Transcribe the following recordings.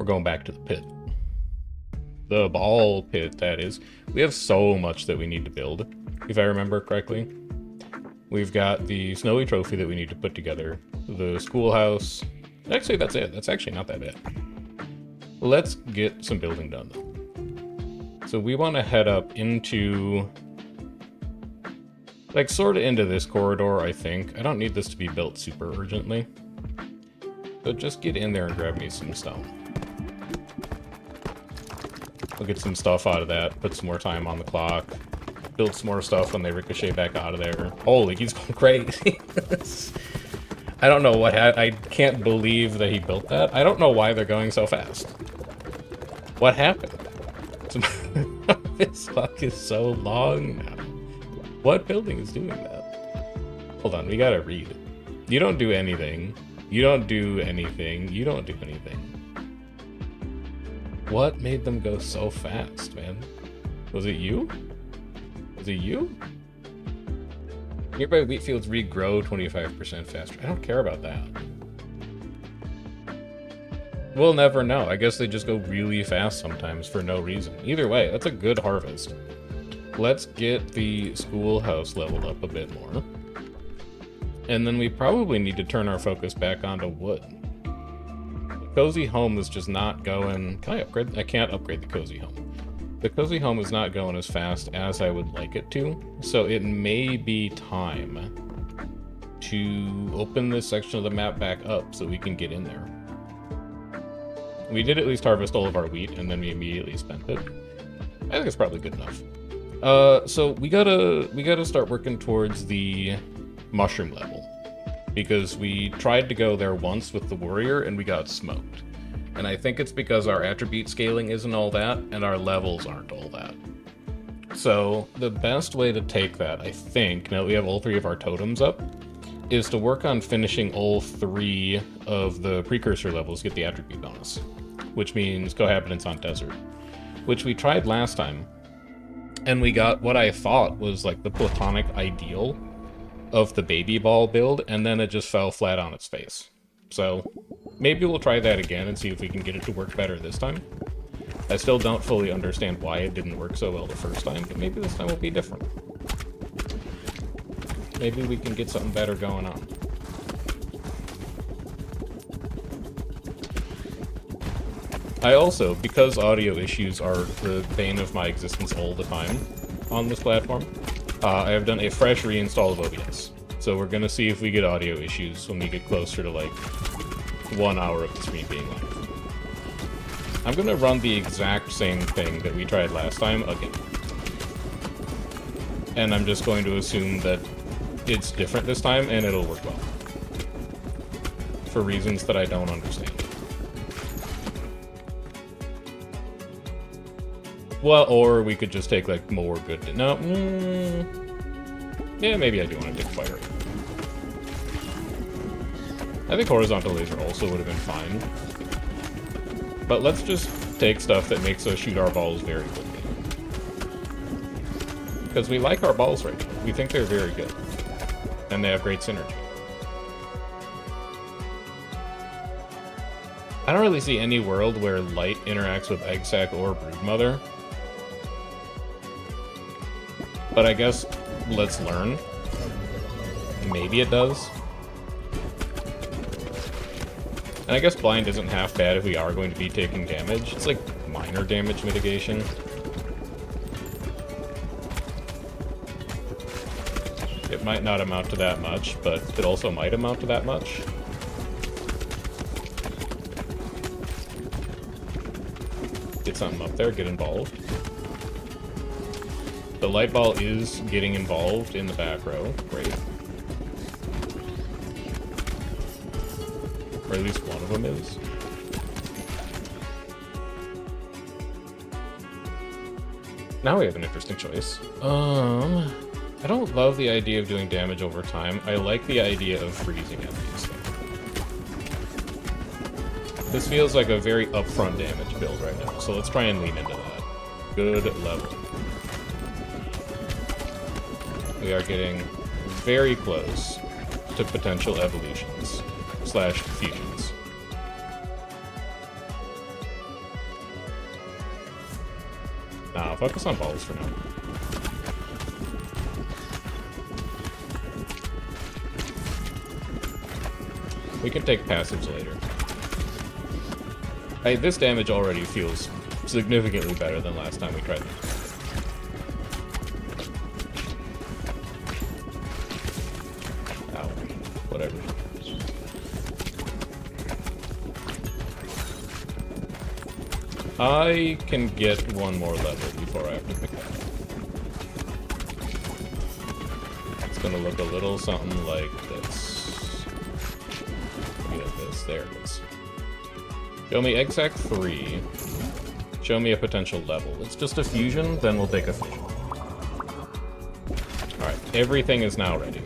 We're going back to the pit. The ball pit, that is. We have so much that we need to build, if I remember correctly. We've got the snowy trophy that we need to put together. The schoolhouse. Actually, that's it. That's actually not that bad. Let's get some building done, though. So we want to head up into... like, sort of into this corridor, I think. I don't need this to be built super urgently. But just get in there and grab me some stone. We'll get some stuff out of that, put some more time on the clock, build some more stuff when they ricochet back out of there. Holy, he's going crazy. I don't know what I can't believe that he built that. I don't know why they're going so fast. What happened? This clock is so long now. What building is doing that? Hold on, we gotta read. You don't do anything. You don't do anything. You don't do anything. What made them go so fast, man? Was it you? Was it you? Nearby wheat fields regrow 25% faster. I don't care about that. We'll never know. I guess they just go really fast sometimes for no reason. Either way, that's a good harvest. Let's get the schoolhouse leveled up a bit more. And then we probably need to turn our focus back onto wood. Cozy home is just not going... Can I upgrade? I can't upgrade the cozy home. The cozy home is not going as fast as I would like it to, so it may be time to open this section of the map back up so we can get in there. We did at least harvest all of our wheat, and then we immediately spent it. I think it's probably good enough. So we gotta start working towards the mushroom level, because we tried to go there once with the warrior and we got smoked. And I think it's because our attribute scaling isn't all that, and our levels aren't all that. So the best way to take that, I think, now that we have all 3 of our totems up, is to work on finishing all 3 of the precursor levels to get the attribute bonus, which means cohabitants on desert, which we tried last time, and we got what I thought was like the platonic ideal of the baby ball build, and then it just fell flat on its face. So maybe we'll try that again and see if we can get it to work better this time. I still don't fully understand why it didn't work so well the first time, but maybe this time will be different. Maybe we can get something better going on. I also, because audio issues are the bane of my existence all the time on this platform, I have done a fresh reinstall of OBS. So we're gonna see if we get audio issues when we get closer to like 1 hour of the stream being live. I'm gonna run the exact same thing that we tried last time again. And I'm just going to assume that it's different this time and it'll work well. For reasons that I don't understand. Well, or we could just take like more good... No, yeah, maybe I do want to take fire. I think horizontal laser also would have been fine. But let's just take stuff that makes us shoot our balls very quickly. Because we like our balls right now. We think they're very good. And they have great synergy. I don't really see any world where light interacts with egg sac or broodmother. But I guess let's learn. Maybe it does. And I guess blind isn't half bad if we are going to be taking damage. It's like minor damage mitigation. It might not amount to that much, but it also might amount to that much. Get something up there, get involved. The light ball is getting involved in the back row. Great. Or at least one of them is. Now we have an interesting choice. I don't love the idea of doing damage over time. I like the idea of freezing enemies. This feels like a very upfront damage build right now, so let's try and lean into that. Good level. We are getting very close to potential evolutions / fusions. Nah, focus on balls for now. We can take passives later. This damage already feels significantly better than last time we tried it. Ow. Whatever. I can get one more level before I have to pick that up. It's gonna look a little something like this. There it is. Show me exact 3. Show me a potential level. It's just a fusion, then we'll take a fusion. Alright, everything is now ready.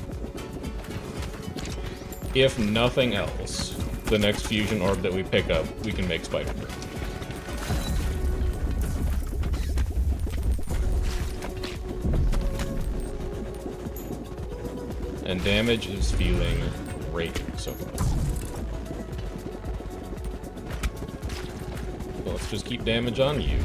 If nothing else, the next fusion orb that we pick up, we can make Spider-Man. And damage is feeling great so far. Let's just keep damage on you.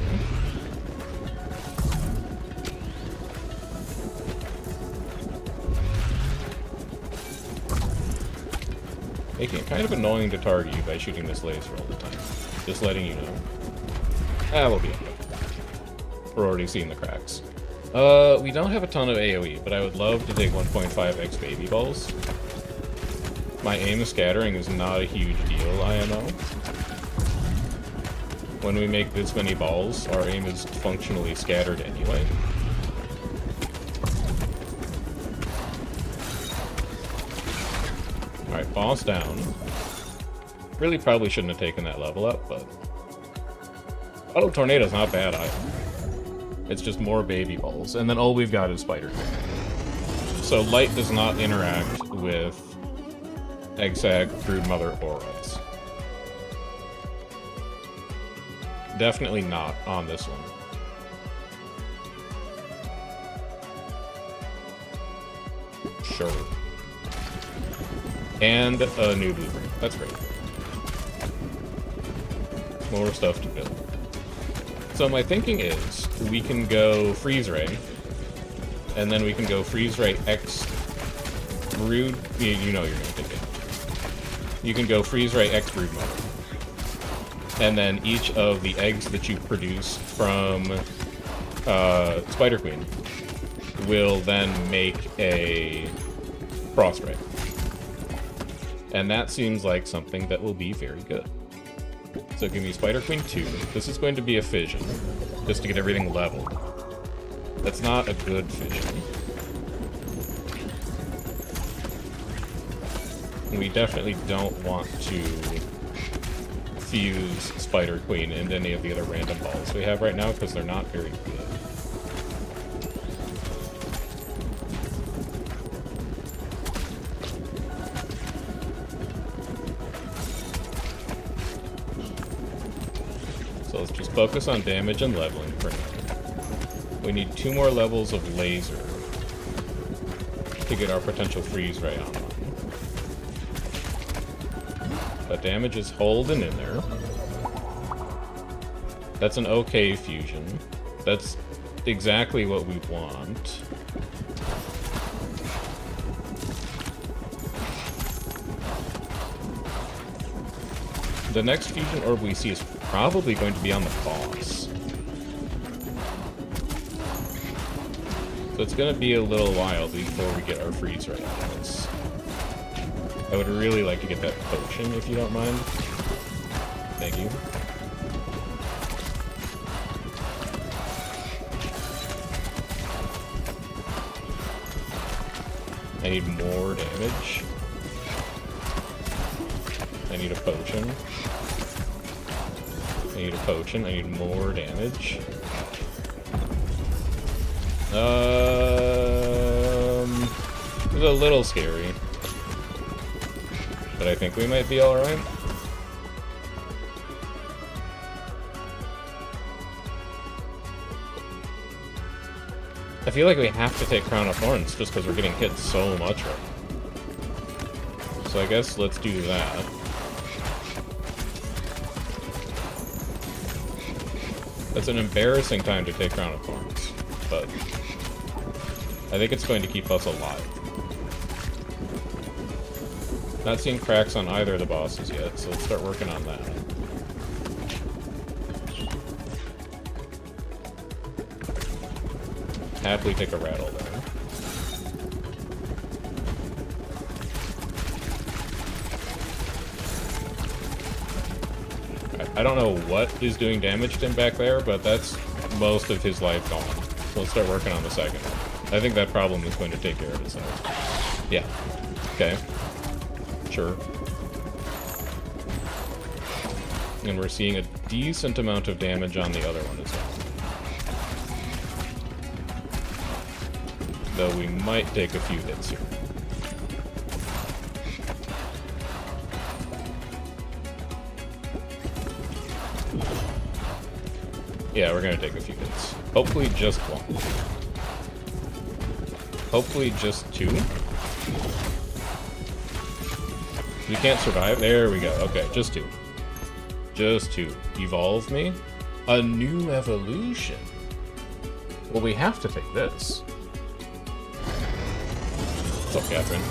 Making it kind of annoying to target you by shooting this laser all the time. Just letting you know. We'll be okay. We're already seeing the cracks. We don't have a ton of AoE, but I would love to take 1.5x baby balls. My aim scattering is not a huge deal, IMO. When we make this many balls, our aim is functionally scattered anyway. Alright, boss down. Really probably shouldn't have taken that level up, but... Auto Tornado's not bad either. It's just more baby balls, and then all we've got is Spider. So light does not interact with Exag through Mother Auras. Definitely not on this one. Sure. And a new blueprint. That's great. More stuff to build. So my thinking is, we can go Freeze Ray, and then we can go Freeze Ray X Brood. You know you're gonna take it. You can go Freeze Ray X Brood Mother. And then each of the eggs that you produce from Spider Queen will then make a Frost Ray. And that seems like something that will be very good. So give me Spider Queen 2. This is going to be a fission, just to get everything leveled. That's not a good fission. We definitely don't want to fuse Spider Queen into any of the other random balls we have right now, because they're not very good. So let's just focus on damage and leveling for now. We need 2 more levels of laser to get our potential freeze ray online. But damage is holding in there. That's an okay fusion. That's exactly what we want. The next fusion orb we see is probably going to be on the boss. So it's going to be a little while before we get our freeze ray on this. I would really like to get that potion, if you don't mind. Thank you. I need more damage. I need a potion. I need a potion. I need more damage. It's a little scary. But I think we might be alright. I feel like we have to take Crown of Thorns just because we're getting hit so much right now. So I guess let's do that. That's an embarrassing time to take Crown of Thorns, but I think it's going to keep us alive. Not seeing cracks on either of the bosses yet, so let's start working on that. Happily take a rattle there. I don't know what is doing damage to him back there, but that's most of his life gone. So let's start working on the second one. I think that problem is going to take care of itself. Yeah. Okay. Sure. And we're seeing a decent amount of damage on the other one as well. Though we might take a few hits here. Yeah, we're gonna take a few hits. Hopefully just one. Hopefully just two. We can't survive. There we go. Okay, just two. Just two. Evolve me? A new evolution. Well, we have to take this. What's up, Catherine?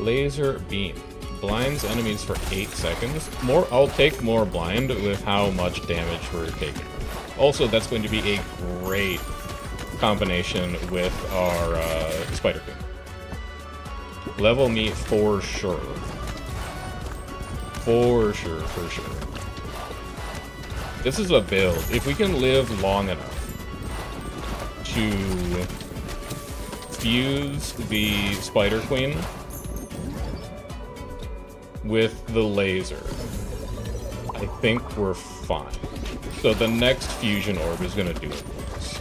Laser beam. Blinds enemies for 8 seconds. I'll take more blind with how much damage we're taking. Also, that's going to be a great combination with our Spider Queen. Level me for sure. For sure, for sure. This is a build. If we can live long enough to fuse the Spider Queen with the laser, I think we're fine. So the next fusion orb is gonna do it for us.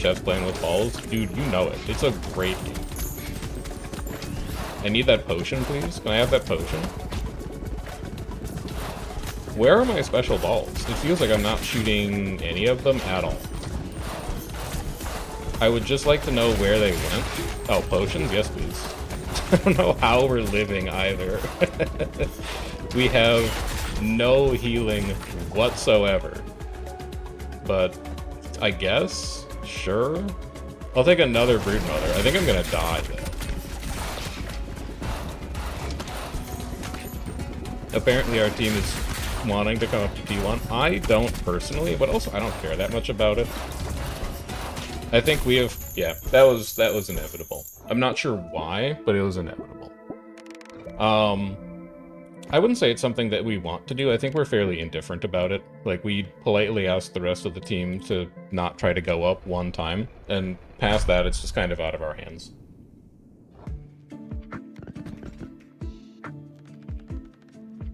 Chess playing with balls? Dude, you know it. It's a great game. I need that potion, please. Can I have that potion? Where are my special balls? It feels like I'm not shooting any of them at all. I would just like to know where they went. Oh, potions? Yes, please. I don't know how we're living either. We have no healing whatsoever. But I guess? Sure. I'll take another Broodmother. I think I'm gonna die, though. Apparently our team is wanting to come up to T1. I don't personally, but also I don't care that much about it. I think we have, yeah, that was inevitable. I'm not sure why, but it was inevitable. I wouldn't say it's something that we want to do. I think we're fairly indifferent about it. Like, we politely asked the rest of the team to not try to go up one time, and past that, it's just kind of out of our hands.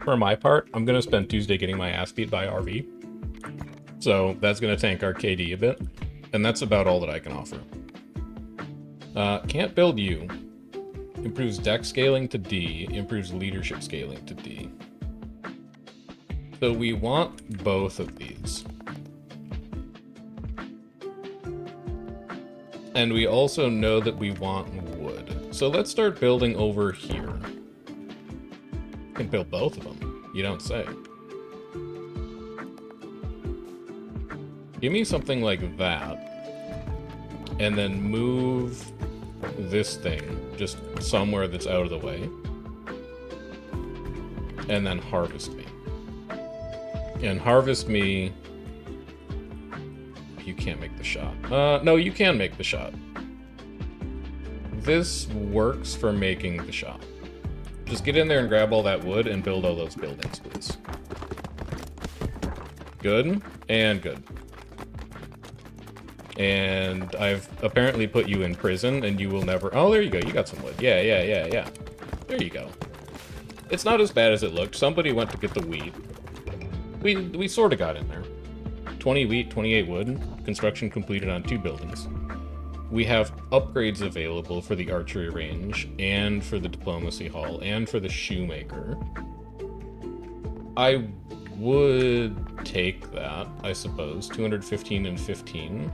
For my part, I'm gonna spend Tuesday getting my ass beat by RV. So that's gonna tank our KD a bit. And that's about all that I can offer. Can't build you. Improves deck scaling to D. Improves leadership scaling to D. So we want both of these. And we also know that we want wood. So let's start building over here. We can build both of them. You don't say. Give me something like that. And then move this thing just somewhere that's out of the way. And then harvest me. And harvest me... You can't make the shot. No, you can make the shot. This works for making the shot. Just get in there and grab all that wood and build all those buildings, please. Good. And good. And I've apparently put you in prison, and you will never... Oh, there you go. You got some wood. Yeah. There you go. It's not as bad as it looked. Somebody went to get the wheat. We sort of got in there. 20 wheat, 28 wood. Construction completed on 2 buildings. We have upgrades available for the archery range, and for the diplomacy hall, and for the shoemaker. I would take that, I suppose. 215 and 15.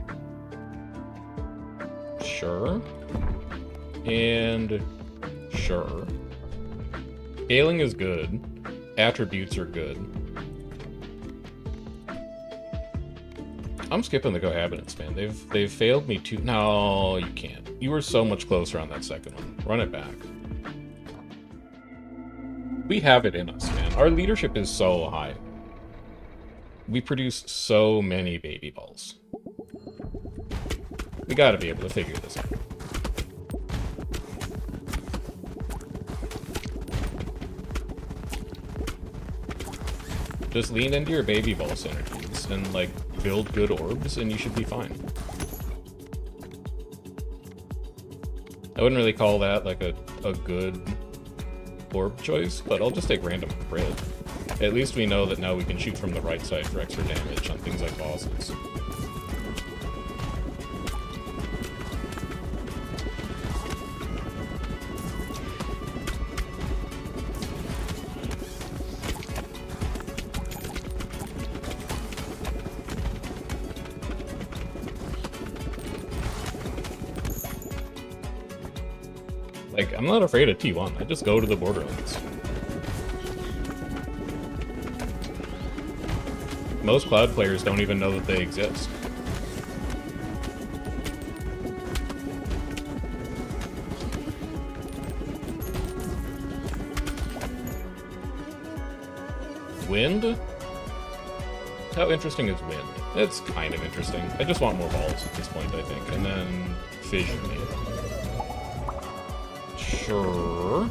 Sure. And sure. Scaling is good. Attributes are good. I'm skipping the cohabitants, man. They've failed me too. No, you can't. You were so much closer on that second one. Run it back. We have it in us, man. Our leadership is so high. We produce so many baby balls. We gotta be able to figure this out. Just lean into your baby ball synergies and, like, build good orbs, and you should be fine. I wouldn't really call that, like, a good orb choice, but I'll just take random crit. At least we know that now we can shoot from the right side for extra damage on things like bosses. Like, I'm not afraid of T1. I just go to the borderlands. Most Cloud players don't even know that they exist. Wind? How interesting is wind? It's kind of interesting. I just want more balls at this point, I think. And then fission, maybe. Sure.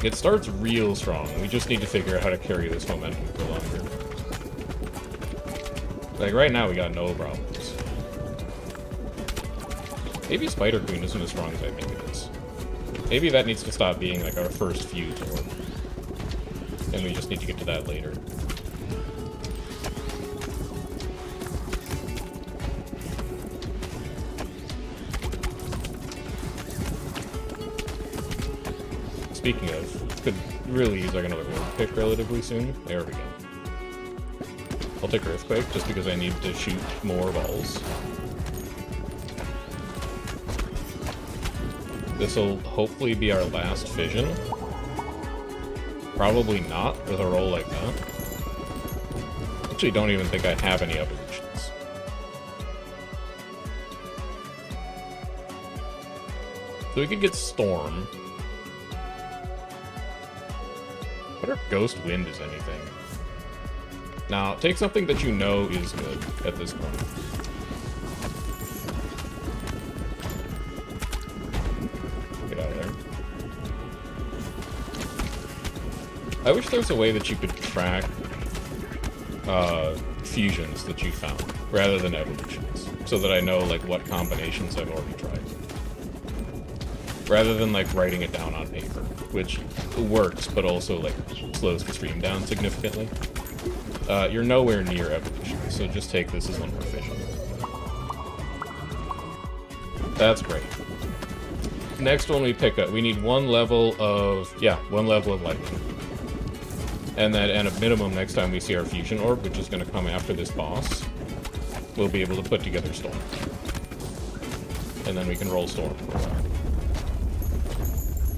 It starts real strong. We just need to figure out how to carry this momentum for longer. Like, right now we got no problems. Maybe Spider Queen isn't as strong as I think it is. Maybe that needs to stop being, like, our first fuse orb. And we just need to get to that later. Speaking of, could really use like another orb pick relatively soon. There we go. I'll take Earthquake just because I need to shoot more balls. This'll hopefully be our last fission. Probably not with a roll like that. Actually, don't even think I have any evolutions. So we could get Storm. What if Ghost Wind is anything? Now, take something that you know is good at this point. Get out of there. I wish there was a way that you could track fusions that you found, rather than evolutions, so that I know like what combinations I've already tried. Rather than like writing it down on paper, which works, but also like slows the stream down significantly. You're nowhere near evolution, so just take this as one more fission. That's great. Next one we pick up, we need one level of lightning. And then at a minimum, next time we see our fusion orb, which is going to come after this boss, we'll be able to put together Storm. And then we can roll Storm for a while.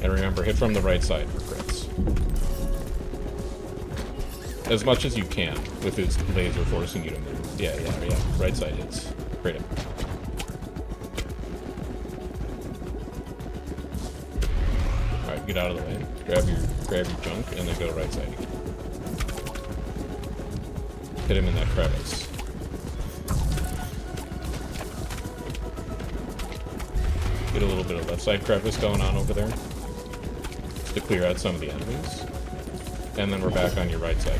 And remember, hit from the right side for crits. As much as you can, with his laser forcing you to move. Yeah. Right side hits. Crit him. Alright, get out of the way. Grab your junk, and then go to right side again. Hit him in that crevice. Get a little bit of left side crevice going on over there. To clear out some of the enemies. And then we're back on your right side.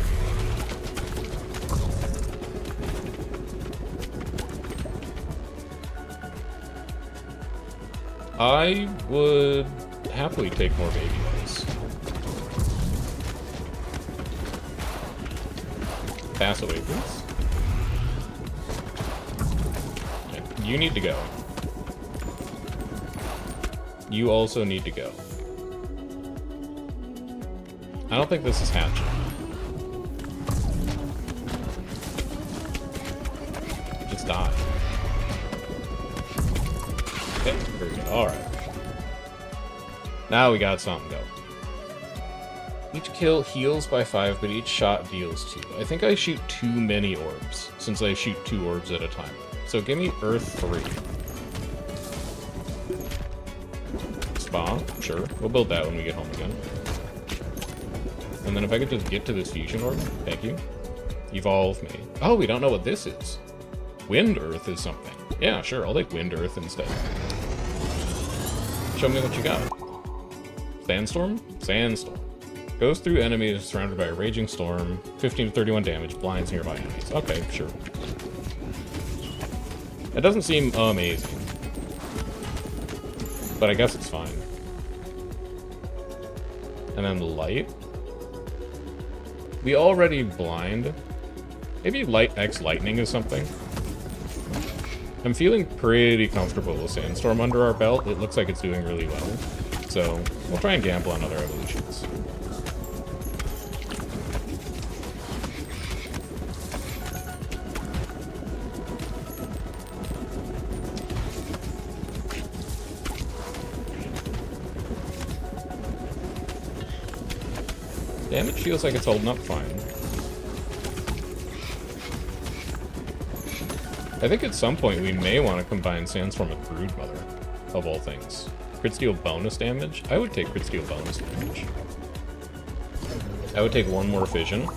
I would happily take more baby balls. Pass away, please. Okay. You need to go. You also need to go. I don't think this is hatching. Please die. Okay, very good. Alright. Now we got something going. Each kill heals by 5, but each shot deals 2. I think I shoot too many orbs, since I shoot 2 orbs at a time. So give me Earth 3. Spa, sure. We'll build that when we get home again. And then if I could just get to this fusion orb, thank you. Evolve me. Oh, we don't know what this is. Wind Earth is something. Yeah, sure, I'll take Wind Earth instead. Show me what you got. Sandstorm? Sandstorm. Goes through enemies surrounded by a raging storm. 15 to 31 damage, blinds nearby enemies. Okay, sure. It doesn't seem amazing. But I guess it's fine. And then light. We already blind. Maybe light X lightning is something. I'm feeling pretty comfortable with Sandstorm under our belt. It looks like it's doing really well. So we'll try and gamble on other evolutions. Damage feels like it's holding up fine. I think at some point we may want to combine Sandstorm with Broodmother, of all things. Crit Steal bonus damage? I would take Crit Steal bonus damage. I would take one more Fission.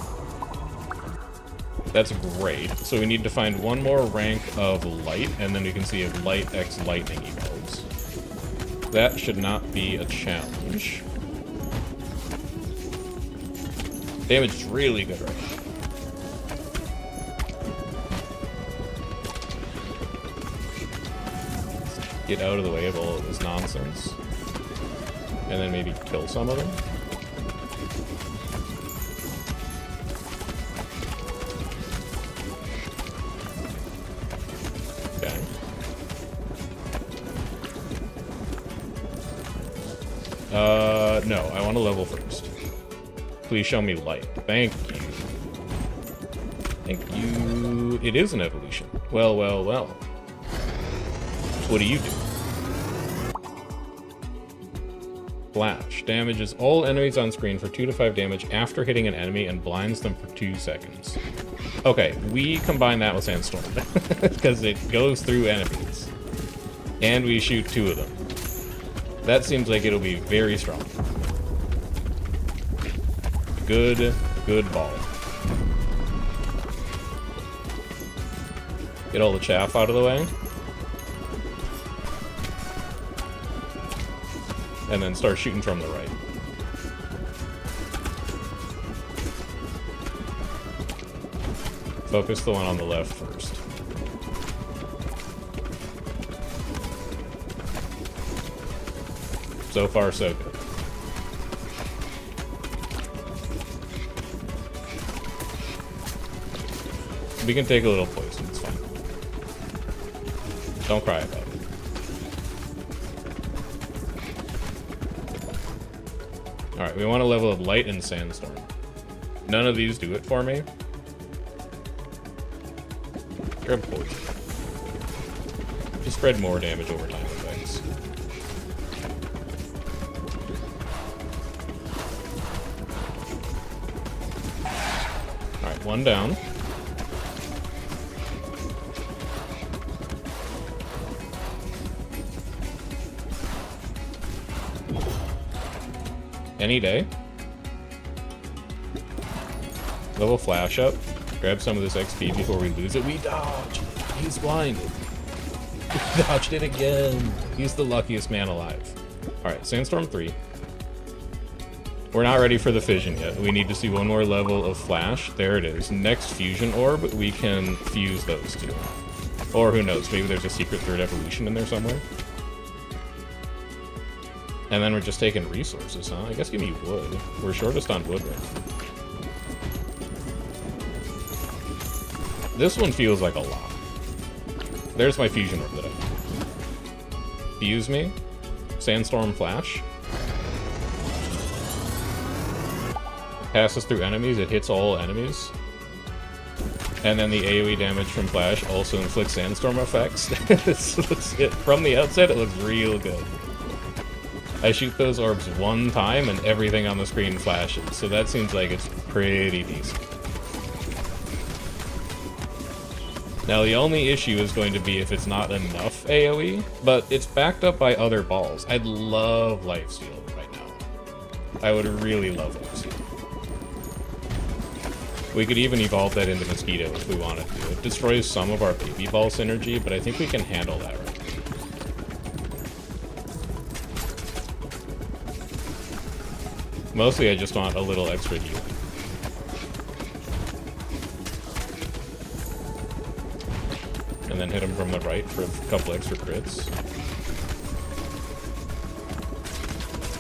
That's great. So we need to find one more rank of Light, and then we can see if Light X Lightning evolves. That should not be a challenge. Damage is really good right now. Get out of the way of all of this nonsense. And then maybe kill some of them. Okay. No, I want to level first. Please show me light. Thank you. Thank you. It is an evolution. Well, well, well. What do you do? Flash. Damages all enemies on screen for 2 to 5 damage after hitting an enemy and blinds them for 2 seconds. Okay, we combine that with Sandstorm. Because it goes through enemies. And we shoot 2 of them. That seems like it'll be very strong. Good ball. Get all the chaff out of the way. And then start shooting from the right. Focus the one on the left first. So far, so good. We can take a little poison, it's fine. Don't cry about it. Alright, we want to level up Light and Sandstorm. None of these do it for me. Grab poison. Just spread more damage over time effects. Alright, one down. Any day. Level Flash up. Grab some of this XP before we lose it. We dodge! He's blinded. We dodged it again. He's the luckiest man alive. Alright, Sandstorm 3. We're not ready for the Fission yet. We need to see one more level of Flash. There it is. Next Fusion Orb, we can fuse those two. Or who knows, maybe there's a secret third evolution in there somewhere. And then we're just taking resources, huh? I guess give me wood. We're shortest on wood right now. This one feels like a lot. There's my fusion orb that I need. Fuse me. Sandstorm Flash. Passes through enemies. It hits all enemies. And then the AoE damage from Flash also inflicts Sandstorm effects. From the outset, it looks real good. I shoot those orbs one time and everything on the screen flashes, so that seems like it's pretty decent. Now the only issue is going to be if it's not enough AoE, but it's backed up by other balls. I'd love Lifesteal right now. I would really love Lifesteal. We could even evolve that into Mosquito if we wanted to. It destroys some of our baby ball synergy, but I think we can handle that right. Mostly I just want a little extra healing. And then hit him from the right for a couple extra crits.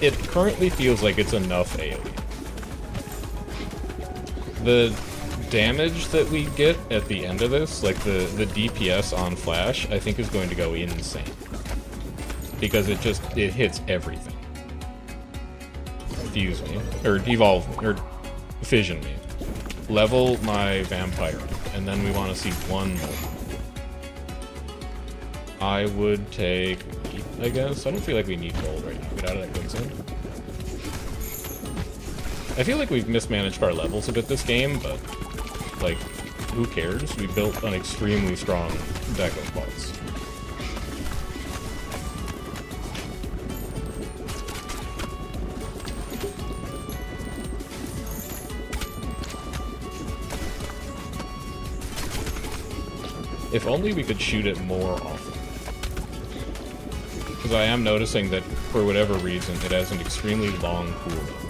It currently feels like it's enough AoE. The damage that we get at the end of this, like the DPS on Flash, I think is going to go insane. Because it hits everything. Fuse me, or evolve me, or fission me. Level my vampire, and then we want to see one more. I would take meat, I guess. I don't feel like we need gold right now. Get out of that quicksand. I feel like we've mismanaged our levels a bit this game, but, like, who cares? We built an extremely strong deck of balls. If only we could shoot it more often. Because I am noticing that, for whatever reason, it has an extremely long cooldown.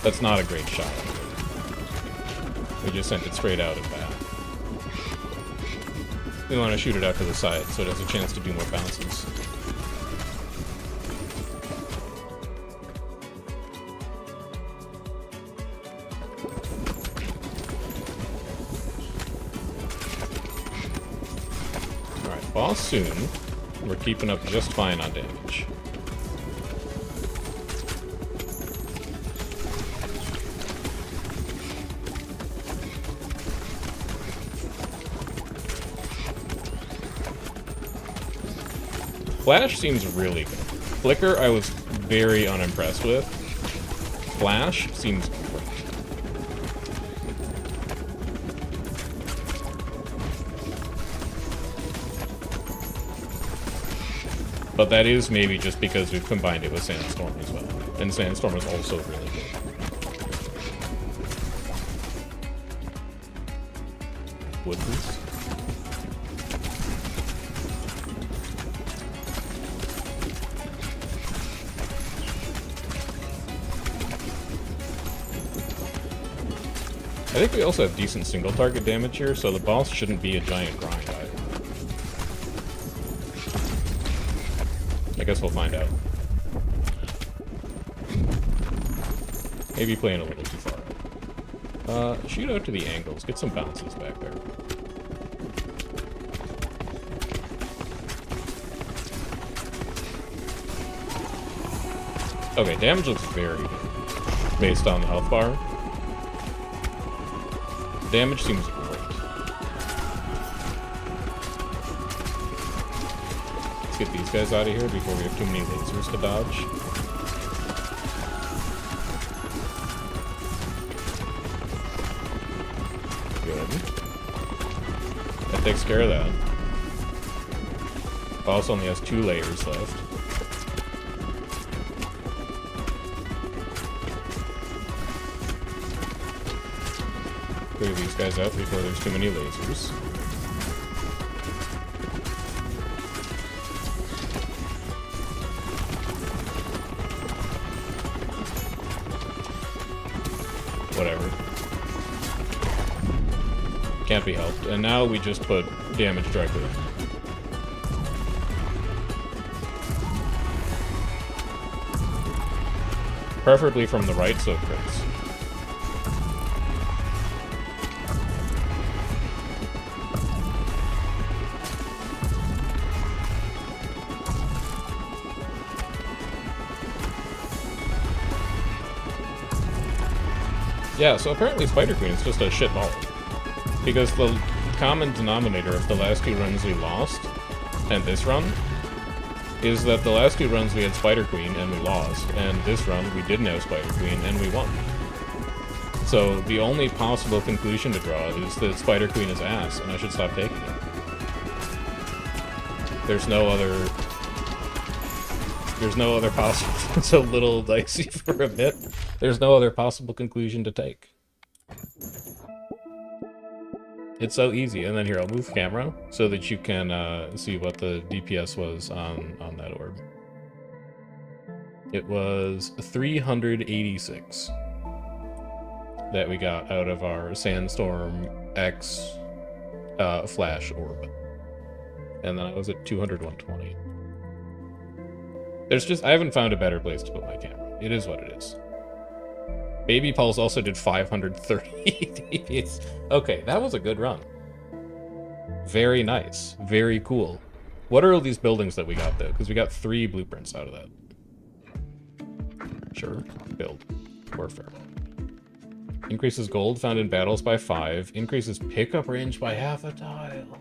That's not a great shot. We just sent it straight out and back. We want to shoot it out to the side so it has a chance to do more bounces. Alright, boss soon. We're keeping up just fine on damage. Flash seems really good. Flicker I was very unimpressed with. Flash seems great. But that is maybe just because we've combined it with Sandstorm as well. And Sandstorm is also really good. Wood boost? I think we also have decent single target damage here, so the boss shouldn't be a giant grind either. I guess we'll find out. Maybe playing a little too far out. Shoot out to the angles, get some bounces back there. Okay, damage looks very good, based on the health bar. Damage seems great. Let's get these guys out of here before we have too many lasers to dodge. Good. That takes care of that. Boss only has 2 layers left. Clear these guys out before there's too many lasers. Whatever. Can't be helped. And now we just put damage directly in. Preferably from the right, so it crits. Yeah, so apparently Spider Queen is just a shit ball. Because the common denominator of the last 2 runs we lost, and this run, is that the last 2 runs we had Spider Queen and we lost, and this run we didn't have Spider Queen and we won. So the only possible conclusion to draw is that Spider Queen is ass, and I should stop taking it. There's no other possible... It's a little dicey for a bit. There's no other possible conclusion to take. It's so easy. And then here, I'll move camera so that you can see what the DPS was on that orb. It was 386 that we got out of our Sandstorm X Flash orb. And then I was at 200, 120. I haven't found a better place to put my camera. It is what it is. Baby Pulse also did 530 DPS. Okay, that was a good run. Very nice. Very cool. What are all these buildings that we got, though? Because we got 3 blueprints out of that. Sure. Build. Warfare. Increases gold found in battles by 5. Increases pickup range by half a tile.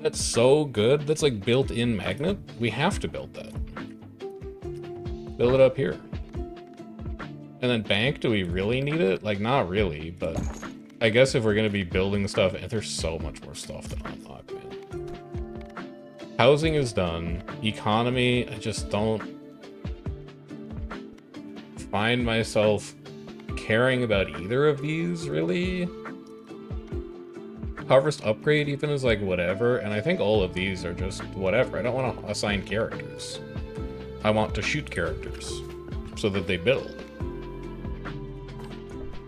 That's so good. That's like built-in magnet. We have to build that. Build it up here. And then bank, do we really need it? Like, not really, but I guess if we're going to be building stuff, and there's so much more stuff to unlock, man. Housing is done. Economy, I just don't find myself caring about either of these, really. Harvest upgrade even is like whatever, and I think all of these are just whatever. I don't want to assign characters. I want to shoot characters so that they build.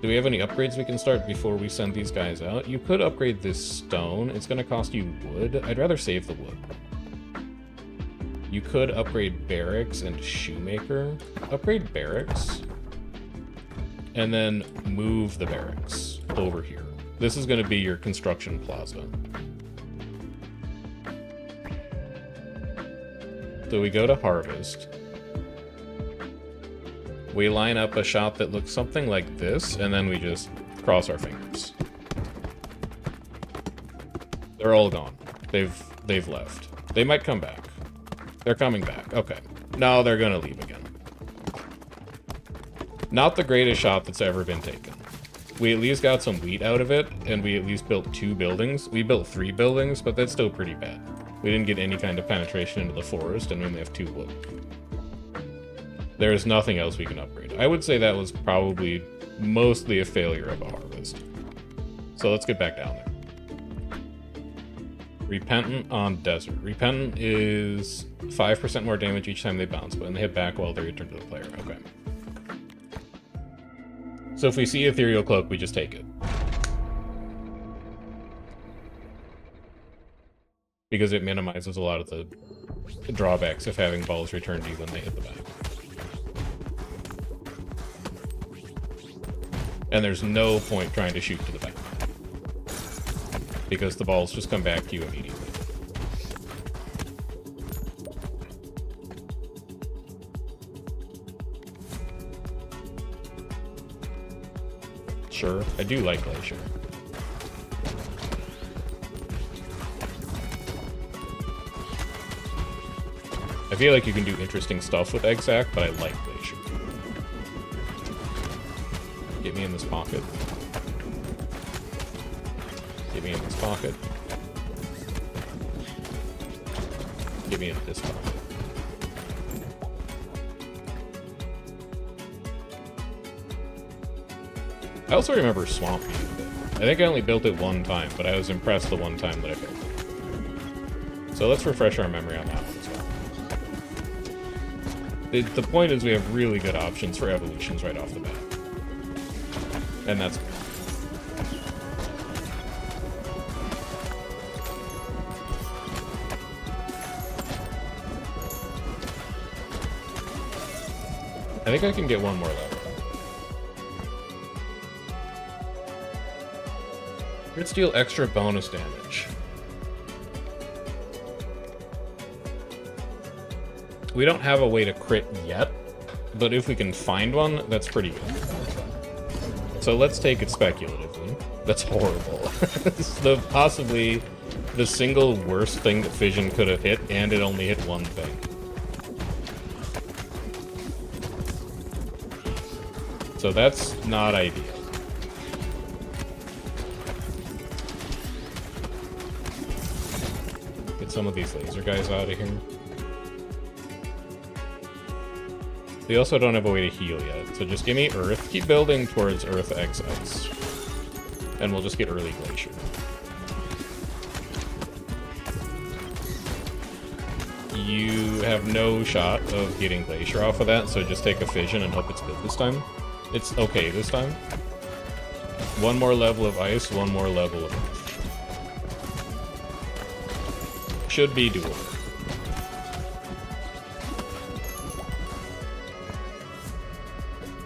Do we have any upgrades we can start before we send these guys out? You could upgrade this stone. It's going to cost you wood. I'd rather save the wood. You could upgrade barracks and shoemaker. Upgrade barracks. And then move the barracks over here. This is going to be your construction plaza. So we go to harvest. We line up a shot that looks something like this, and then we just cross our fingers. They're all gone. They've left. They might come back. They're coming back. Okay. No, they're gonna leave again. Not the greatest shot that's ever been taken. We at least got some wheat out of it, and we at least built 2 buildings. We built 3 buildings, but that's still pretty bad. We didn't get any kind of penetration into the forest, and we only have 2 wood. There's nothing else we can upgrade. I would say that was probably mostly a failure of a harvest. So let's get back down there. Repentant on Desert. Repentant is 5% more damage each time they bounce, but when they hit back while they return to the player. Okay. So if we see Ethereal Cloak, we just take it. Because it minimizes a lot of the drawbacks of having balls returned to you when they hit the back. And there's no point trying to shoot to the back. Because the balls just come back to you immediately. Sure, I do like Glacier. I feel like you can do interesting stuff with Egg Sack, but I like Glacier. Get me in this pocket. Get me in this pocket. Get me in this pocket. I also remember Swamp being a bit. I think I only built it 1 time, but I was impressed the 1 time that I built it. So let's refresh our memory on that one as well. The point is we have really good options for evolutions right off the bat. And that's good. I think I can get 1 more level. Let's deal extra bonus damage. We don't have a way to crit yet, but if we can find one, that's pretty good. So let's take it speculatively. That's horrible. It's possibly the single worst thing that Fission could have hit, and it only hit one thing. So that's not ideal. Get some of these laser guys out of here. We also don't have a way to heal yet, so just give me Earth. Keep building towards Earth X Ice. And we'll just get early Glacier. You have no shot of getting Glacier off of that, so just take a Fission and hope it's good this time. It's okay this time. One more level of Ice, one more level of Earth. Should be doable.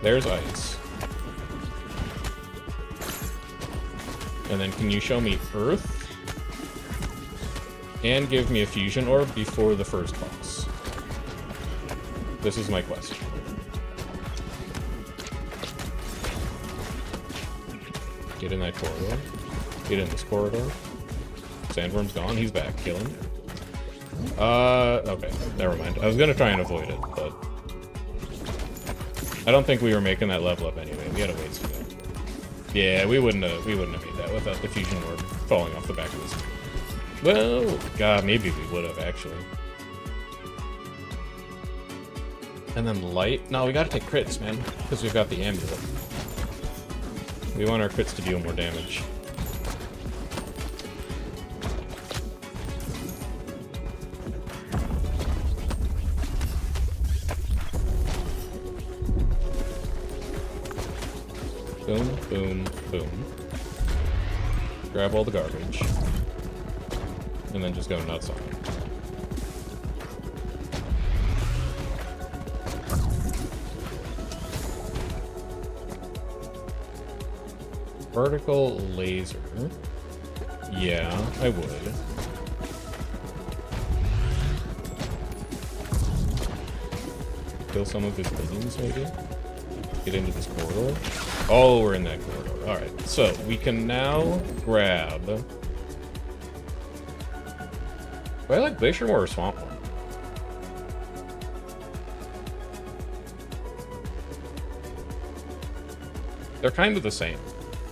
There's Ice. And then can you show me Earth? And give me a Fusion Orb before the first boss. This is my question. Get in that corridor. Get in this corridor. Sandworm's gone. He's back. Kill him. Okay. Never mind. I was gonna try and avoid it, but I don't think we were making that level up anyway. We had a ways to go. Yeah, we wouldn't have made that without the Fusion Orb falling off the back of this. Well, God, maybe we would have actually. And then light. No, we gotta take crits, man, because we've got the amulet. We want our crits to deal more damage. Boom, boom, boom. Grab all the garbage. And then just go nuts on it. Vertical laser. Yeah, I would. Kill some of his minions, maybe? Get into this corridor. Oh, we're in that corridor. Alright, so we can now grab... Do I like Glacier more or Swamp more? They're kind of the same.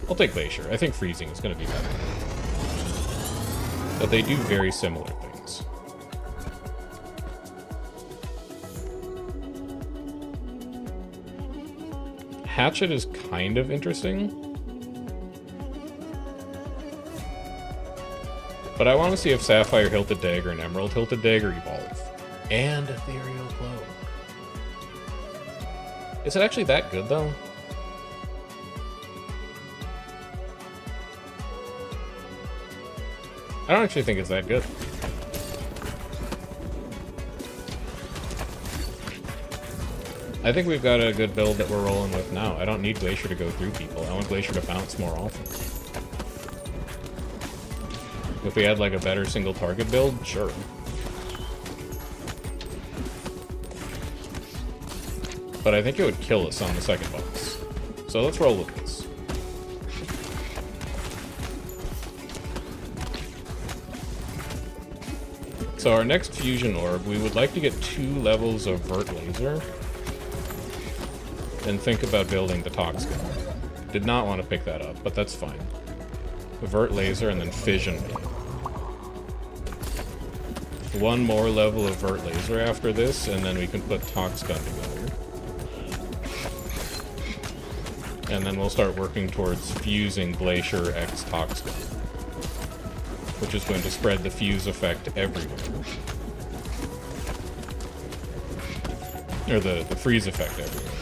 I'll take Glacier. I think Freezing is going to be better. But they do very similar things. Hatchet is kind of interesting. But I want to see if Sapphire Hilted Dagger and Emerald Hilted Dagger evolve. And Ethereal Glow. Is it actually that good, though? I don't actually think it's that good. I think we've got a good build that we're rolling with now. I don't need Glacier to go through people. I want Glacier to bounce more often. If we had like a better single target build, sure. But I think it would kill us on the second boss. So let's roll with this. So our next Fusion Orb, we would like to get 2 levels of Vert Laser. And think about building the Toxicity. Did not want to pick that up, but that's fine. Vert Laser and then Fission. 1 more level of Vert Laser after this, and then we can put Tox Gun together. And then we'll start working towards fusing Glacier X Tox Gun, which is going to spread the fuse effect everywhere. Or the freeze effect everywhere.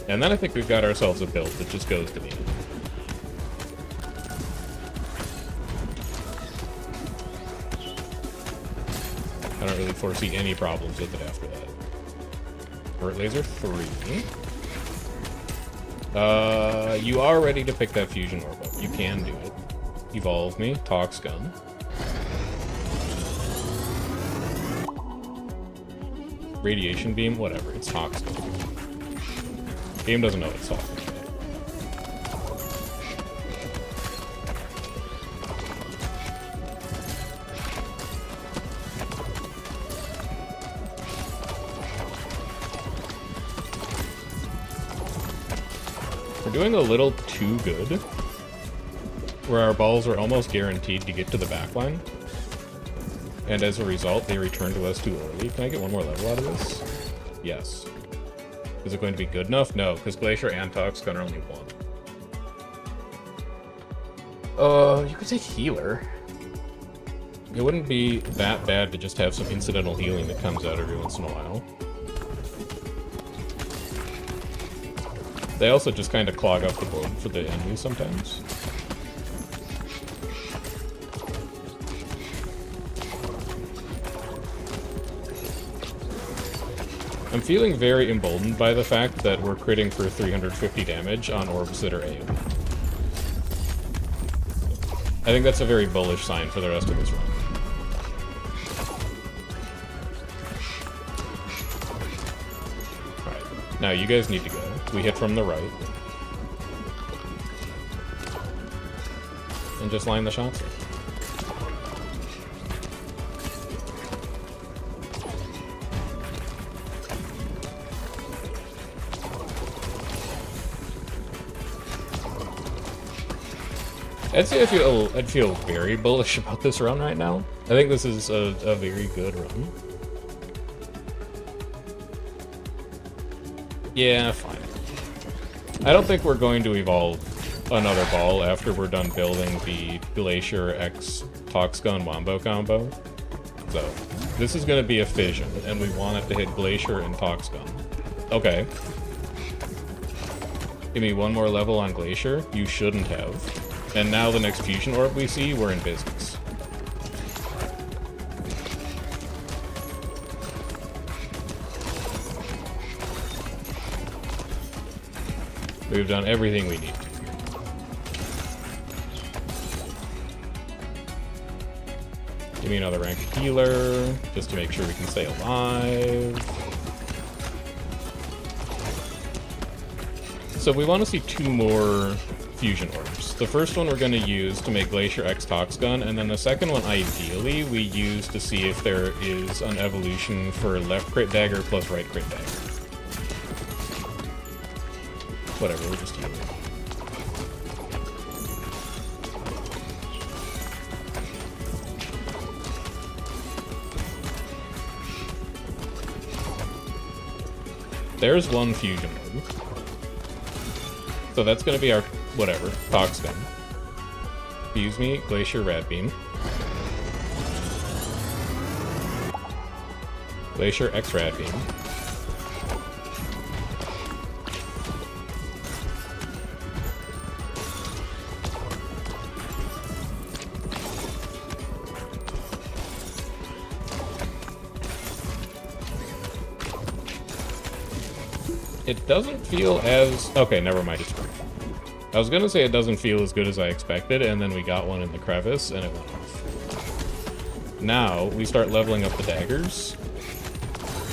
And then I think we've got ourselves a build that just goes to the end. I don't really foresee any problems with it after that. Vert Laser 3. You are ready to pick that Fusion Orb up. You can do it. Evolve me. Tox Gun. Radiation Beam, whatever. It's Tox Gun. Game doesn't know what it's talking about. We're doing a little too good, where our balls are almost guaranteed to get to the back line, and as a result, they return to us too early. Can I get one more level out of this? Yes. Is it going to be good enough? No, because Glacier and Toxgun are only one. You could take Healer. It wouldn't be that bad to just have some incidental healing that comes out every once in a while. They also just kind of clog up the board for the enemies sometimes. I'm feeling very emboldened by the fact that we're critting for 350 damage on orbs that are AoE. I think that's a very bullish sign for the rest of this run. Alright, now you guys need to go. We hit from the right. And just line the shots in. I'd say I'd feel very bullish about this run right now. I think this is a very good run. Yeah, fine. I don't think we're going to evolve another ball after we're done building the Glacier X Toxgun Wombo combo. So, this is going to be a fission, and we want it to hit Glacier and Toxgun. Okay. Give me one more level on Glacier. You shouldn't have. And now the next fusion orb we see, we're in business. We've done everything we need to. Give me another rank healer, just to make sure we can stay alive. So we want to see 2 more fusion orbs. The first one we're going to use to make Glacier X Toxgun, and then the second one, ideally, we use to see if there is an evolution for left crit dagger plus right crit dagger. Whatever, we'll just heal it. There's one fusion orb. So that's going to be our, whatever, Toxgun. Fuse me, Glacier Rat Beam. Glacier X Rat Beam. It doesn't feel as... Okay, never mind, it's free. I was gonna say it doesn't feel as good as I expected, and then we got one in the crevice, and it went off. Now, we start leveling up the daggers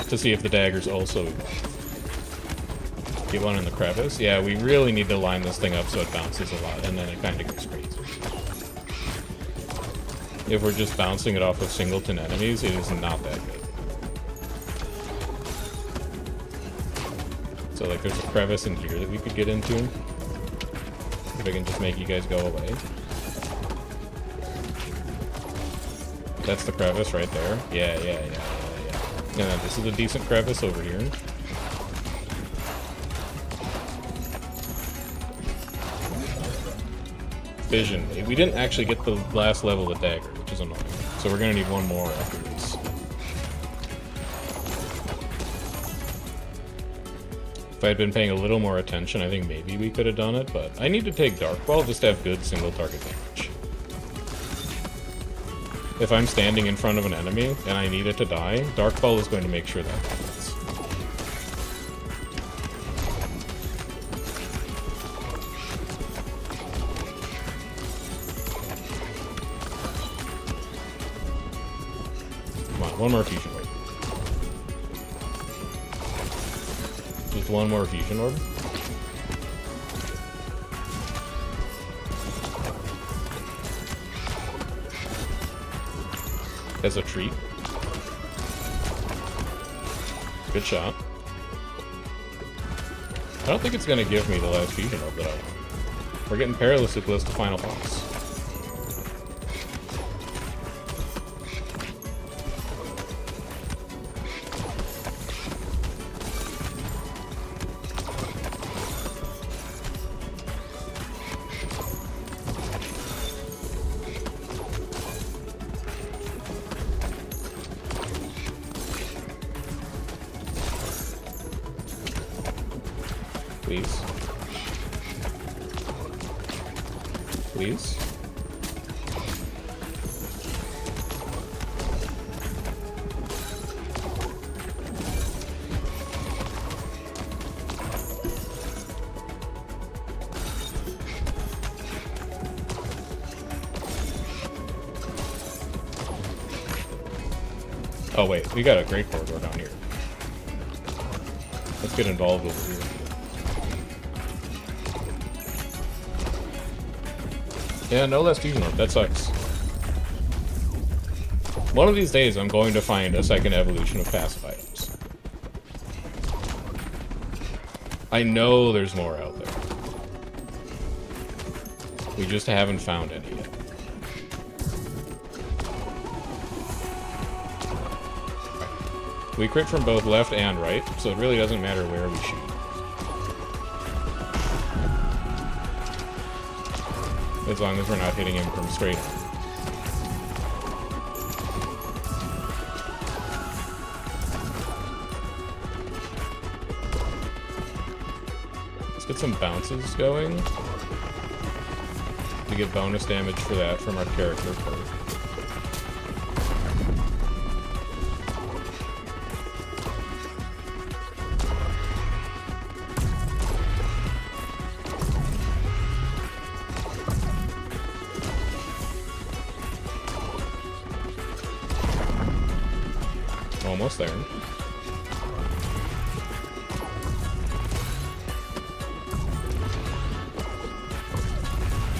to see if the daggers also evolve. Get one in the crevice. Yeah, we really need to line this thing up so it bounces a lot, and then it kind of goes crazy. If we're just bouncing it off of singleton enemies, it is not that good. So, like, there's a crevice in here that we could get into. If I can just make you guys go away. That's the crevice right there. Yeah. And then this is a decent crevice over here. Vision. We didn't actually get the last level of dagger, which is annoying. So we're gonna need one more after this. If I had been paying a little more attention, I think maybe we could have done it, but I need to take Dark Ball just to have good single target damage. If I'm standing in front of an enemy and I need it to die, Dark Ball is going to make sure that happens. Come on, one more fusion orb. Just one more fusion orb. as a treat. Good shot. I don't think it's going to give me the last fusion orb that I want. We're getting perilously close to final boss. Please. Please. Oh wait, we got a great corridor down here. Let's get involved over here. Yeah, no less fusion orb. That sucks. One of these days, I'm going to find a second evolution of passive items. I know there's more out there. We just haven't found any yet. We crit from both left and right, so it really doesn't matter where we shoot. As long as we're not hitting him from straight on. Let's get some bounces going. We get bonus damage for that from our character card. Almost there.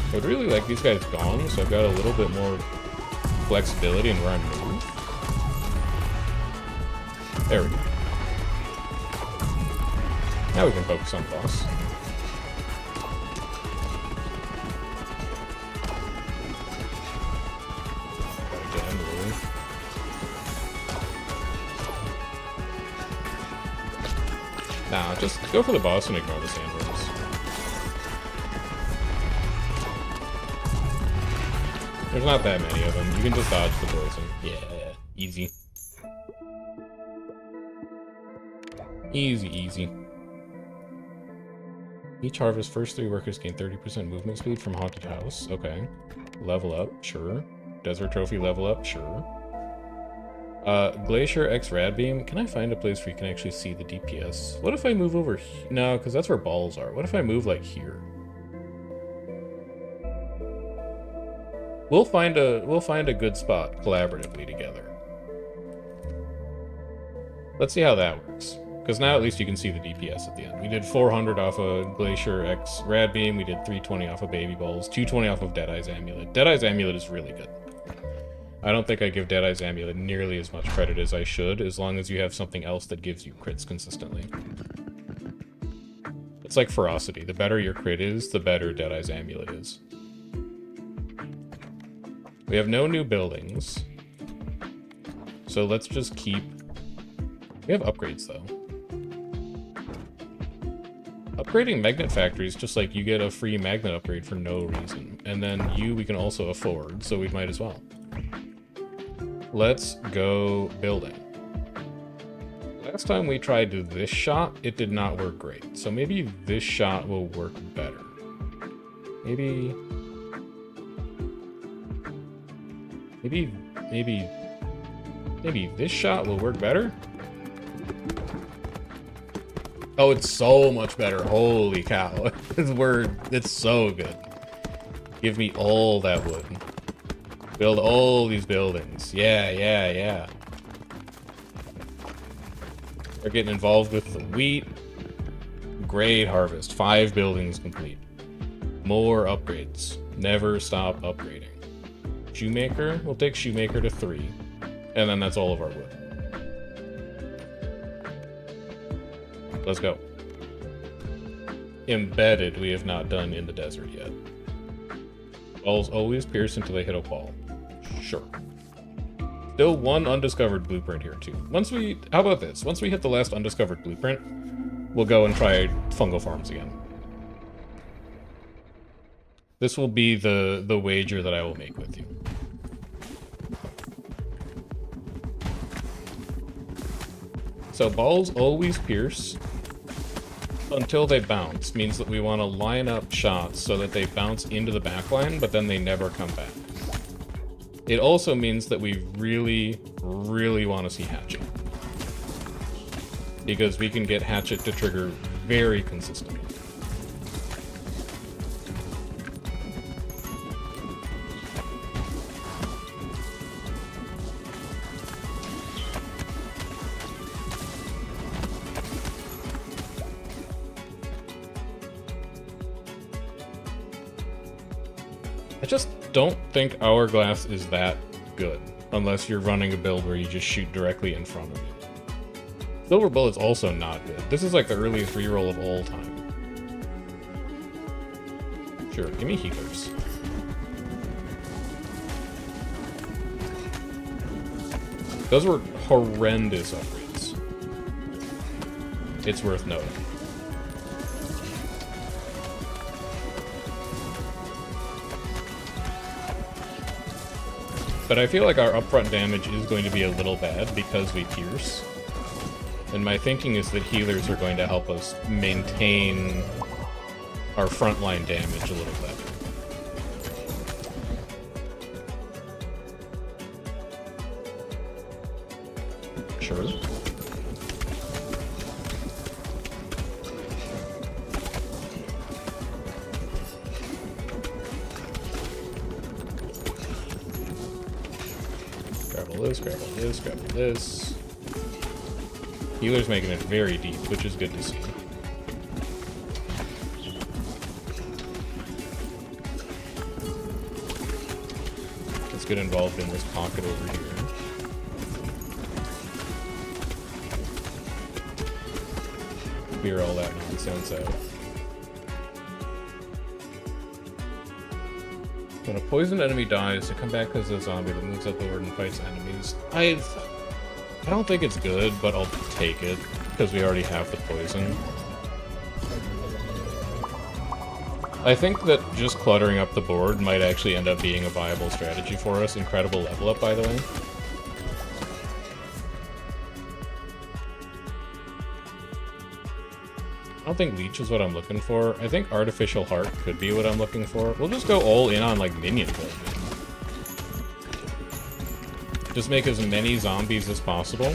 I would really like these guys gone, so I've got a little bit more flexibility in where I move. There we go. Now we can focus on the boss. Nah, just go for the boss and ignore the sandworms. There's not that many of them. You can just dodge the poison. Yeah, easy. Easy, easy. Each harvest first 3 workers gain 30% movement speed from Haunted House. Okay. Level up, sure. Desert Trophy level up, sure. Glacier X Rad Beam. Can I find a place where you can actually see the DPS? What if I move over here? No, because that's where balls are. What if I move like here? We'll find a good spot collaboratively together. Let's see how that works. Because now at least you can see the DPS at the end. We did 400 off of Glacier X Rad Beam. We did 320 off of Baby Balls. 220 off of Deadeye's Amulet. Deadeye's Amulet is really good. I don't think I give Deadeye's Amulet nearly as much credit as I should, as long as you have something else that gives you crits consistently. It's like Ferocity. The better your crit is, the better Deadeye's Amulet is. We have no new buildings. So let's just keep... We have upgrades, though. Upgrading magnet factories, just like you get a free magnet upgrade for no reason. And then we can also afford, so we might as well. Let's go building. Last time we tried this shot, it did not work great. So maybe this shot will work better. Maybe this shot will work better? Oh, it's so much better. Holy cow. It's so good. Give me all that wood. Build all these buildings. Yeah. We're getting involved with the wheat. Great harvest. 5 buildings complete. More upgrades. Never stop upgrading. Shoemaker? We'll take Shoemaker to 3. And then that's all of our wood. Let's go. Embedded, we have not done in the desert yet. Balls always pierce until they hit a wall. Sure. Still one undiscovered blueprint here, too. How about this? Once we hit the last undiscovered blueprint, we'll go and try fungal farms again. This will be the wager that I will make with you. So balls always pierce until they bounce. Means that we want to line up shots so that they bounce into the backline, but then they never come back. It also means that we really, really want to see hatchet. Because we can get hatchet to trigger very consistently. I just don't think Hourglass is that good, unless you're running a build where you just shoot directly in front of you. Silver Bullet's also not good. This is like the earliest reroll of all time. Sure, give me healers. Those were horrendous upgrades. It's worth noting. But I feel like our upfront damage is going to be a little bad because we pierce. And my thinking is that healers are going to help us maintain our frontline damage a little better. Sure. Grapple this, grapple this. Healer's making it very deep, which is good to see. Let's get involved in this pocket over here. Clear all that nonsense out. When a poisoned enemy dies, they come back as a zombie that moves up the board and fights enemies. I don't think it's good, but I'll take it, because we already have the poison. I think that just cluttering up the board might actually end up being a viable strategy for us. Incredible level up, by the way. I don't think Leech is what I'm looking for. I think Artificial Heart could be what I'm looking for. We'll just go all in on, like, minion building. Just make as many zombies as possible,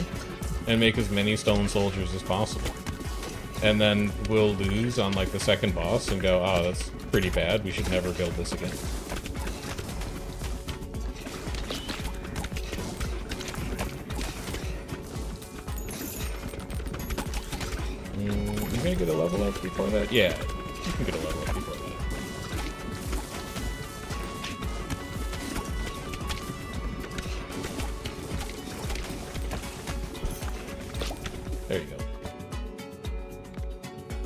and make as many stone soldiers as possible. And then we'll lose on, like, the second boss and go, oh, that's pretty bad. We should never build this again. You gonna get a level up before that? Yeah, you can get a level up before that. There you go.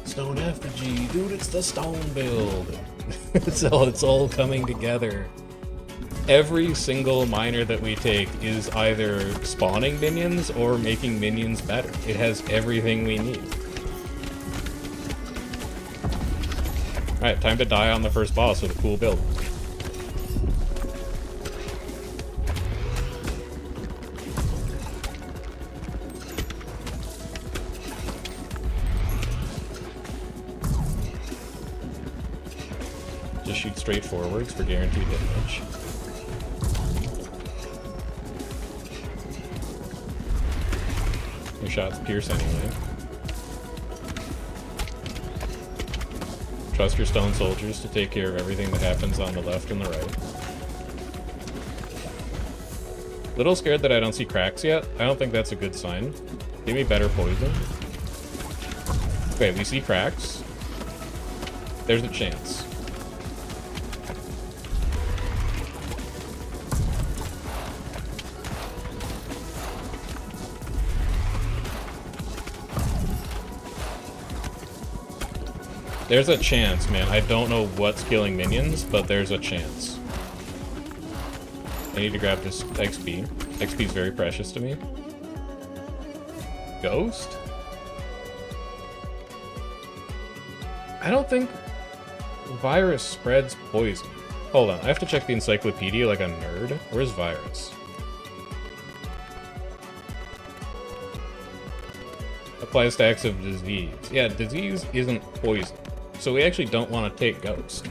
Stone effigy, dude, it's the stone build. It's all coming together. Every single miner that we take is either spawning minions or making minions better. It has everything we need. Alright, time to die on the first boss with a cool build. Just shoot straight forwards for guaranteed damage. Your shots pierce anyway. Trust your stone soldiers to take care of everything that happens on the left and the right. Little scared that I don't see cracks yet. I don't think that's a good sign. Give me better poison. Okay, we see cracks. There's a chance. There's a chance, man. I don't know what's killing minions, but there's a chance. I need to grab this XP. XP is very precious to me. Ghost? I don't think virus spreads poison. Hold on, I have to check the encyclopedia like a nerd. Where's virus? Applies to acts of disease. Yeah, disease isn't poison. So we actually don't want to take Ghost.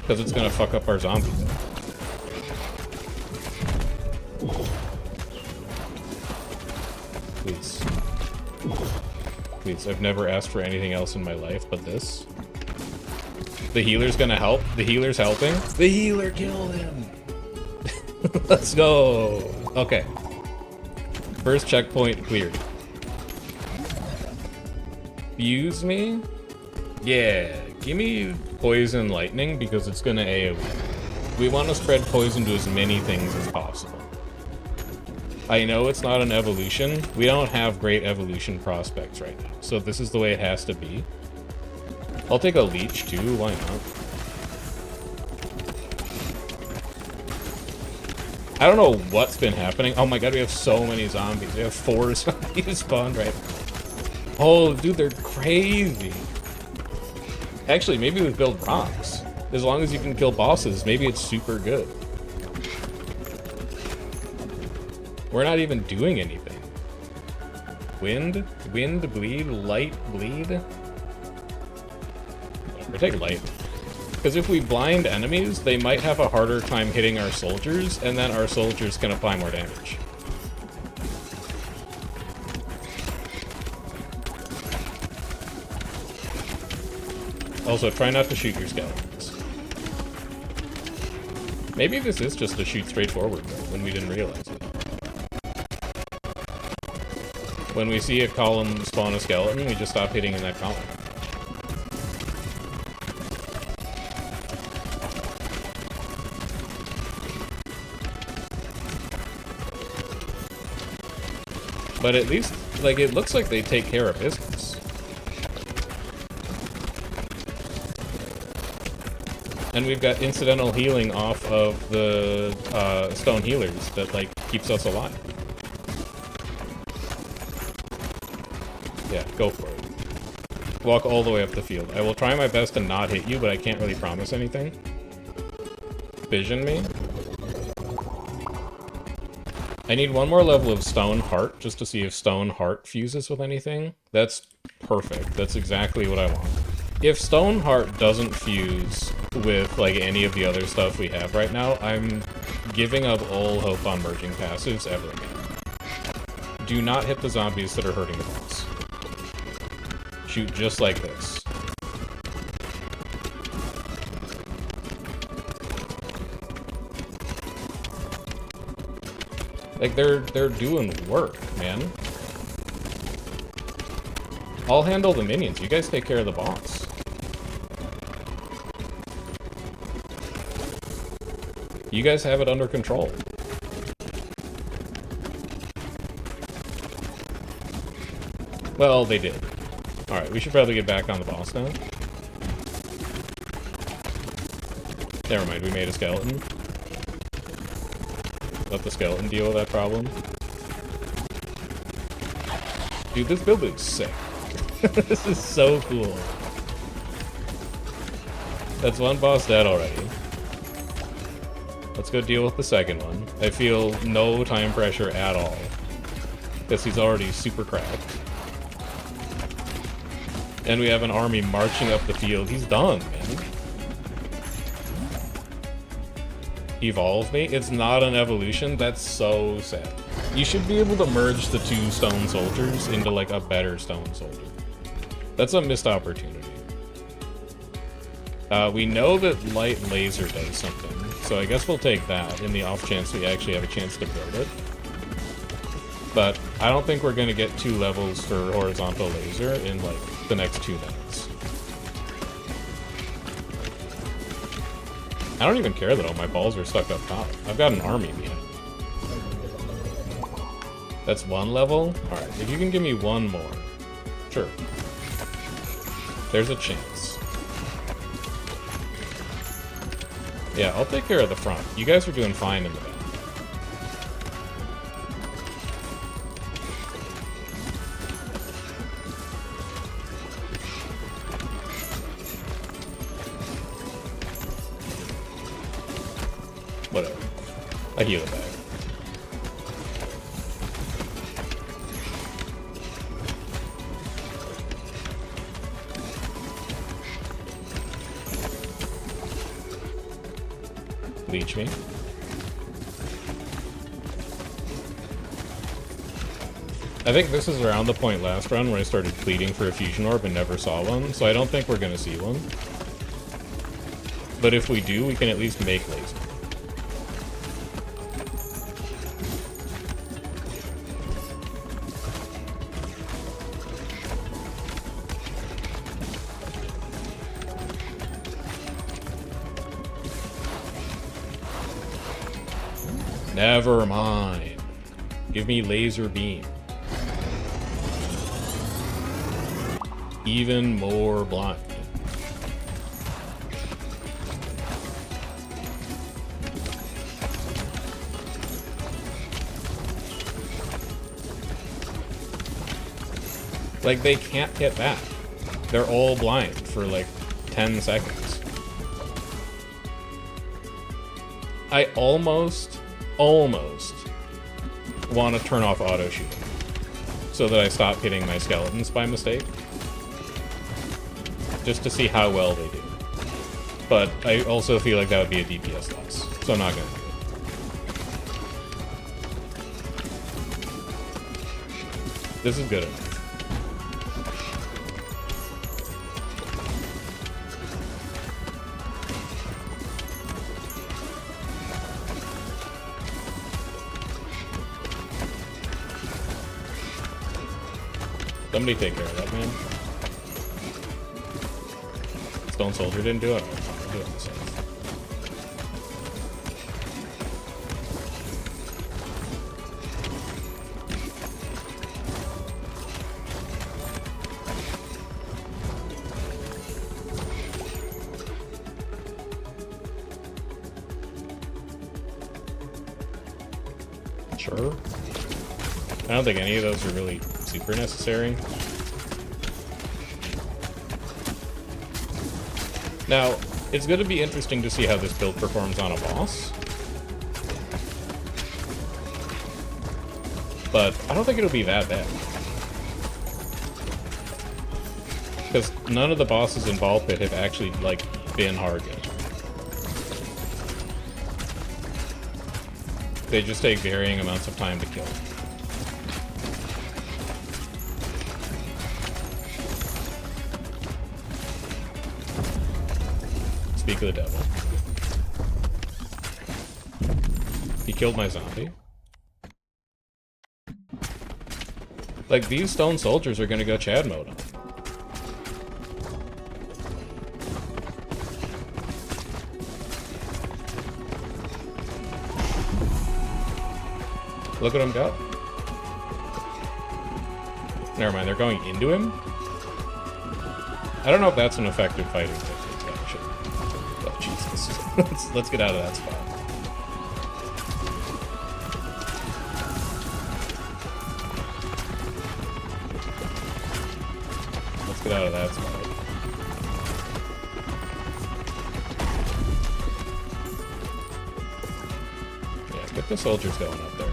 Because it's going to fuck up our zombies. Please. Please, I've never asked for anything else in my life but this. The healer's gonna help. The healer's helping. The healer killed him! Let's go! Okay. First checkpoint cleared. Fuse me? Yeah, give me poison lightning because it's gonna AoE. We want to spread poison to as many things as possible. I know it's not an evolution. We don't have great evolution prospects right now, so this is the way it has to be. I'll take a leech too, why not? I don't know what's been happening. Oh my god, we have so many zombies. We have 4 zombies spawned right now. Oh, dude, they're crazy. Actually, maybe we build rocks. As long as you can kill bosses, maybe it's super good. We're not even doing anything. Wind? Wind, bleed, light, bleed? We take light. Because if we blind enemies, they might have a harder time hitting our soldiers, and then our soldiers can apply more damage. Also, try not to shoot your skeletons. Maybe this is just a shoot straight forward, though, when we didn't realize it. When we see a column spawn a skeleton, we just stop hitting in that column. But at least, like, it looks like they take care of business. And we've got incidental healing off of the stone healers that, like, keeps us alive. Yeah, go for it. Walk all the way up the field. I will try my best to not hit you, but I can't really promise anything. Vision me. I need one more level of Stone Heart, just to see if Stone Heart fuses with anything. That's perfect. That's exactly what I want. If Stone Heart doesn't fuse with, like, any of the other stuff we have right now, I'm giving up all hope on merging passives ever again. Do not hit the zombies that are hurting the boss. Shoot just like this. Like, they're doing work, man. I'll handle the minions. You guys take care of the boss. You guys have it under control. Well, they did. Alright, we should probably get back on the boss now. Never mind, we made a skeleton. Let the skeleton deal with that problem. Dude, this build is sick. This is so cool. That's one boss dead already. Let's go deal with the second one. I feel no time pressure at all. Because he's already super cracked. And we have an army marching up the field. He's done, man. Evolve me? It's not an evolution? That's so sad. You should be able to merge the 2 stone soldiers into, like, a better stone soldier. That's a missed opportunity. We know that light laser does something, so I guess we'll take that in the off chance we actually have a chance to build it. But I don't think we're going to get 2 levels for horizontal laser in, like, the next 2 minutes. I don't even care that all my balls are stuck up top. I've got an army behind me. That's 1 level? Alright, if you can give me 1 more. Sure. There's a chance. Yeah, I'll take care of the front. You guys are doing fine in the back. Whatever. I heal it back. Leech me. I think this is around the point last run where I started pleading for a fusion orb and never saw one, so I don't think we're gonna see one. But if we do, we can at least make laser. Never mind. Give me laser beam. Even more blind. Like, they can't get back. They're all blind for like 10 seconds. I almost want to turn off auto shooting so that I stop hitting my skeletons by mistake, just to see how well they do. But I also feel like that would be a DPS loss, so I'm not gonna do it. This is good enough. Somebody take care of that, man. Stone Soldier didn't do it. I'll do it myself. Sure. I don't think any of those are really super necessary. Now, it's going to be interesting to see how this build performs on a boss. But I don't think it'll be that bad. Because none of the bosses in Ball Pit have actually, like, been hard yet. They just take varying amounts of time to kill. Speak of the devil. He killed my zombie. Like, these stone soldiers are gonna go Chad mode on. Look at him go. Never mind, they're going into him? I don't know if that's an effective fighting technique, actually. Oh, Jesus. Let's get out of that spot. Let's get out of that spot. Yeah, get the soldiers going up there.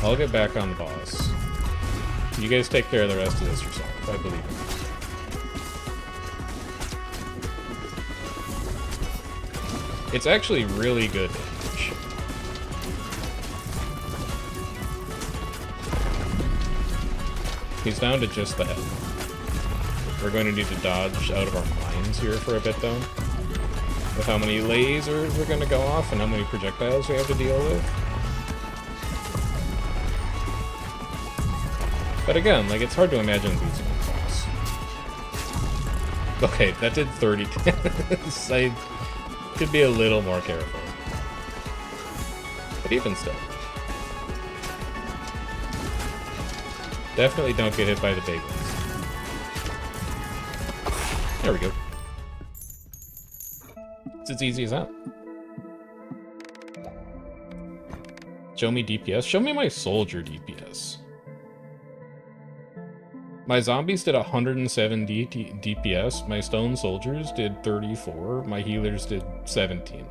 I'll get back on the boss. You guys take care of the rest of this yourself, I believe in you. It's actually really good damage. He's down to just the head. We're going to need to dodge out of our mines here for a bit, though. With how many lasers are going to go off and how many projectiles we have to deal with. But again, like, it's hard to imagine these ones. Okay, that did 30 damage. I could be a little more careful. But even still. Definitely don't get hit by the big ones. There we go. It's as easy as that. Show me DPS. Show me my soldier DPS. My zombies did 107 DPS. My stone soldiers did 34. My healers did 17.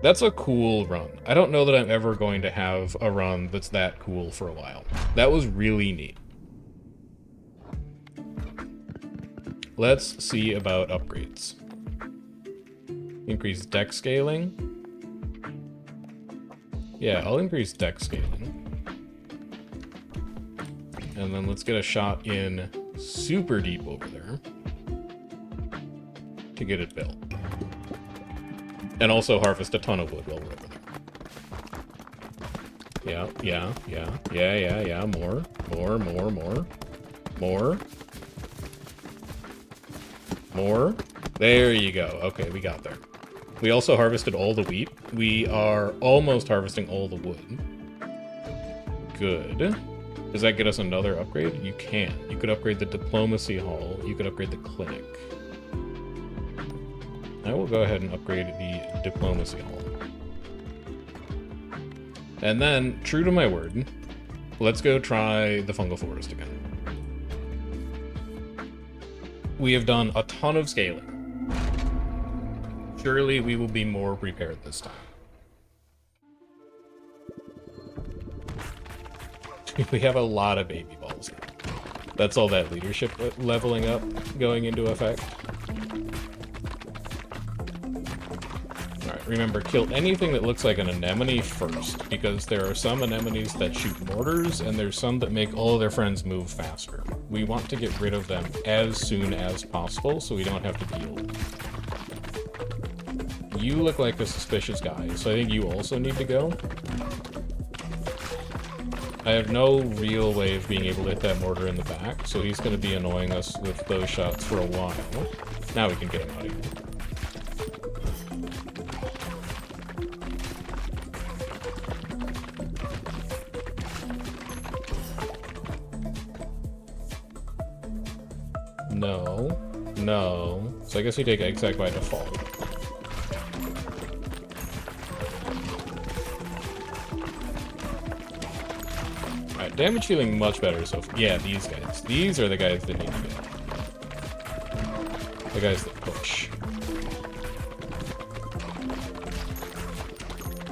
That's a cool run. I don't know that I'm ever going to have a run that's that cool for a while. That was really neat. Let's see about upgrades. Increase deck scaling. Yeah, I'll increase deck scaling. And then let's get a shot in super deep over there to get it built. And also harvest a ton of wood while we're over there. Yeah. More. There you go. Okay, we got there. We also harvested all the wheat. We are almost harvesting all the wood. Good. Does that get us another upgrade? You can. You could upgrade the diplomacy hall. You could upgrade the clinic. I will go ahead and upgrade the diplomacy hall. And then, true to my word, let's go try the fungal forest again. We have done a ton of scaling. Surely we will be more prepared this time. We have a lot of baby balls. That's all that leadership leveling up going into effect. Alright, remember, kill anything that looks like an anemone first, because there are some anemones that shoot mortars, and there's some that make all their friends move faster. We want to get rid of them as soon as possible, so we don't have to deal with them. You look like a suspicious guy, so I think you also need to go. I have no real way of being able to hit that mortar in the back, so he's going to be annoying us with those shots for a while. Now we can get him out of here. No. So I guess we take egg sack by default. Alright, damage feeling much better so far. Yeah, these guys. These are the guys that need to go. The guys that push.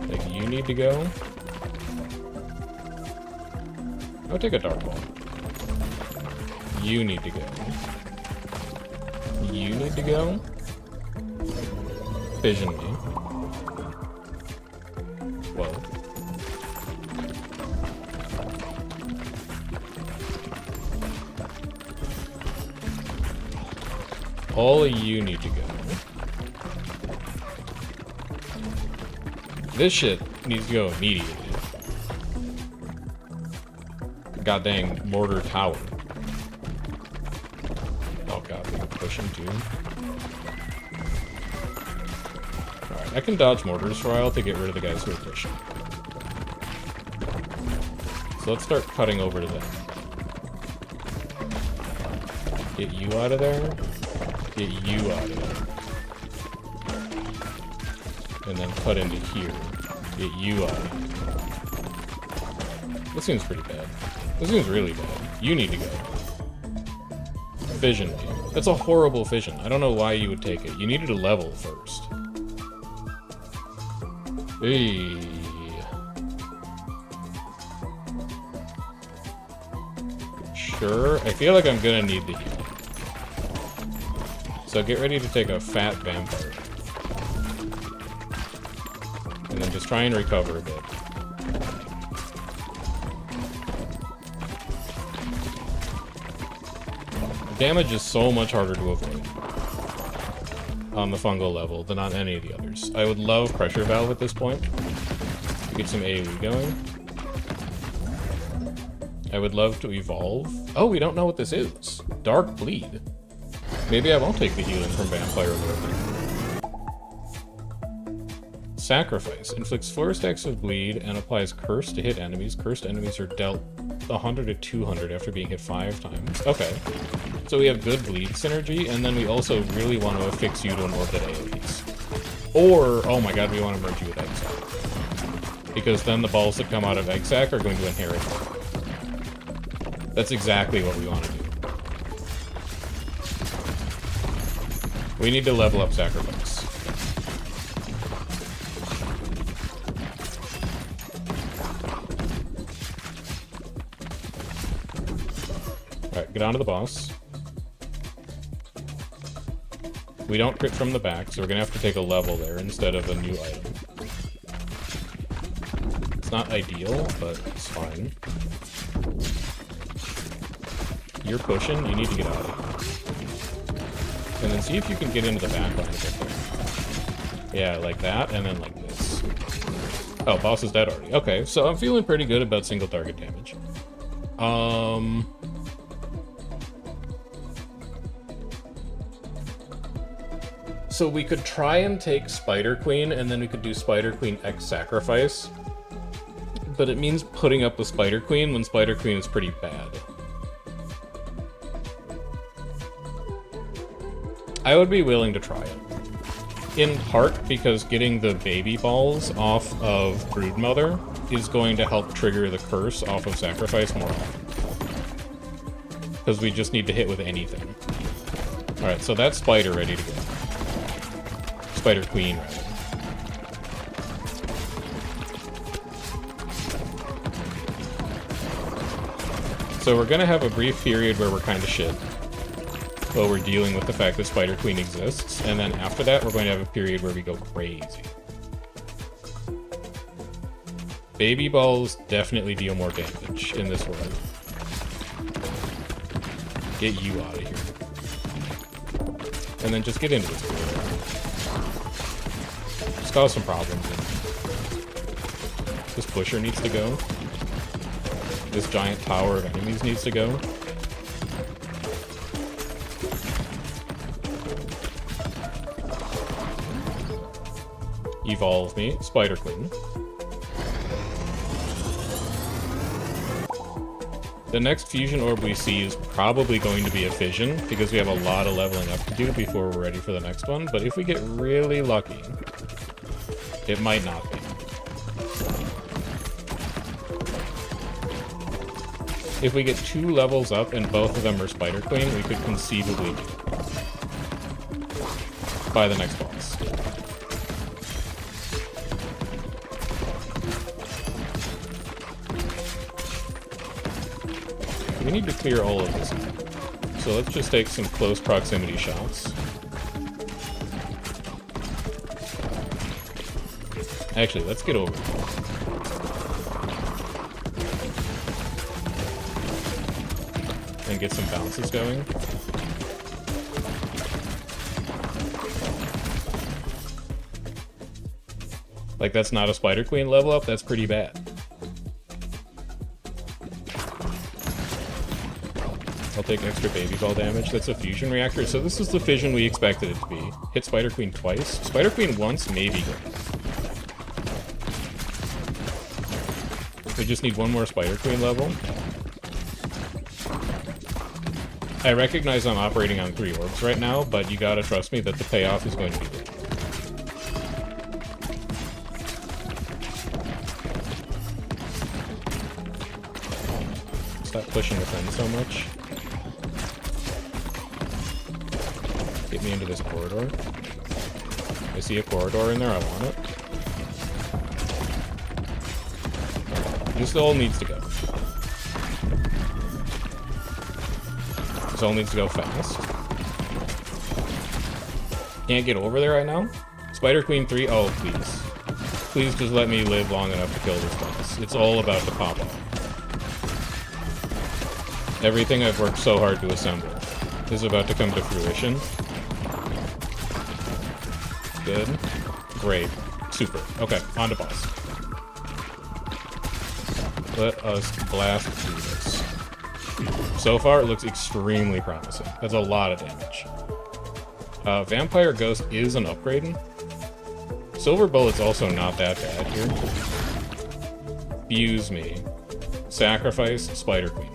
Like, you need to go. I'll take a dark ball. You need to go. You need to go. Vision me. Whoa. All of you need to go. This shit needs to go immediately. God dang mortar tower. Oh god, we can push him too. Alright, I can dodge mortars for a while to get rid of the guys who are pushing. So let's start cutting over to them. Get you out of there. Get you out of there. And then cut into here. Get you out of here. This seems pretty bad. This seems really bad. You need to go. Fission. That's a horrible fission. I don't know why you would take it. You needed a level first. Hey. Sure. I feel like I'm gonna need the heal. So get ready to take a fat vampire. And then just try and recover a bit. Damage is so much harder to avoid on the fungal level than on any of the others. I would love Pressure Valve at this point to get some AoE going. I would love to evolve. Oh, we don't know what this is. Dark Bleed. Maybe I won't take the healing from Vampire Lord. Sacrifice. Inflicts 4 stacks of bleed and applies curse to hit enemies. Cursed enemies are dealt 100 to 200 after being hit 5 times. Okay. So we have good bleed synergy, and then we also really want to affix you to an orb that AoEs. Or, oh my god, we want to merge you with Exac. Because then the balls that come out of Exac are going to inherit. That's exactly what we want to do. We need to level up Sacrifice. Alright, get onto the boss. We don't crit from the back, so we're gonna have to take a level there instead of a new item. It's not ideal, but it's fine. You're pushing, you need to get out of here. And then see if you can get into the back line a bit there. Yeah, like that, and then like this. Oh, boss is dead already. Okay, so I'm feeling pretty good about single target damage. So we could try and take Spider Queen, and then we could do Spider Queen X Sacrifice. But it means putting up with Spider Queen when Spider Queen is pretty bad. I would be willing to try it. In part because getting the baby balls off of Broodmother is going to help trigger the curse off of Sacrifice more often. Because we just need to hit with anything. Alright, so that's Spider ready to go. Spider Queen, rather. So we're gonna have a brief period where we're kind of shit. While we're dealing with the fact that Spider Queen exists, and then after that, we're going to have a period where we go crazy. Baby balls definitely deal more damage in this world. Get you out of here. And then just get into this period. Just cause some problems. This pusher needs to go. This giant tower of enemies needs to go. Evolve me, Spider Queen. The next fusion orb we see is probably going to be a fission, because we have a lot of leveling up to do before we're ready for the next one, but if we get really lucky, it might not be. If we get 2 levels up and both of them are Spider Queen, we could conceivably do it. By the next boss. We need to clear all of this now. So let's just take some close proximity shots. Actually, let's get over it. And get some bounces going. Like, that's not a Spider Queen level up, that's pretty bad. I'll take extra baby ball damage. That's a fusion reactor. So this is the fission we expected it to be. Hit Spider Queen twice. Spider Queen once, maybe good. We just need one more Spider Queen level. I recognize I'm operating on 3 orbs right now, but you gotta trust me that the payoff is going to be good. Stop pushing the thing so much. Get me into this corridor. I see a corridor in there, I want it. This all needs to go. This all needs to go fast. Can't get over there right now? Spider Queen 3? Oh, please. Please just let me live long enough to kill this boss. It's all about the pop-up. Everything I've worked so hard to assemble is about to come to fruition. Good. Great. Super. Okay, on to boss. Let us blast through this. So far, it looks extremely promising. That's a lot of damage. Vampire Ghost is an upgrade. Silver Bullet's also not that bad here. Fuse me. Sacrifice Spider Queen.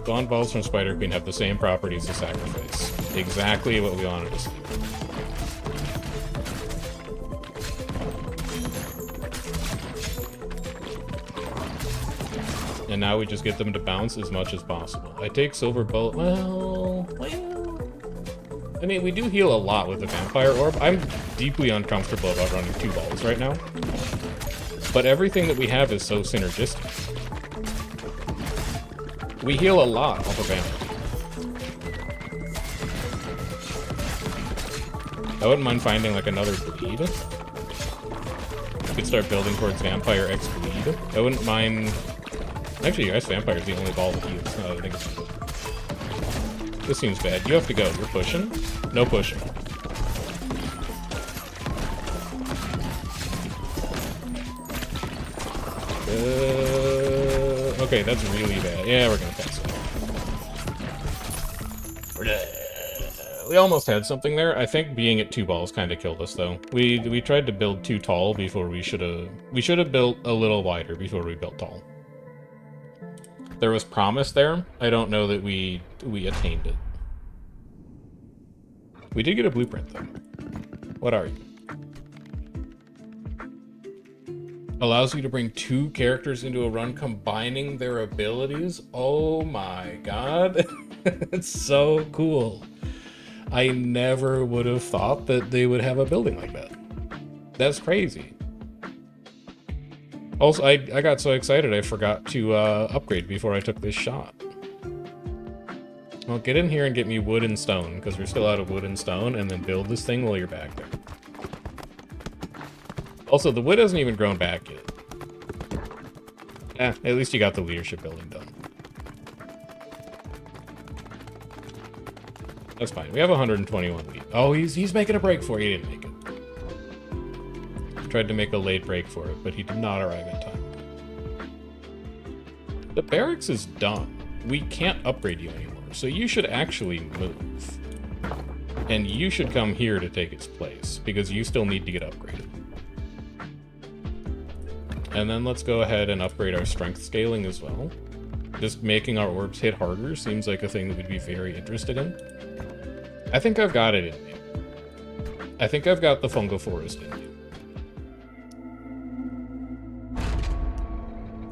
Dawn balls from Spider Queen have the same properties as Sacrifice. Exactly what we wanted to see. And now we just get them to bounce as much as possible. I take Silver Bullet. Well... I mean, we do heal a lot with the Vampire Orb. I'm deeply uncomfortable about running 2 balls right now. But everything that we have is so synergistic. We heal a lot off of Vampire. I wouldn't mind finding, like, another bleed. We could start building towards Vampire X bleed. I wouldn't mind... Actually, Ice Vampire is the only ball that heals, now that I think about it. This seems bad. You have to go. You're pushing? No pushing. Okay, that's really bad. Yeah, we're gonna pass it. We almost had something there. I think being at 2 balls kind of killed us, though. We tried to build too tall before we should have... We should have built a little wider before we built tall. There was promise there. I don't know that we attained it. We did get a blueprint, though. What are you? Allows you to bring 2 characters into a run, combining their abilities. Oh my god. It's so cool. I never would have thought that they would have a building like that. That's crazy. Also, I got so excited I forgot to upgrade before I took this shot. Well, get in here and get me wood and stone, because we're still out of wood and stone, and then build this thing while you're back there. Also, the wood hasn't even grown back yet. At least you got the leadership building done. That's fine. We have 121 wheat. Oh, he's making a break for it. He didn't make it. Tried to make a late break for it, but he did not arrive in time. The barracks is done. We can't upgrade you anymore, so you should actually move. And you should come here to take its place, because you still need to get upgraded. And then let's go ahead and upgrade our strength scaling as well. Just making our orbs hit harder seems like a thing that we'd be very interested in. I think I've got it in me. I think I've got the Fungal Forest in me.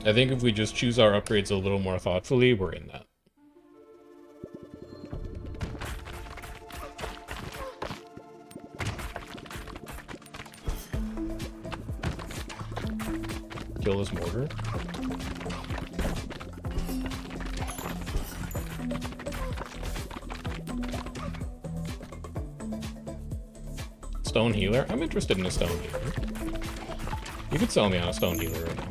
I think if we just choose our upgrades a little more thoughtfully, we're in that. Kill this mortar. Stone healer? I'm interested in a stone healer. You could sell me on a stone healer right now.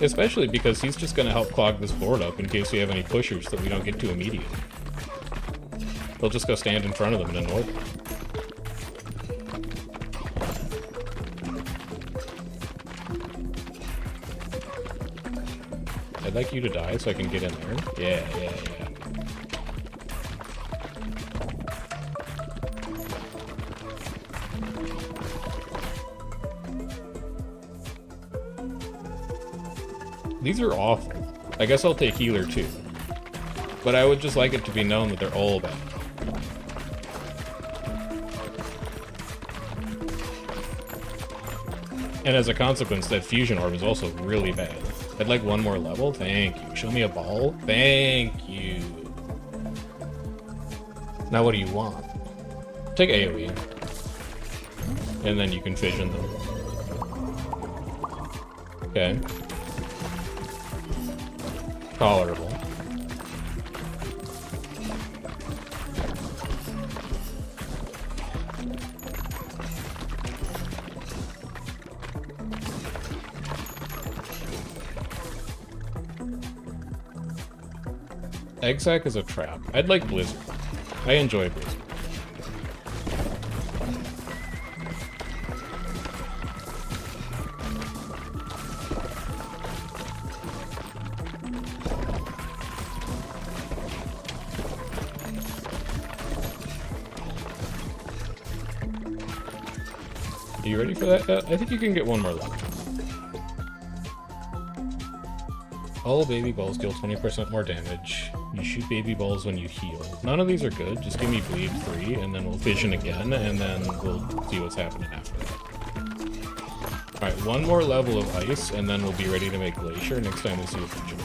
Especially because he's just going to help clog this board up in case we have any pushers that we don't get to immediately. They'll just go stand in front of them and annoy them. I'd like you to die so I can get in there. Yeah. These are awful. I guess I'll take healer too. But I would just like it to be known that they're all bad. And as a consequence, that fusion orb is also really bad. I'd like one more level. Thank you. Show me a ball. Thank you. Now what do you want? Take AoE. And then you can fission them. Okay. Tolerable. Egg sack is a trap. I'd like Blizzard. I enjoy Blizzard. Are you ready for that yet? I think you can get one more level. All baby balls deal 20% more damage. You shoot baby balls when you heal. None of these are good. Just give me bleed 3, and then we'll vision again, and then we'll see what's happening after that. Alright, one more level of ice, and then we'll be ready to make glacier next time we see a vision.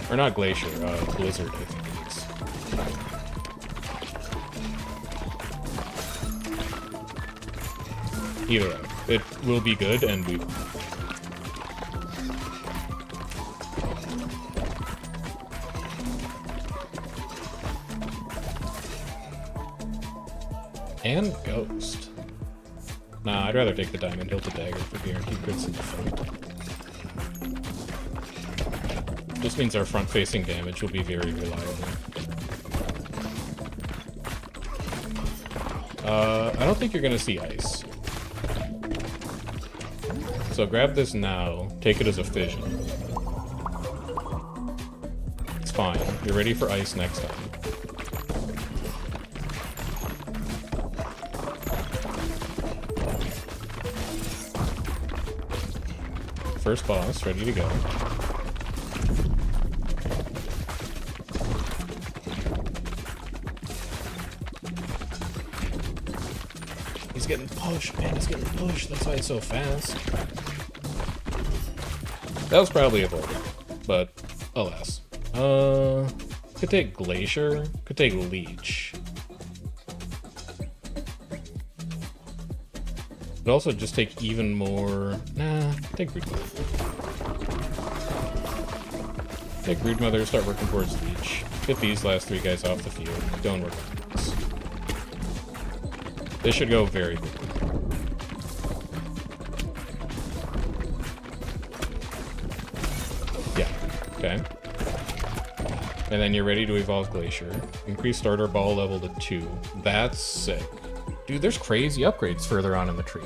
Or not glacier, blizzard, I think it is. Either way, it will be good, and we... And Ghost. Nah, I'd rather take the Diamond Hilted Dagger for guaranteed crits in the fight. This means our front-facing damage will be very reliable. I don't think you're gonna see ice. So grab this now, take it as a fission. It's fine. You're ready for ice next time. First boss, ready to go. He's getting pushed, man, he's getting pushed. That's why it's so fast. That was probably avoided, but alas. Could take Glacier, could take Leech. But also just take even more... Nah, take Broodmother. Take Broodmother, start working towards Leech. Get these last 3 guys off the field. Don't work on this. This should go very quickly. Yeah, okay. And then you're ready to evolve Glacier. Increase starter ball level to 2. That's sick. Dude, there's crazy upgrades further on in the tree.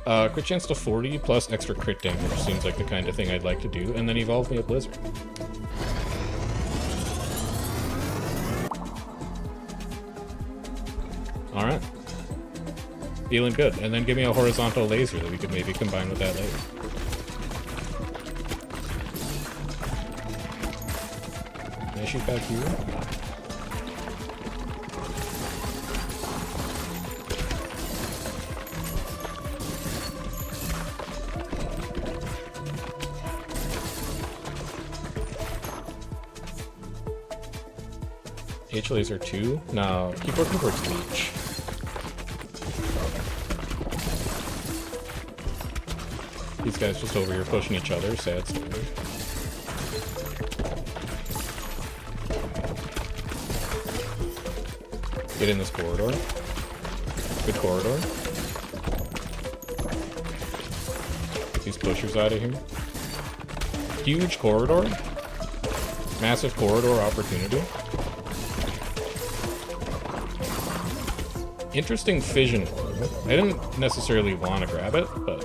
Crit chance to 40 plus extra crit damage seems like the kind of thing I'd like to do, and then evolve me a Blizzard. Alright. Feeling good. And then give me a horizontal laser that we could maybe combine with that later. Can I shoot back here? H-Laser 2? No, keep working towards Leech. These guys just over here pushing each other, sad story. Get in this corridor. Good corridor. Get these pushers out of here. Huge corridor. Massive corridor opportunity. Interesting fission orb. I didn't necessarily want to grab it, but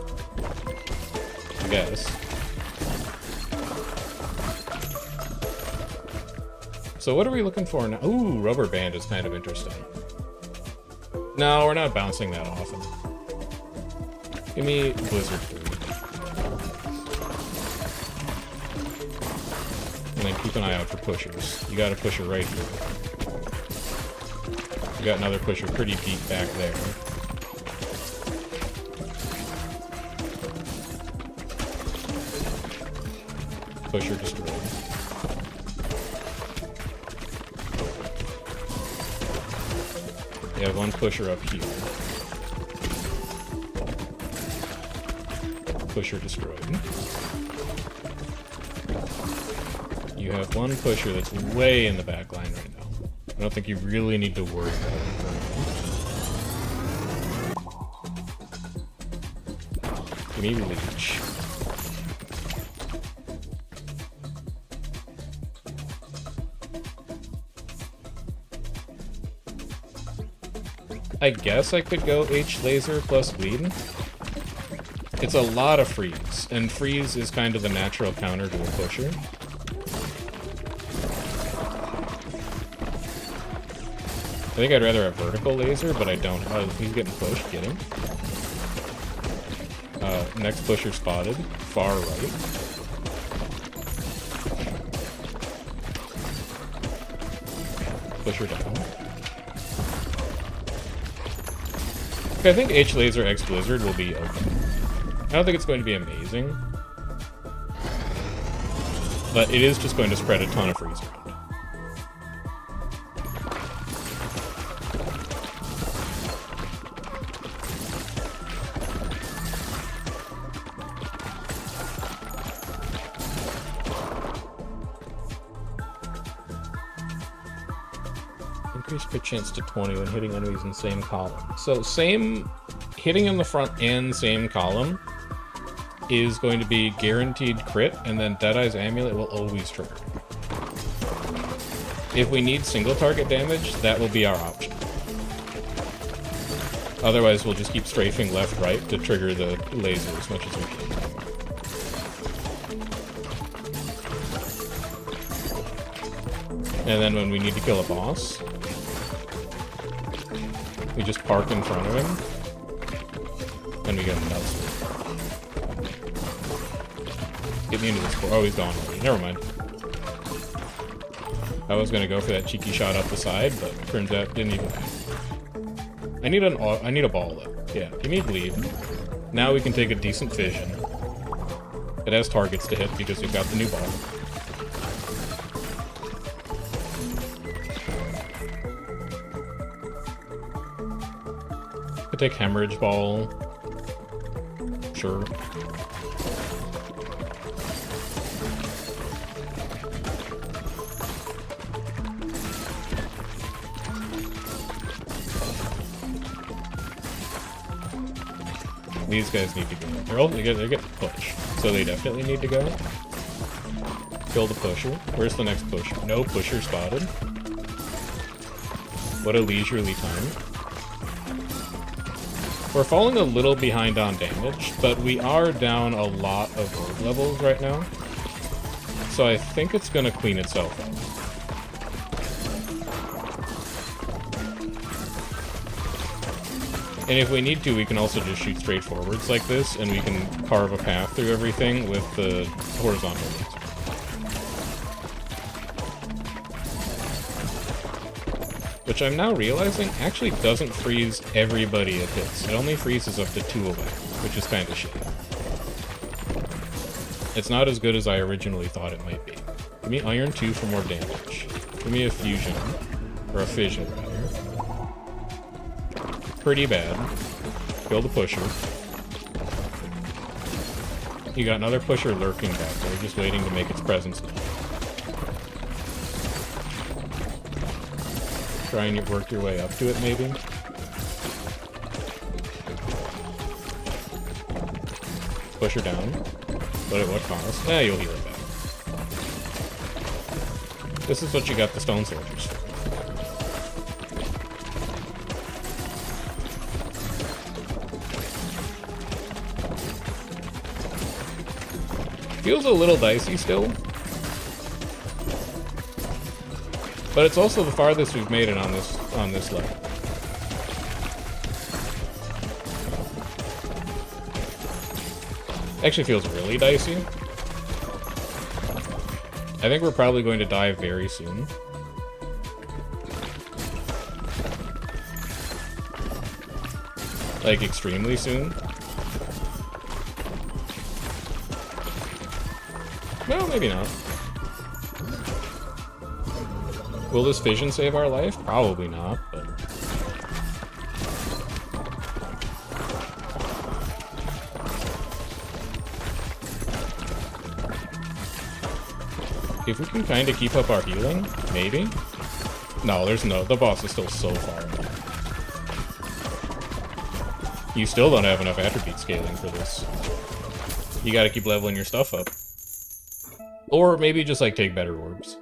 I guess. So what are we looking for now? Ooh, Rubber Band is kind of interesting. No, we're not bouncing that often. Give me Blizzard 3. And then keep an eye out for pushers. You got a pusher right here. We got another pusher pretty deep back there. Pusher destroyed. We have one pusher up here. Pusher destroyed. You have one pusher that's way in the back line right now. I don't think you really need to worry about it. Give me Leech. I guess I could go H-Laser plus Bleed. It's a lot of freeze, and freeze is kind of the natural counter to a pusher. think I'd rather have vertical laser, but I don't. Oh, he's getting pushed. Get him. Next pusher spotted. Far right. Pusher down. Okay, I think H laser X blizzard will be okay. I don't think it's going to be amazing, but it is just going to spread a ton of freeze around. Increase crit chance to 20 when hitting enemies in the same column. So same, hitting in the front and same column is going to be guaranteed crit, and then Deadeye's Amulet will always trigger. If we need single target damage, that will be our option. Otherwise, we'll just keep strafing left-right to trigger the laser as much as we can. And then when we need to kill a boss, we just park in front of him, and we get him nuts. Get me into this core. Oh, he's gone already. Never mind. I was gonna go for that cheeky shot up the side, but turns out didn't even happen. I need a ball though. Yeah, give me bleed. Now we can take a decent vision. It has targets to hit because we've got the new ball. Could take hemorrhage ball. Sure. These guys need to go. They're getting pushed, so they definitely need to go. Kill the pusher. Where's the next pusher? No pusher spotted. What a leisurely time. We're falling a little behind on damage, but we are down a lot of word levels right now. So I think it's gonna clean itself up. And if we need to, we can also just shoot straight forwards like this, and we can carve a path through everything with the horizontal laser. Which I'm now realizing actually doesn't freeze everybody it hits. It only freezes up to 2 away, which is kind of shitty. It's not as good as I originally thought it might be. Give me Iron 2 for more damage. Give me a fusion, or a fission rather. Pretty bad. Kill the pusher. You got another pusher lurking back there, just waiting to make its presence known. Try and work your way up to it, maybe. Pusher down. But at what cost? Eh, you'll heal it back. This is what you got the stone soldiers for. Feels a little dicey still. But it's also the farthest we've made it on this level. Actually feels really dicey. I think we're probably going to die very soon. Like extremely soon. No, maybe not. Will this fission save our life? Probably not, but... If we can kind of keep up our healing, maybe? No, the boss is still so far away. You still don't have enough attribute scaling for this. You gotta keep leveling your stuff up. Or maybe just, like, take better orbs.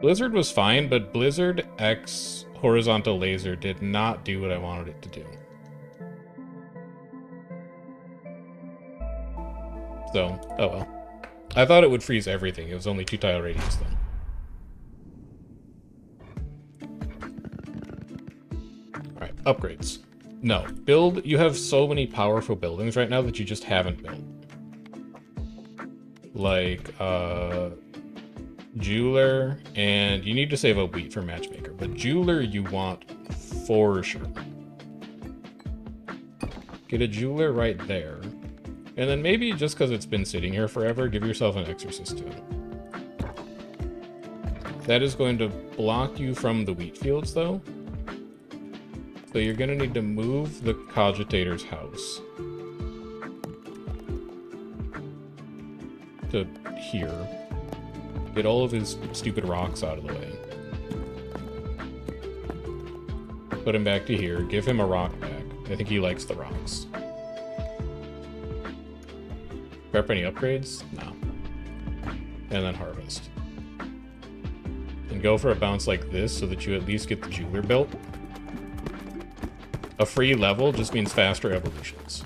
Blizzard was fine, but Blizzard X Horizontal Laser did not do what I wanted it to do. So, oh well. I thought it would freeze everything. It was only 2 tile radius, though. Upgrades. No. Build. You have so many powerful buildings right now that you just haven't built. Like, jeweler, and you need to save up wheat for matchmaker, but jeweler you want for sure. Get a jeweler right there. And then maybe just because it's been sitting here forever, give yourself an exorcist too. That is going to block you from the wheat fields though. So you're going to need to move the cogitator's house to here. Get all of his stupid rocks out of the way. Put him back to here. Give him a rock back. I think he likes the rocks. Prep any upgrades? No. And then harvest. And go for a bounce like this so that you at least get the jeweler built. A free level just means faster evolutions.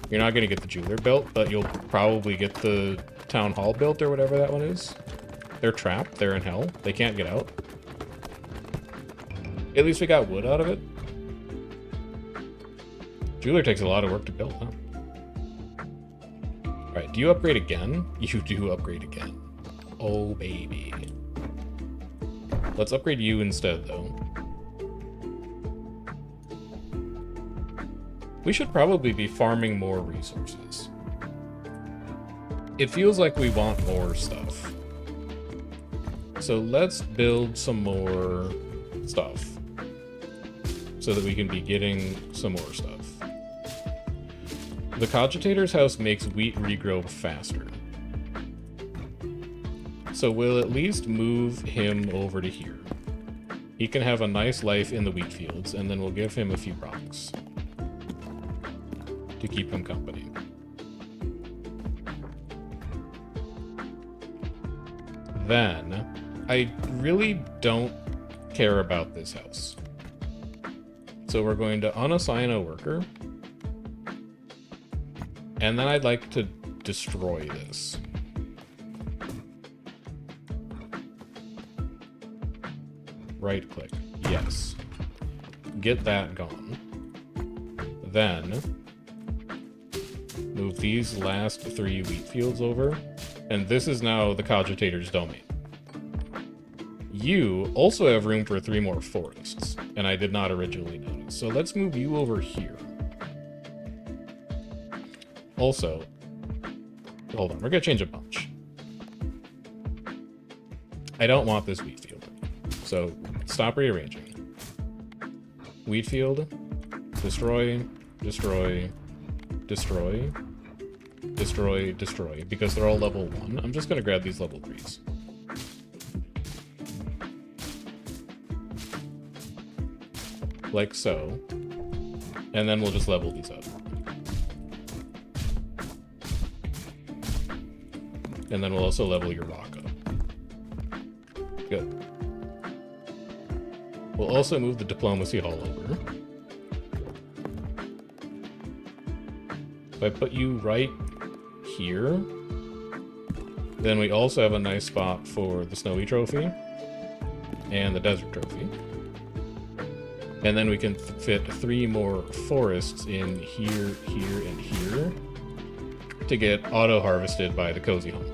You're not going to get the jeweler built, but you'll probably get the town hall built or whatever that one is. They're trapped. They're in hell. They can't get out. At least we got wood out of it. Jeweler takes a lot of work to build, huh? Alright, do you upgrade again? You do upgrade again. Oh, baby. Let's upgrade you instead, though. We should probably be farming more resources. It feels like we want more stuff. So let's build some more stuff. So that we can be getting some more stuff. The cogitator's house makes wheat regrow faster. So we'll at least move him over to here. He can have a nice life in the wheat fields, and then we'll give him a few rocks to keep him company. Then, I really don't care about this house. So we're going to unassign a worker. And then I'd like to destroy this. Right click. Yes. Get that gone. Then move these last 3 wheat fields over. And this is now the cogitator's domain. You also have room for 3 more forests, and I did not originally notice. So let's move you over here. Also, hold on, we're gonna change a bunch. I don't want this wheat field. So stop rearranging. Wheat field, destroy, destroy, destroy, destroy, destroy, because they're all level 1. I'm just gonna grab these level 3s. Like so. And then we'll just level these up. And then we'll also level your rock up. Good. We'll also move the diplomacy hall over. If I put you right here, then we also have a nice spot for the snowy trophy and the desert trophy. And then we can fit 3 more forests in here, here, and here to get auto-harvested by the cozy home.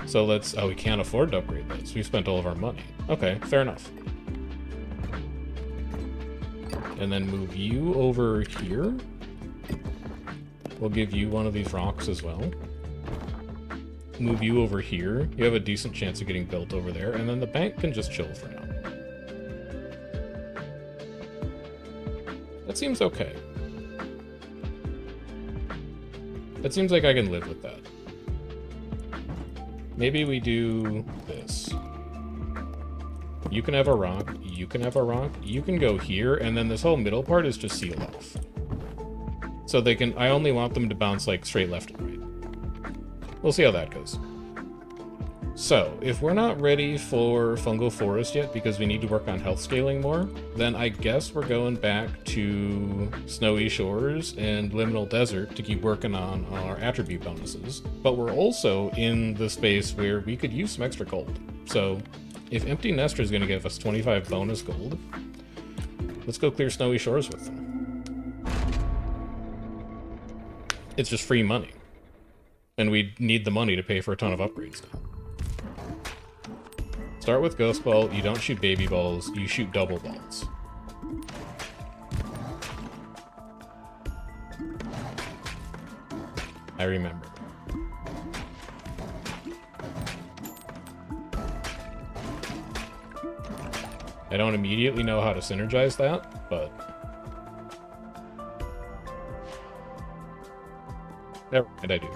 So let's... Oh, we can't afford to upgrade those. We spent all of our money. Okay, fair enough. And then move you over here. We'll give you one of these rocks as well. Move you over here. You have a decent chance of getting built over there. And then the bank can just chill for now. That seems okay. That seems like I can live with that. Maybe we do this. You can have a rock, you can have a rock, you can go here, and then this whole middle part is just sealed off. So they can... I only want them to bounce like straight left and right. We'll see how that goes. So, if we're not ready for Fungal Forest yet because we need to work on health scaling more, then I guess we're going back to Snowy Shores and Liminal Desert to keep working on our attribute bonuses. But we're also in the space where we could use some extra gold. So, If Empty Nester is going to give us 25 bonus gold, let's go clear Snowy Shores with them. It's just free money. And we need the money to pay for a ton of upgrades now. Start with Ghost Ball, you don't shoot baby balls, you shoot double balls. I remember. I don't immediately know how to synergize that, but... never mind, I do.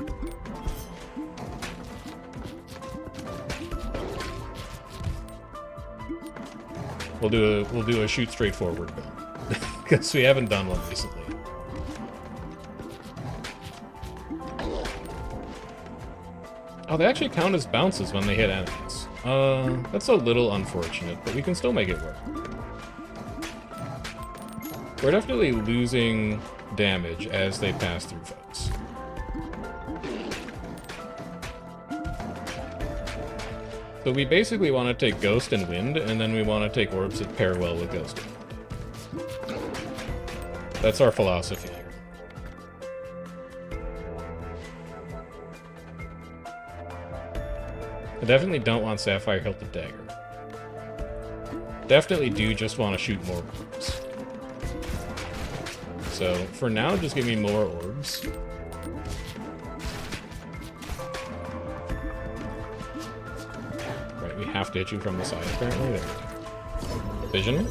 We'll do a shoot straight forward build. Because we haven't done one recently. Oh, they actually count as bounces when they hit enemies. That's a little unfortunate, but we can still make it work. We're definitely losing damage as they pass through folks. So we basically want to take Ghost and Wind, and then we want to take orbs that pair well with Ghost and Wind. That's our philosophy here. I definitely don't want Sapphire Hilted Dagger. Definitely do just want to shoot more orbs. So, for now, just give me more orbs. Right, we have to hit you from the side, apparently. There we go. Vision.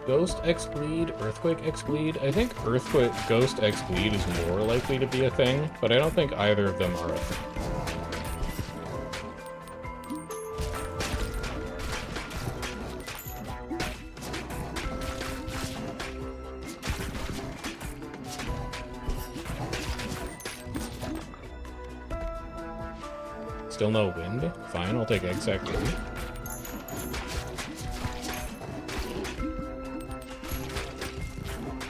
Ghost X Bleed, Earthquake X Bleed. I think Ghost X Bleed is more likely to be a thing, but I don't think either of them are a thing. Still no wind? Fine, I'll take Exact Bleed.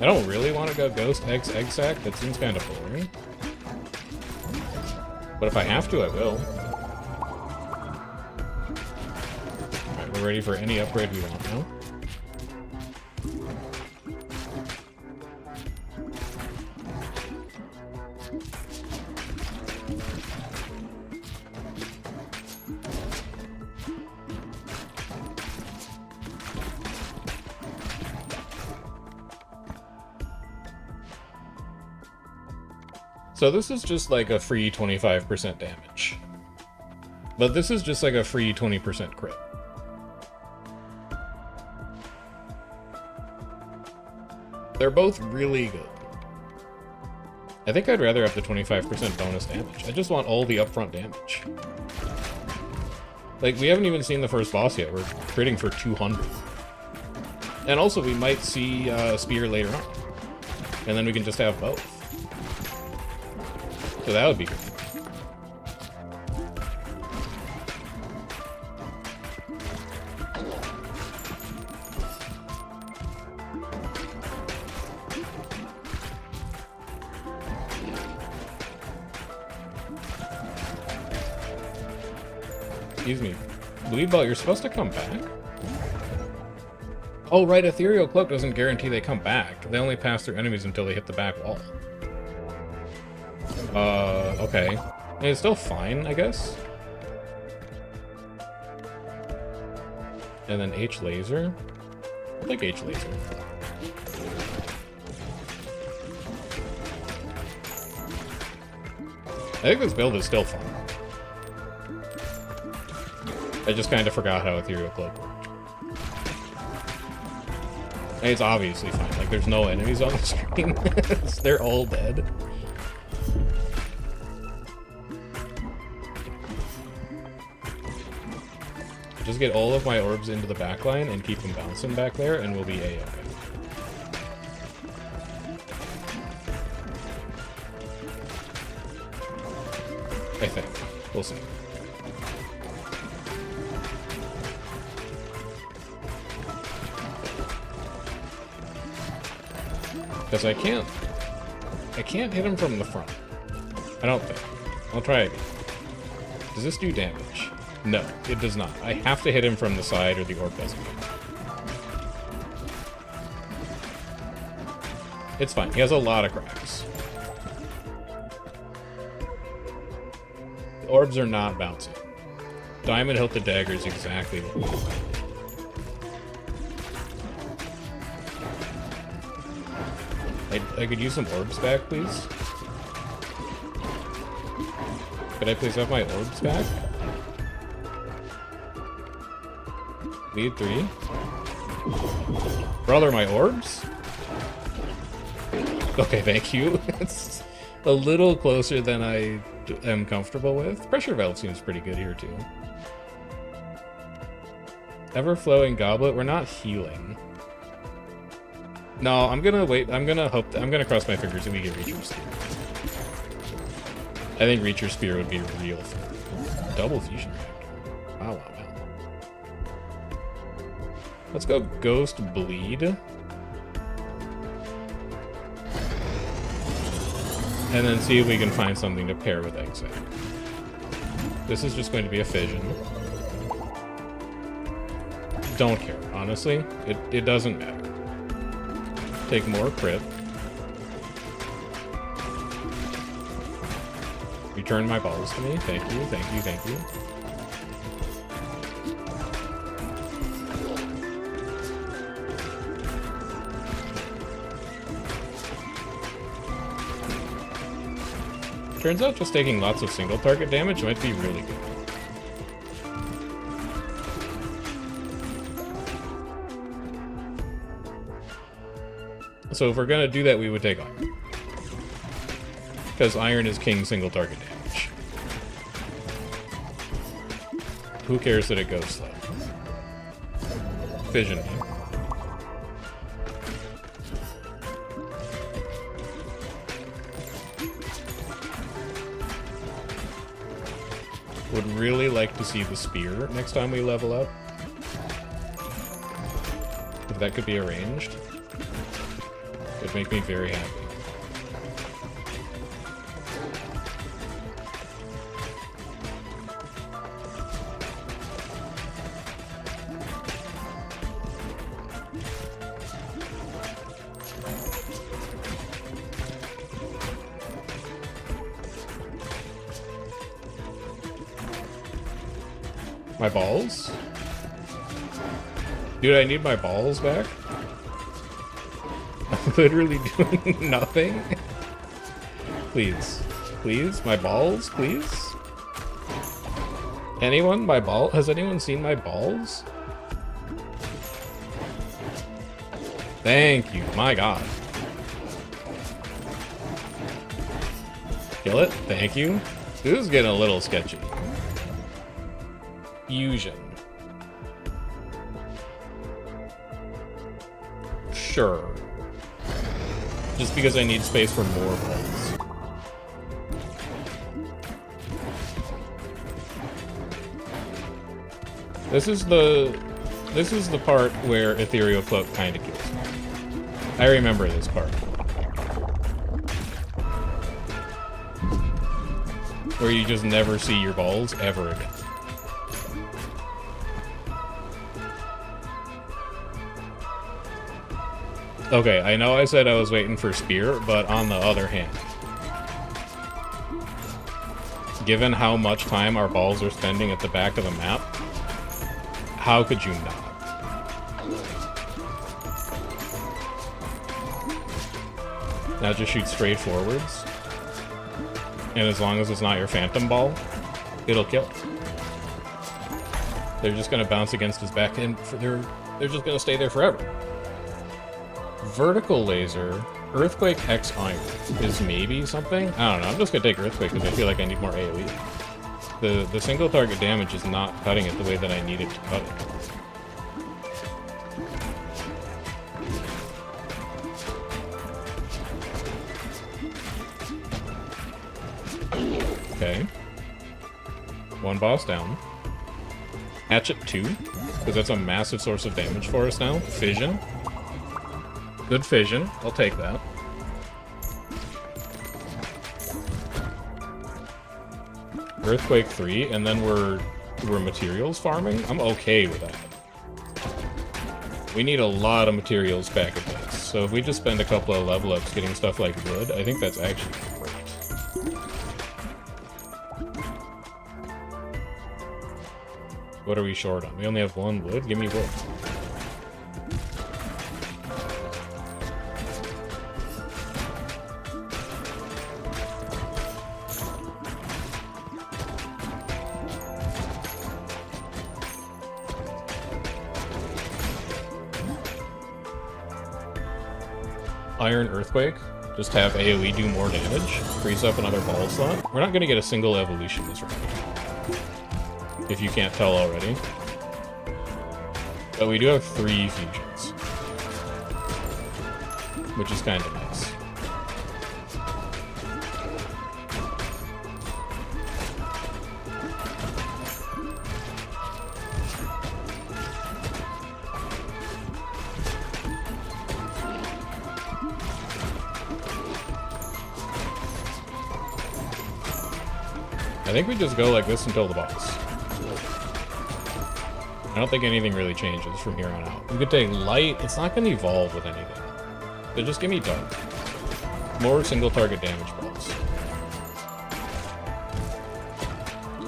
I don't really want to go Ghost X Exact, that seems kind of boring. But if I have to, I will. Alright, we're ready for any upgrade we want now. So this is just like a free 25% damage. But this is just like a free 20% crit. They're both really good. I think I'd rather have the 25% bonus damage. I just want all the upfront damage. Like, we haven't even seen the first boss yet. We're critting for 200. And also, we might see Spear later on. And then we can just have both. So that would be good. Excuse me. Bleed Ball, you're supposed to come back? Oh, right, Ethereal Cloak doesn't guarantee they come back. They only pass through enemies until they hit the back wall. Okay. I mean, it's still fine, I guess. And then H Laser. I like H Laser. I think this build is still fun. I just kind of forgot how Ethereal Cloak worked. And it's obviously fine. Like, there's no enemies on the screen. They're all dead. Just get all of my orbs into the backline and keep them bouncing back there, and we'll be A-okay. I think. We'll see. Because I can't hit him from the front. I don't think. I'll try again. Does this do damage? No, it does not. I have to hit him from the side or the orb doesn't hit. It's fine. He has a lot of cracks. The orbs are not bouncing. Diamond hilt the dagger is exactly what we want. I could use some orbs back, please. Could I please have my orbs back? Lead 3. Brother, my orbs? Okay, thank you. It's a little closer than I am comfortable with. Pressure valve seems pretty good here, too. Ever-flowing goblet. We're not healing. No, I'm gonna wait. I'm gonna cross my fingers and we get Reacher's Spear. I think Reacher's Spear would be real fun. Double fusion reactor. Wow, wow, wow. Let's go Ghost Bleed. And then see if we can find something to pair with Exile. This is just going to be a fission. Don't care, honestly. It doesn't matter. Take more crit. Return my balls to me. Thank you, thank you, thank you. Turns out just taking lots of single target damage might be really good. So if we're gonna do that, we would take iron. Because iron is king single target damage. Who cares that it goes slow? Fission. Would really like to see the spear next time we level up. If that could be arranged, it'd make me very happy. My balls? Dude, I need my balls back? I'm literally doing nothing? Please. Please? My balls? Please? Anyone? My ball? Has anyone seen my balls? Thank you. My god. Kill it? Thank you. This is getting a little sketchy. Fusion. Sure. Just because I need space for more balls. This is the part where Ethereal Cloak kind of kills me. I remember this part. Where you just never see your balls ever again. Okay, I know I said I was waiting for Spear, but on the other hand, given how much time our balls are spending at the back of the map, how could you not? Now just shoot straight forwards, and as long as it's not your Phantom Ball, it'll kill. They're just gonna bounce against his back, and they're just gonna stay there forever. Vertical laser, Earthquake X Iron is maybe something? I don't know, I'm just gonna take Earthquake because I feel like I need more AoE. The single target damage is not cutting it the way that I need it to cut it. Okay. One boss down. Hatchet 2, because that's a massive source of damage for us now. Fission. Good fission. I'll take that. Earthquake 3, and then we're materials farming? I'm okay with that. We need a lot of materials back at this. So if we just spend a couple of level ups getting stuff like wood, I think that's actually great. What are we short on? We only have 1 wood? Give me wood. Iron Earthquake. Just have AoE do more damage. Frees up another ball slot. We're not going to get a single evolution this round. If you can't tell already. But we do have 3 fusions. Which is kind of nice. I think we just go like this until the boss. I don't think anything really changes from here on out. We could take light. It's not going to evolve with anything. So just give me dark. More single target damage balls.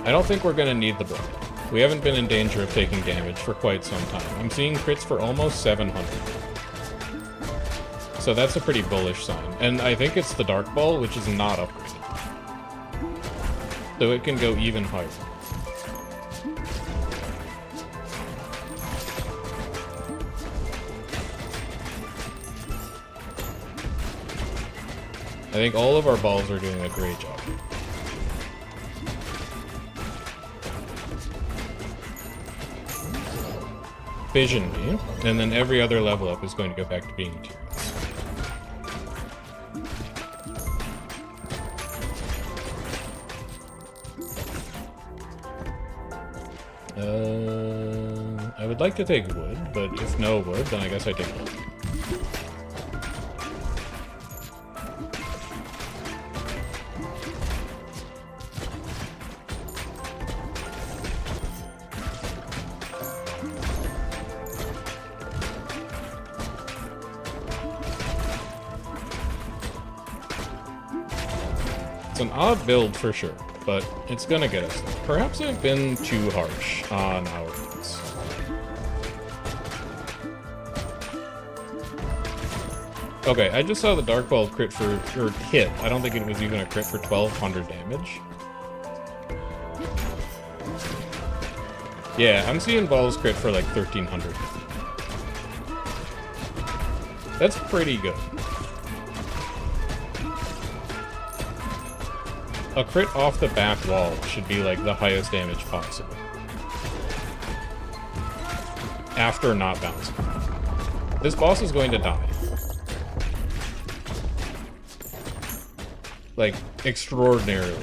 I don't think we're going to need the blood. We haven't been in danger of taking damage for quite some time. I'm seeing crits for almost 700. So that's a pretty bullish sign. And I think it's the dark ball, which is not upgraded. So it can go even higher. I think all of our balls are doing a great job. Fission me, and then every other level up is going to go back to being materials. I would like to take wood, but if no wood, then I guess I take wood. It's an odd build for sure, but it's gonna get us there. Perhaps I've been too harsh on our builds. Okay, I just saw the Dark Ball crit for, or hit. I don't think it was even a crit for 1200 damage. Yeah, I'm seeing balls crit for like 1300. That's pretty good. A crit off the back wall should be like the highest damage possible. After not bouncing. This boss is going to die. Like, extraordinarily.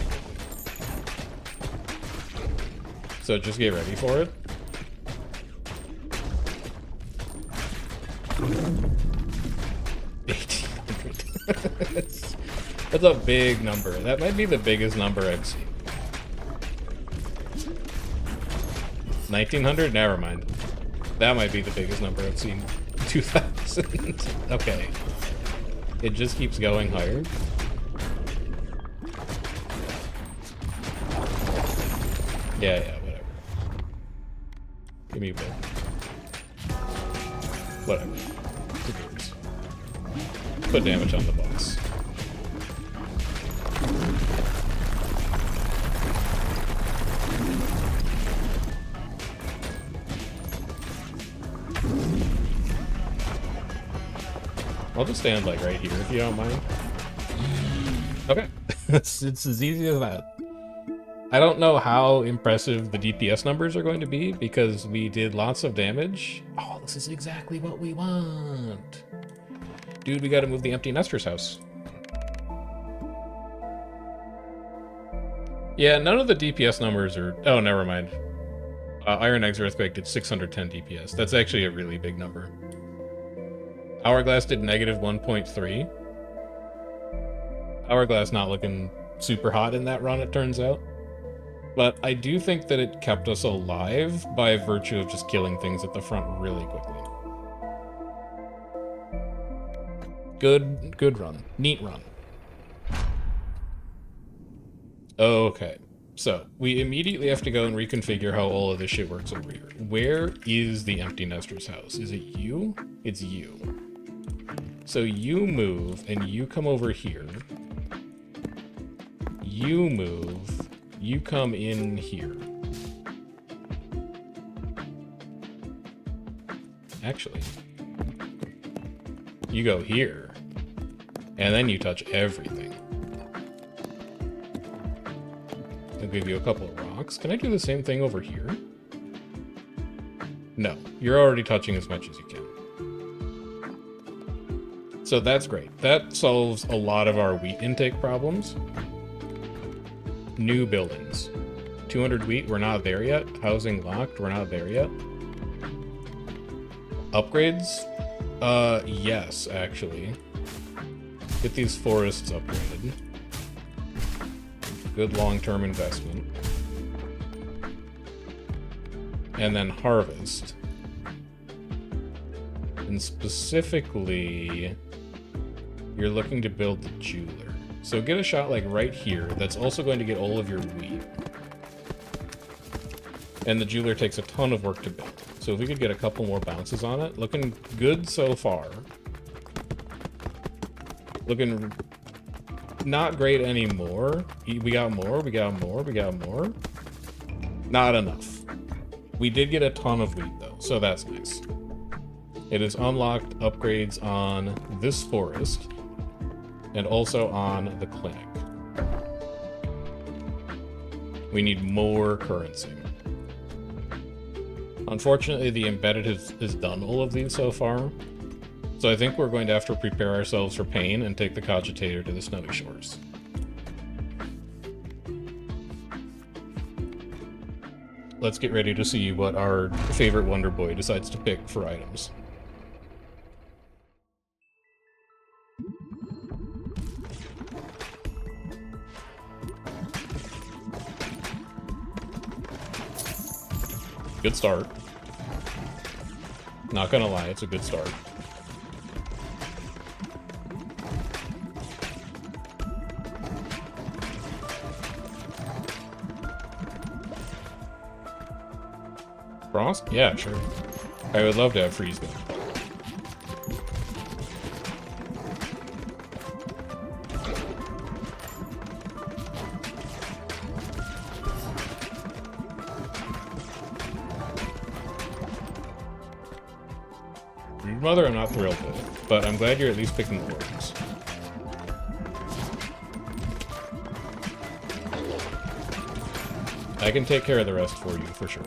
So just get ready for it. That's a big number. That might be the biggest number I've seen. 1900? Never mind. That might be the biggest number I've seen. 2000. Okay. It just keeps going higher. Yeah, whatever. Give me a bit. Whatever. Who cares? Put damage on the boss. I'll just stand like right here if you don't mind. Okay. it's as easy as that. I don't know how impressive the DPS numbers are going to be because we did lots of damage. Oh, this is exactly what we want. Dude, we gotta move the empty Nestor's house. Yeah, none of the DPS numbers are... Oh, never mind. Iron Eggs Earthquake did 610 DPS. That's actually a really big number. Hourglass did negative 1.3. Hourglass not looking super hot in that run, it turns out. But I do think that it kept us alive by virtue of just killing things at the front really quickly. Good run. Neat run. Okay. So, we immediately have to go and reconfigure how all of this shit works over here. Where is the empty nester's house? Is it you? It's you. So you move, and you come over here. You move, you come in here. Actually, you go here, and then you touch everything. I'll give you a couple of rocks. Can I do the same thing over here? No, you're already touching as much as you can. So that's great. That solves a lot of our wheat intake problems. New buildings. 200 wheat, we're not there yet. Housing locked, we're not there yet. Upgrades? Yes, actually. Get these forests upgraded. Good long-term investment. And then harvest. And specifically, you're looking to build the jeweler. So get a shot like right here that's also going to get all of your wheat. And the jeweler takes a ton of work to build. So if we could get a couple more bounces on it, looking good so far. Looking not great anymore. We got more, we got more, we got more. Not enough. We did get a ton of wheat though, so that's nice. It has unlocked upgrades on this forest and also on the clinic. We need more currency. Unfortunately, the embedded has done all of these so far, so I think we're going to have to prepare ourselves for pain and take the cogitator to the snowy shores. Let's get ready to see what our favorite Wonder Boy decides to pick for items. Good start. Not gonna lie, it's a good start. Frost? Yeah, sure. I would love to have freeze gun. Mother, I'm not thrilled with it, but I'm glad you're at least picking the words. I can take care of the rest for you, for sure.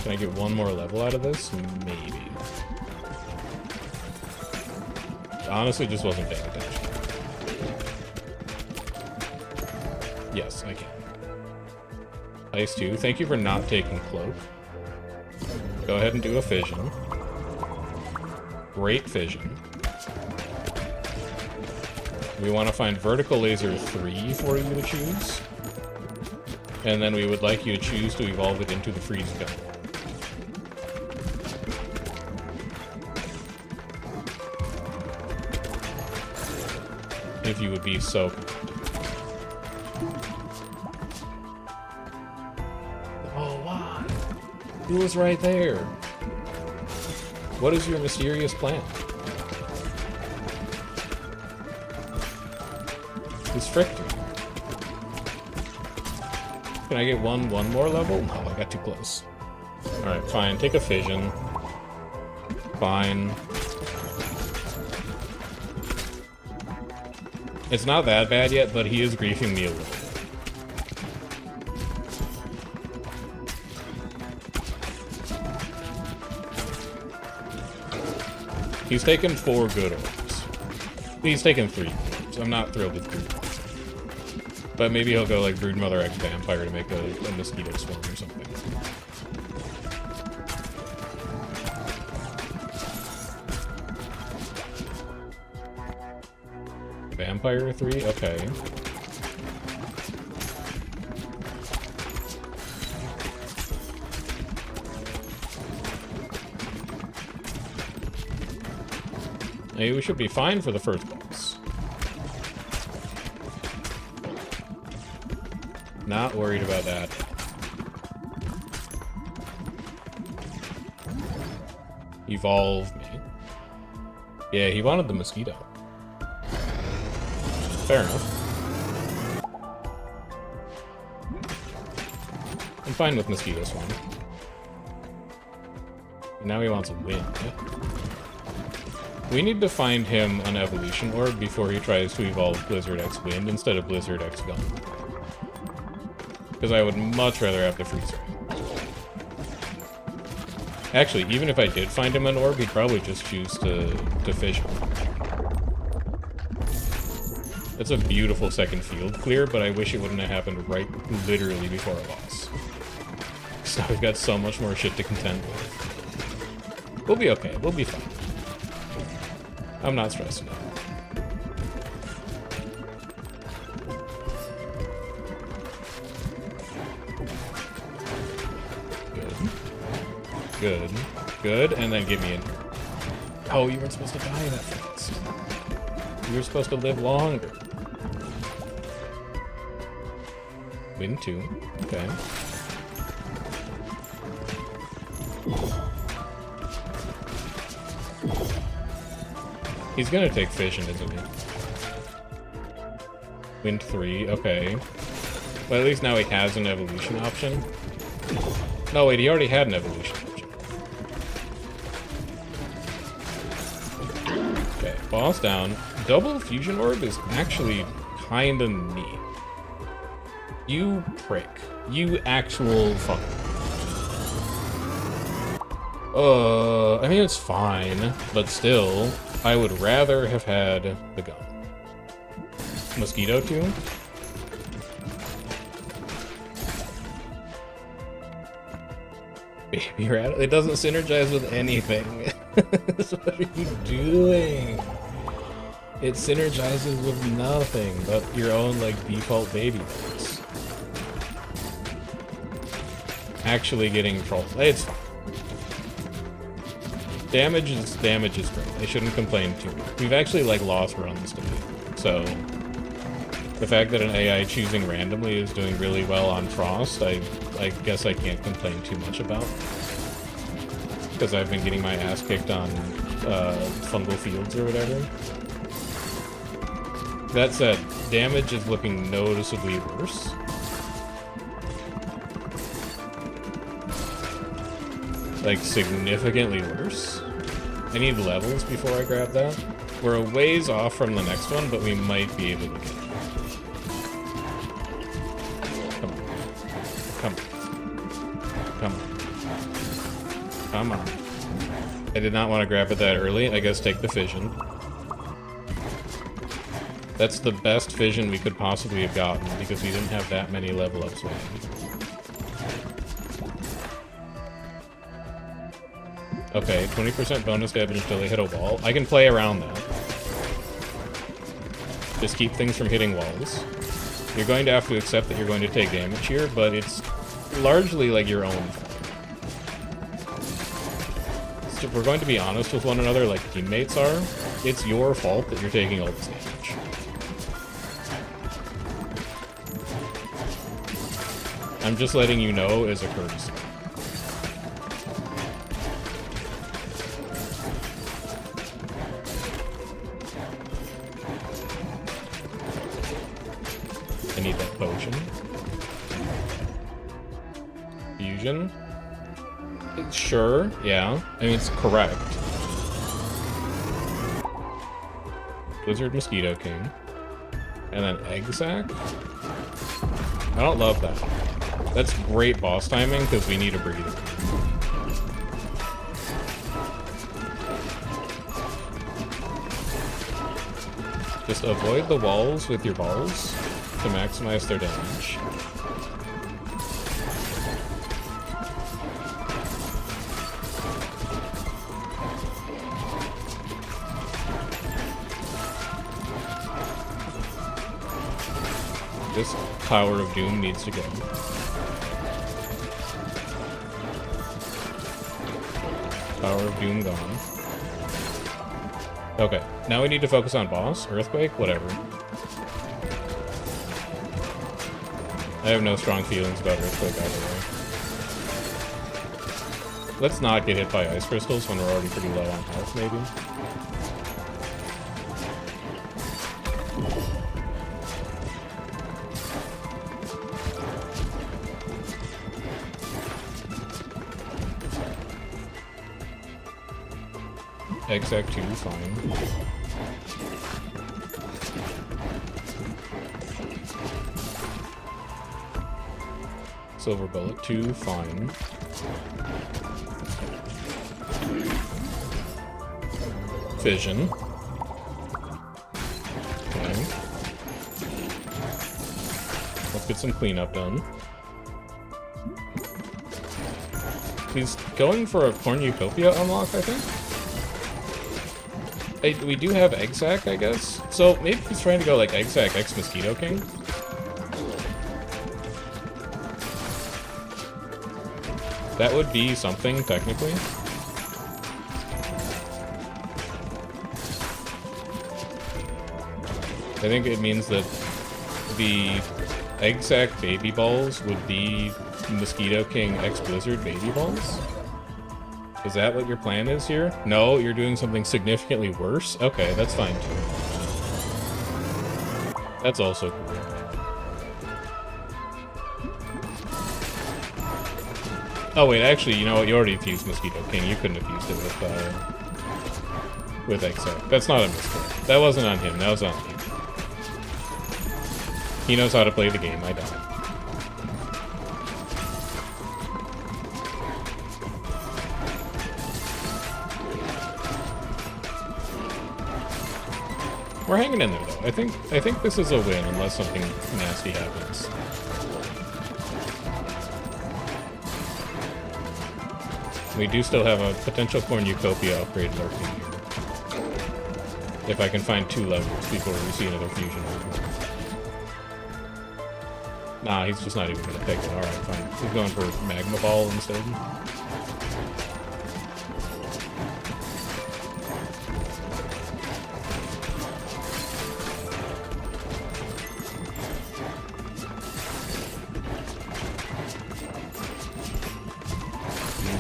Can I get one more level out of this? Maybe. Honestly, just wasn't paying attention. Yes, I can. Ice 2, thank you for not taking Cloak. Go ahead and do a fission. Great fission. We want to find Vertical Laser 3 for you to choose. And then we would like you to choose to evolve it into the freeze gun. If you would be so kind. Oh, why? It was right there. What is your mysterious plan? He's fricked me. Can I get one more level? No, I got too close. Alright, fine. Take a fission. Fine. It's not that bad yet, but he is griefing me a little bit. He's taken 4 good orbs. He's taken 3 orbs. I'm not thrilled with 3 orbs. But maybe he'll go like Broodmother X Vampire to make a mosquito swarm or something. Vampire 3? Okay. Maybe we should be fine for the first boss. Not worried about that. Evolve me. Yeah, he wanted the mosquito. Fair enough. I'm fine with mosquito swarm. Now he wants a wind. We need to find him an evolution orb before he tries to evolve Blizzard X Wind instead of Blizzard X Gun. Because I would much rather have the freeze ray. Actually, even if I did find him an orb, he'd probably just choose to fish him. That's a beautiful second field clear, but I wish it wouldn't have happened right literally before a loss. So we've got so much more shit to contend with. We'll be okay. We'll be fine. I'm not stressed now. Good. Good. And then get me in here. Oh, you weren't supposed to die that fast. You were supposed to live longer. Win 2. Okay. He's gonna take fission, isn't he? Wind 3, okay. Well, at least now he has an evolution option. No, wait, he already had an evolution option. Okay, boss down. Double fusion orb is actually kinda neat. You prick. You actual fuck. I mean, it's fine, but still, I would rather have had the gun. Mosquito too? Baby rat? It doesn't synergize with anything. What are you doing? It synergizes with nothing but your own, like, default baby rats. Actually getting trolled. It's fine. Damage is great. I shouldn't complain too much. We've actually, like, lost runs to me. So, the fact that an AI choosing randomly is doing really well on Frost, I guess I can't complain too much about. Because I've been getting my ass kicked on fungal fields or whatever. That said, damage is looking noticeably worse. Like, significantly worse. I need levels before I grab that. We're a ways off from the next one, but we might be able to get it. Come on. Come on. Come on. Come on. I did not want to grab it that early. I guess take the fission. That's the best fission we could possibly have gotten, because we didn't have that many level ups left. Okay, 20% bonus damage until they hit a wall. I can play around that. Just keep things from hitting walls. You're going to have to accept that you're going to take damage here, but it's largely like your own fault. So if we're going to be honest with one another like teammates are, it's your fault that you're taking all this damage. I'm just letting you know as a courtesy. I need that potion. Fusion? Sure, yeah. I mean, it's correct. Blizzard Mosquito King. And then Egg Sack? I don't love that. That's great boss timing, because we need a breather. Just avoid the walls with your balls to maximize their damage. this Power of Doom needs to go. Power of Doom gone. Okay, now we need to focus on boss, Earthquake, whatever. I have no strong feelings about Earthquake either way. Let's not get hit by Ice Crystals when we're already pretty low on health, maybe. Exact 2, fine. Silver Bullet 2, fine. Fission. Okay. Let's get some cleanup done. He's going for a Cornucopia unlock, I think? Hey, we do have Egg Sack, I guess? So maybe he's trying to go like Egg Sack X Mosquito King? That would be something, technically. I think it means that the Egg Sack Baby Balls would be Mosquito King X Blizzard Baby Balls? Is that what your plan is here? No, you're doing something significantly worse? Okay, that's fine too. That's also cool. Oh wait, actually, you know what? You already fused Mosquito King. You couldn't have fused it with Exec. That's not a mistake. That wasn't on him. That was on you. He knows how to play the game. I don't. We're hanging in there, though. I think this is a win, unless something nasty happens. We do still have a potential Cornucopia upgrade lurking here. If I can find 2 levels before we see another fusion. Nah, he's just not even gonna pick it. Alright, fine. He's going for Magma Ball instead.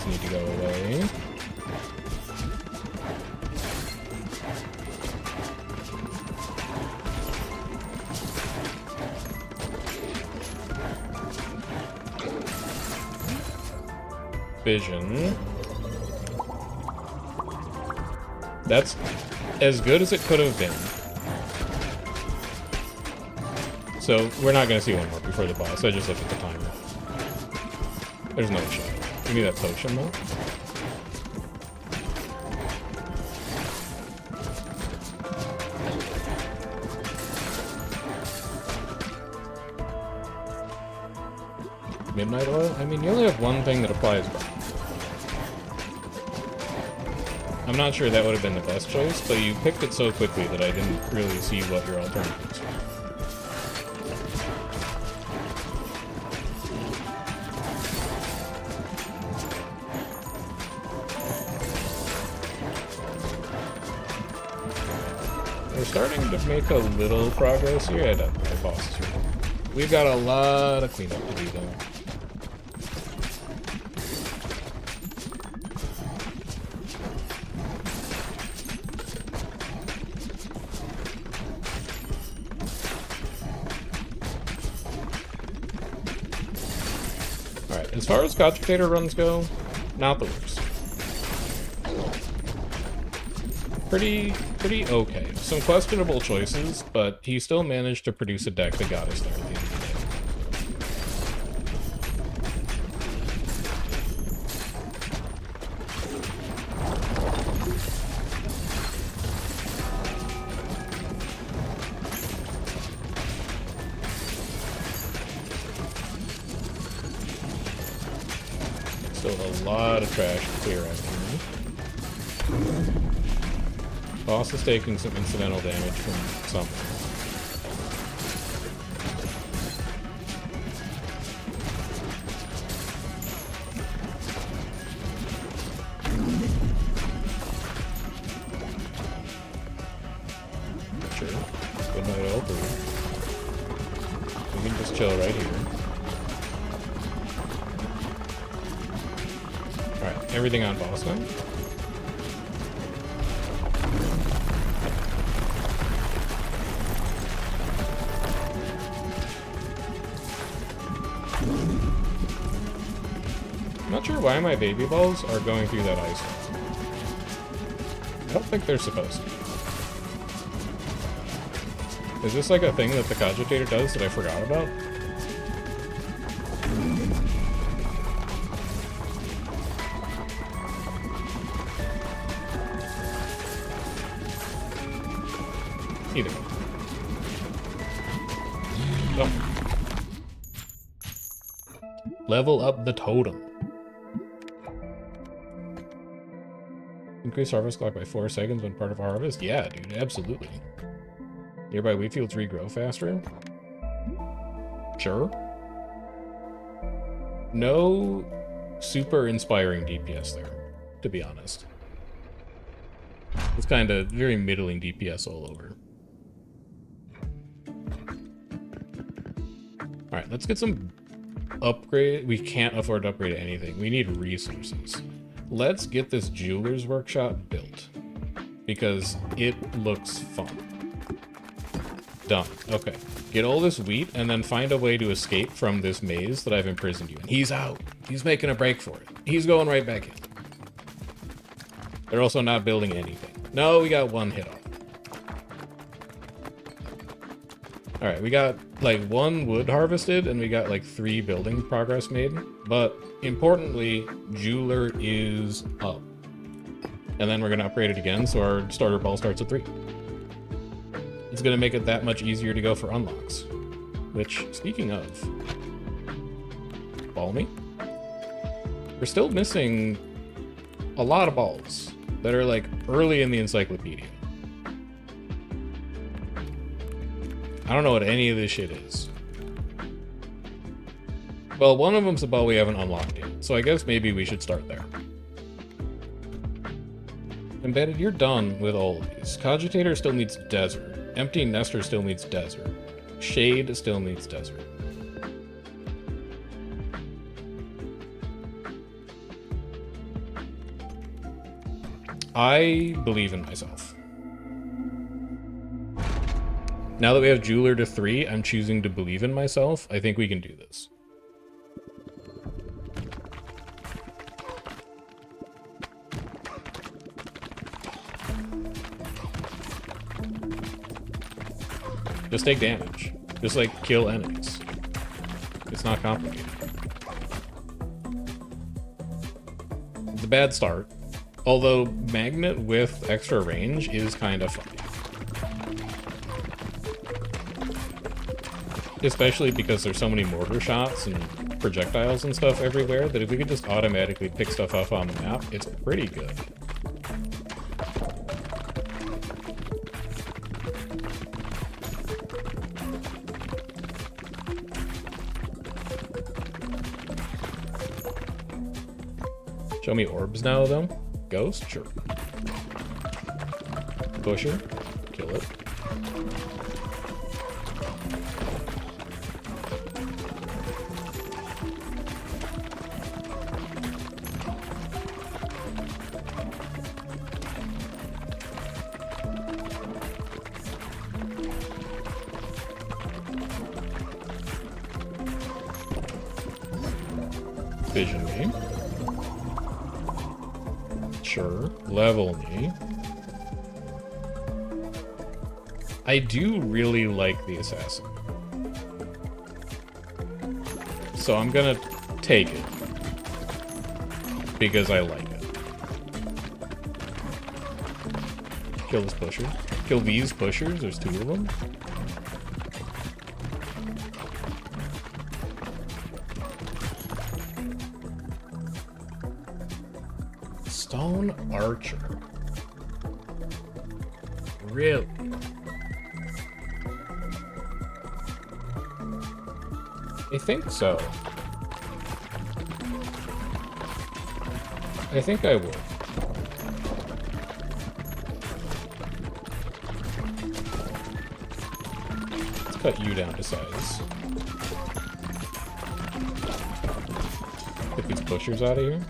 Need to go away. Vision. That's as good as it could have been. So we're not going to see one more before the boss. I just looked at the timer. There's no shot. Give me that potion, though. Midnight Oil? I mean, you only have one thing that applies. I'm not sure that would have been the best choice, but you picked it so quickly that I didn't really see what your alternatives were. We're starting to make a little progress here. Yeah, my boss is here. We've got a lot of cleanup to do, though. Alright, as far as Concentrator runs go, not the worst. Pretty okay. Some questionable choices, but he still managed to produce a deck that got us there at the end of the day. Still a lot of trash to clear out here. Boss is taking some incidental damage from something. by all three. We can just chill right here. Alright, everything on Boston. I'm not sure why my baby balls are going through that ice. I don't think they're supposed to. Is this like a thing that the cogitator does that I forgot about? Either way. Oh. Level up the totem. Increase harvest clock by 4 seconds when part of harvest? Yeah, dude, absolutely. Nearby wheat fields regrow faster? Sure. No super inspiring DPS there, to be honest. It's kind of very middling DPS all over. Alright, let's get some upgrade. We can't afford to upgrade anything. We need resources. Let's get this jeweler's workshop built because it looks fun. Done. Okay. Get all this wheat and then find a way to escape from this maze that I've imprisoned you in. He's out. He's making a break for it. He's going right back in. They're also not building anything. No, we got one hit off. Alright, we got like 1 wood harvested and we got like 3 building progress made. But importantly, jeweler is up. And then we're going to upgrade it again so our starter ball starts at 3. It's going to make it that much easier to go for unlocks. Which, speaking of, ball me? We're still missing a lot of balls that are like early in the encyclopedia. I don't know what any of this shit is. Well, one of them's a ball we haven't unlocked yet, so I guess maybe we should start there. Embedded, you're done with all of these. Cogitator still needs desert. Empty Nester still needs desert. Shade still needs desert. I believe in myself. Now that we have jeweler to 3, I'm choosing to believe in myself. I think we can do this. Just take damage. Just like kill enemies. It's not complicated. It's a bad start. Although magnet with extra range is kind of funny. Especially because there's so many mortar shots and projectiles and stuff everywhere that if we could just automatically pick stuff up on the map, it's pretty good. Show me orbs now, though. Ghost? Sure. Busher? Kill it. Vision me. Sure. Level me. I do really like the assassin. So I'm gonna take it. Because I like it. Kill this pusher. Kill these pushers. There's 2 of them. Stone Archer. Really? I think so. I think I would. Let's cut you down to size. Get these pushers out of here.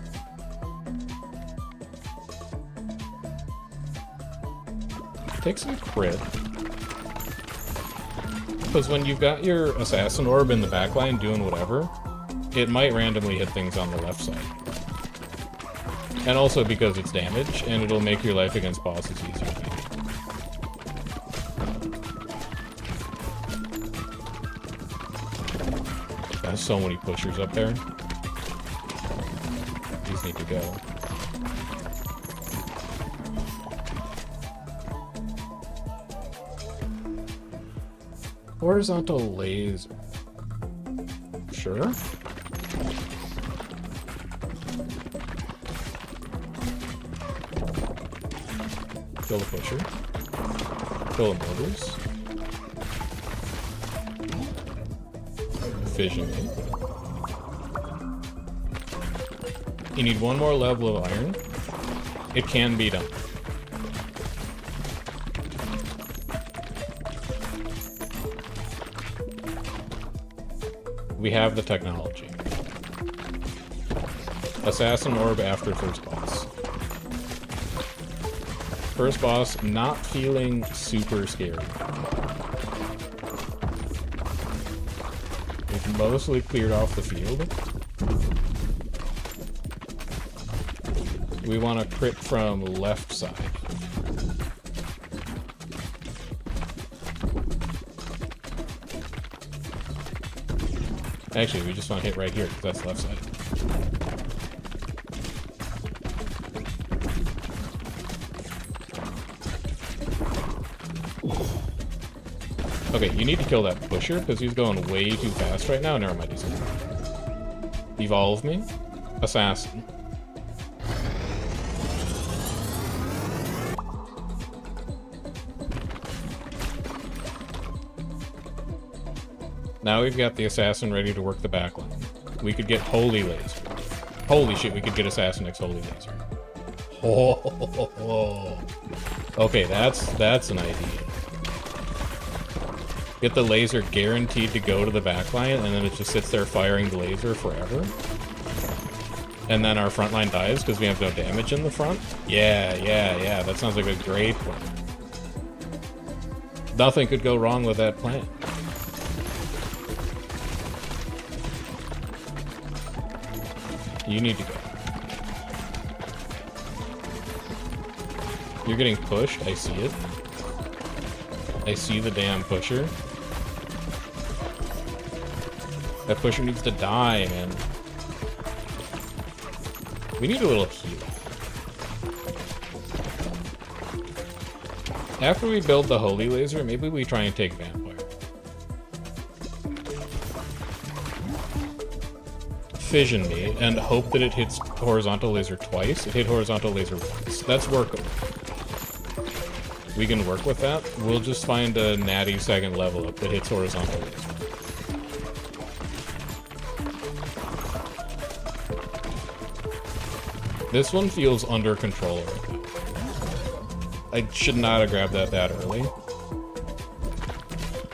Take some crit. Because when you've got your assassin orb in the backline doing whatever, it might randomly hit things on the left side. And also because it's damage, and it'll make your life against bosses easier. There's so many pushers up there. These need to go. Horizontal laser. Sure. Kill the pusher. Kill the motors. Fission. You need one more level of iron. It can be done. We have the technology. Assassin orb after first boss. First boss, not feeling super scary. We've mostly cleared off the field. We want to crit from left side. Actually, we just want to hit right here, because that's left side. Okay, you need to kill that pusher, because he's going way too fast right now. Never mind, he's gone. Evolve me. Assassin. Now we've got the assassin ready to work the backline. We could get holy laser. Holy shit, we could get assassin X holy laser. Oh, okay, that's an idea. Get the laser guaranteed to go to the backline, and then it just sits there firing the laser forever. And then our front line dies because we have no damage in the front. Yeah, that sounds like a great plan. Nothing could go wrong with that plan. You need to go. You're getting pushed. I see it. I see the damn pusher. That pusher needs to die, man. We need a little heal. After we build the holy laser, maybe we try and take vampire. Fission me and hope that it hits horizontal laser twice. It hit horizontal laser once. That's workable. We can work with that. We'll just find a natty second level up that hits horizontal laser. This one feels under control right now. I should not have grabbed that early.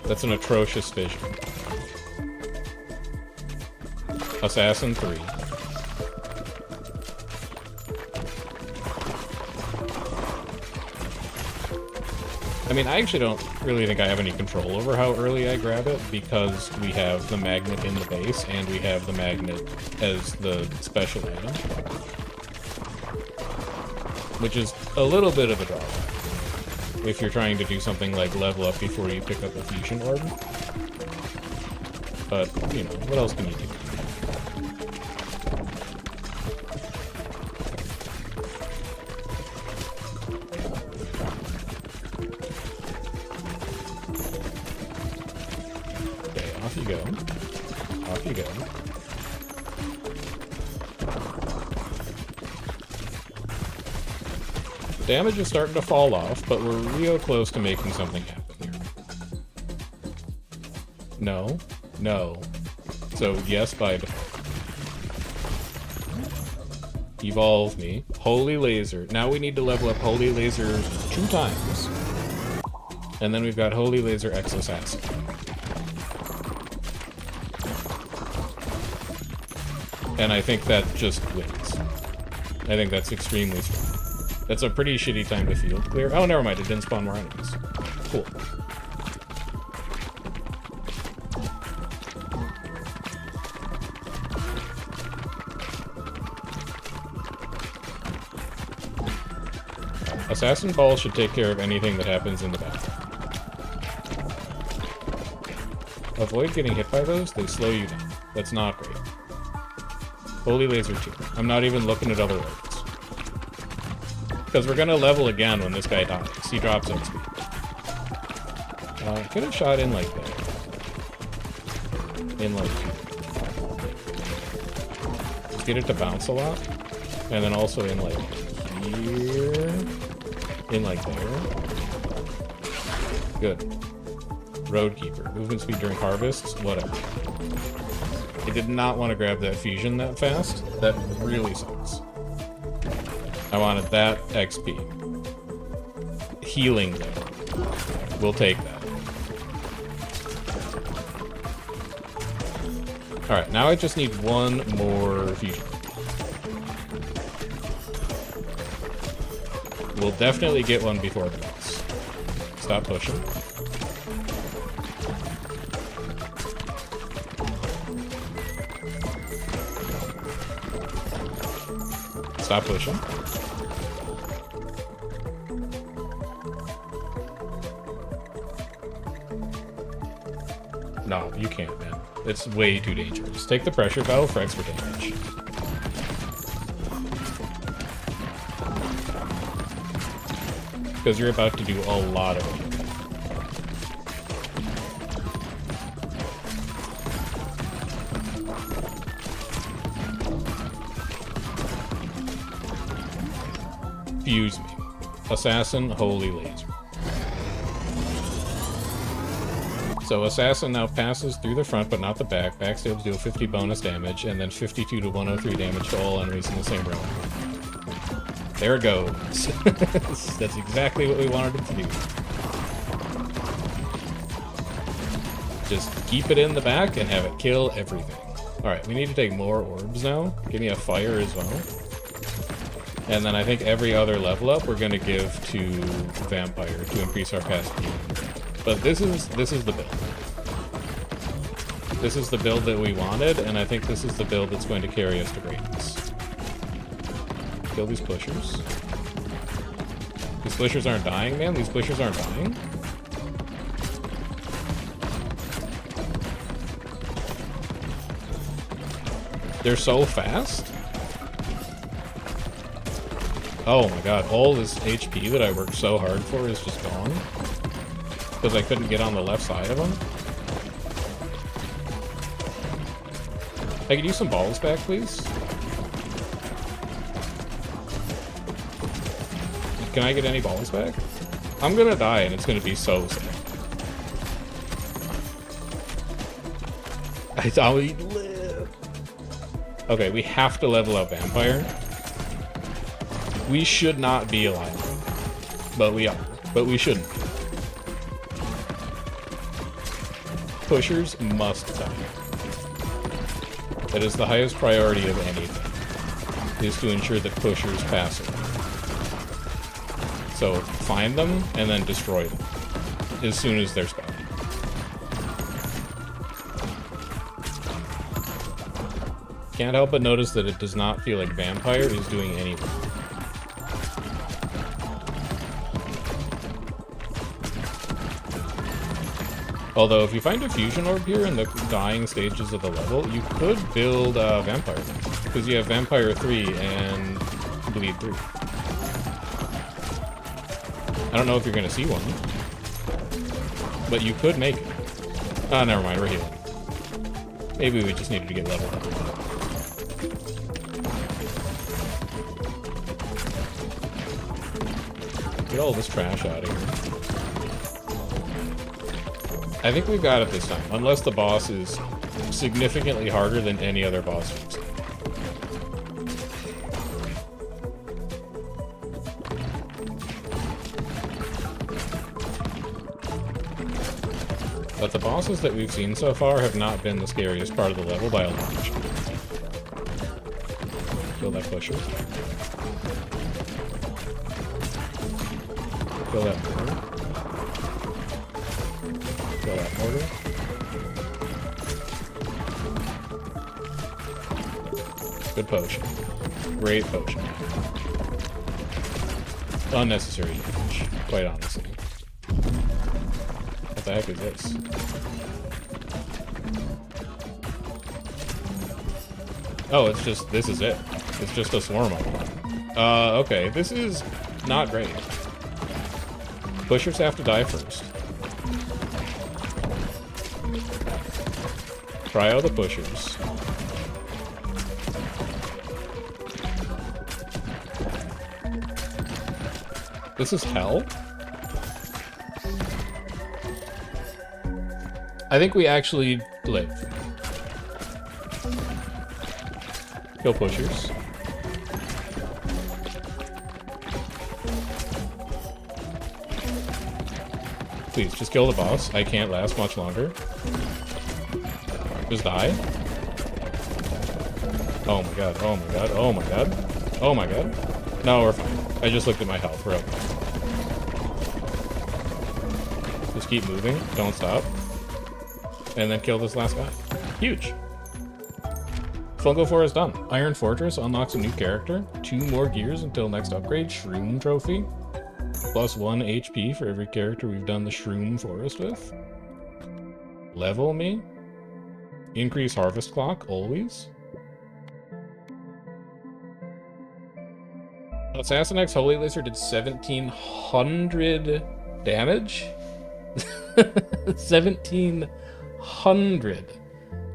That's an atrocious fission. Assassin 3. I mean, I actually don't really think I have any control over how early I grab it, because we have the magnet in the base, and we have the magnet as the special item. Which is a little bit of a drawback if you're trying to do something like level up before you pick up a fusion orb. But, you know, what else can you do? Off you go. Damage is starting to fall off, but we're real close to making something happen here. No. So, yes by default. Evolve me. Holy laser. Now we need to level up holy laser 2 times. And then we've got Holy Laser X Assassin. And I think that just wins. I think that's extremely strong. That's a pretty shitty time to field clear. Oh, never mind. It didn't spawn more enemies. Cool. Assassin Ball should take care of anything that happens in the back. Avoid getting hit by those. They slow you down. That's not great. Holy Laser 2. I'm not even looking at other weapons. Because we're going to level again when this guy dies. He drops XP. Could have shot in like that. In like... Just get it to bounce a lot. And then also in like here. In like there. Good. Roadkeeper. Movement speed during harvests. Whatever. I did not want to grab that fusion that fast. That really sucks. I wanted that XP. Healing though. We'll take that. Alright, now I just need one more fusion. We'll definitely get one before the boss. Stop pushing. Stop pushing. No, you can't, man. It's way too dangerous. Take the pressure valve for extra damage. Because you're about to do a lot of it. Fuse me. Assassin, Holy Laser. So Assassin now passes through the front but not the back. Backstabs deal 50 bonus damage and then 52 to 103 damage to all enemies in the same row. There it goes. That's exactly what we wanted it to do. Just keep it in the back and have it kill everything. Alright, we need to take more orbs now. Give me a fire as well. And then I think every other level up we're going to give to Vampire to increase our past view. But this is the build. This is the build that we wanted, and I think this is the build that's going to carry us to greatness. Kill these pushers. These pushers aren't dying, man. These pushers aren't dying. They're so fast. Oh my god, all this HP that I worked so hard for is just gone. Because I couldn't get on the left side of them. I could use some balls back, please. Can I get any balls back? I'm gonna die and it's gonna be so sad. I thought we'd live. Okay, we have to level up Vampire. We should not be alive. But we are. But we shouldn't. Pushers must die. That is the highest priority of anything, is to ensure that pushers pass it. So find them and then destroy them as soon as they're spotted. Can't help but notice that it does not feel like Vampire is doing anything. Although, if you find a fusion orb here in the dying stages of the level, you could build Vampire. Because you have Vampire 3 and Bleed 3. I don't know if you're going to see one. But you could make it. Oh, never mind, we're healing. Maybe we just needed to get leveled up. Get all this trash out of here. I think we've got it this time, unless the boss is significantly harder than any other boss we've seen. But the bosses that we've seen so far have not been the scariest part of the level by a long shot. Kill that pusher. Kill that mortar. Kill that mortar. Good potion. Great potion. Unnecessary damage, quite honestly. What the heck is this? Oh, it's just, this is it. It's just a swarm of them. Okay, this is not great. Pushers have to die first. Try out the pushers. This is hell? I think we actually live. Kill pushers. Please, just kill the boss. I can't last much longer. Just die. Oh my god, oh my god, oh my god. Oh my god. No, we're fine. I just looked at my health. We're okay. Just keep moving. Don't stop. And then kill this last guy. Huge. Fungo 4 is done. Iron Fortress unlocks a new character. 2 more gears until next upgrade. Shroom Trophy. Plus 1 HP for every character we've done the Shroom Forest with. Level me. Increase Harvest Clock, always. Assassin X Holy Laser did 1,700 damage? 1,700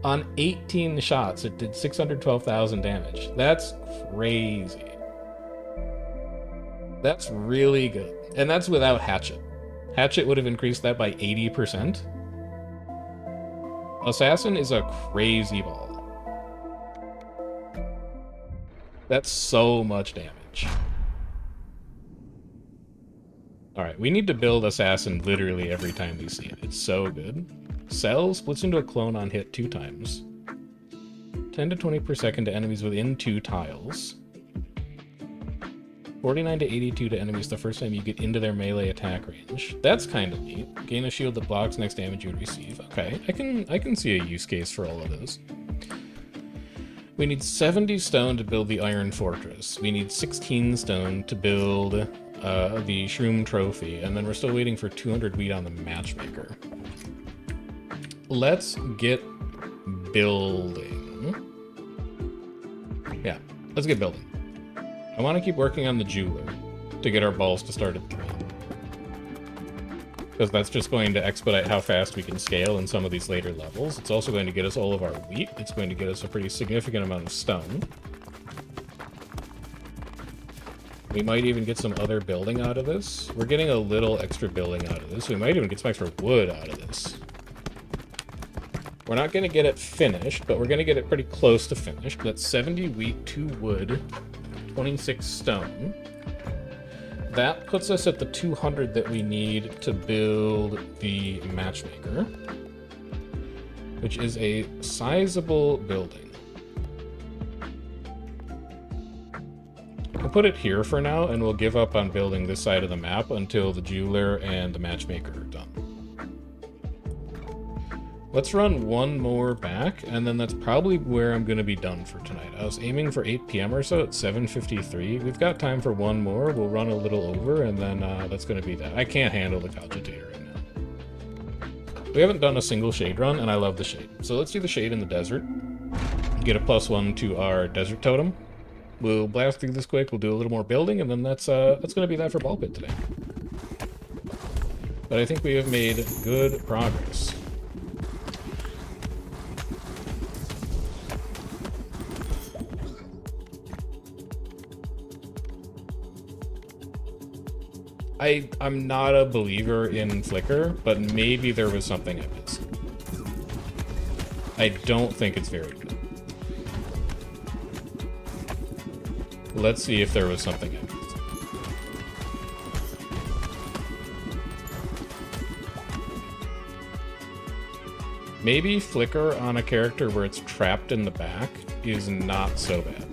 on 18 shots. It did 612,000 damage. That's crazy. That's really good. And that's without Hatchet. Hatchet would have increased that by 80%. Assassin is a crazy ball. That's so much damage. Alright, we need to build Assassin literally every time we see it. It's so good. Cell splits into a clone on hit 2 times. 10 to 20 per second to enemies within 2 tiles. 49 to 82 to enemies the first time you get into their melee attack range. That's kind of neat. Gain a shield that blocks next damage you receive. Okay, I can see a use case for all of those. We need 70 stone to build the Iron Fortress. We need 16 stone to build the Shroom Trophy, and then we're still waiting for 200 wheat on the Matchmaker. Let's get building. Yeah, let's get building. I want to keep working on the jeweler to get our balls to start at 3. Because that's just going to expedite how fast we can scale in some of these later levels. It's also going to get us all of our wheat. It's going to get us a pretty significant amount of stone. We might even get some other building out of this. We're getting a little extra building out of this. We might even get some extra wood out of this. We're not going to get it finished, but we're going to get it pretty close to finished. That's 70 wheat, 2 wood, 26 stone. That puts us at the 200 that we need to build the Matchmaker, which is a sizable building. We'll put it here for now, and we'll give up on building this side of the map until the jeweler and the Matchmaker are done. Let's run one more back, and then that's probably where I'm going to be done for tonight. I was aiming for 8 p.m. or so at 7:53. We've got time for one more. We'll run a little over, and then that's going to be that. I can't handle the Cogitator right now. We haven't done a single shade run, and I love the shade. So let's do the shade in the desert. Get a +1 to our desert totem. We'll blast through this quick. We'll do a little more building, and then that's going to be that for Ball Pit today. But I think we have made good progress. I'm not a believer in Flicker, but maybe there was something I missed. I don't think it's very good. Let's see if there was something I missed. Maybe flicker on a character where it's trapped in the back is not so bad.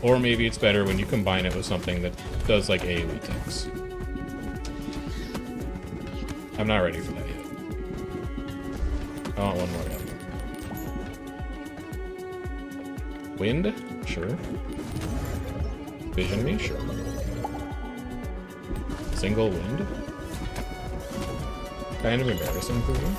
Or maybe it's better when you combine it with something that does like AoE ticks. I'm not ready for that yet. I want one more level. Wind? Sure. Vision me? Sure. Single wind? Kind of embarrassing for me.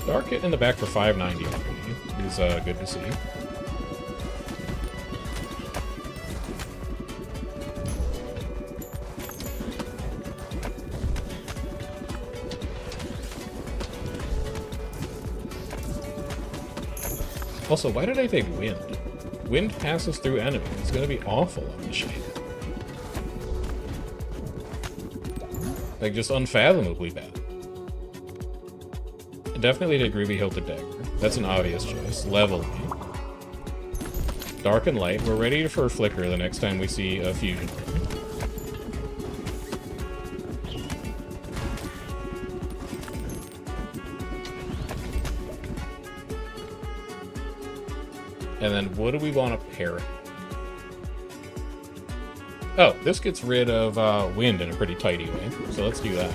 Dark hit in the back for 590 already is good to see. Also, why did I take wind? Wind passes through enemies. It's gonna be awful on the shade. Like, just unfathomably bad. Definitely take Ruby Hilted Dagger. That's an obvious choice. Level me. Dark and light. We're ready for Flicker the next time we see a fusion. And then what do we want to pair it? Oh, this gets rid of wind in a pretty tidy way. So let's do that.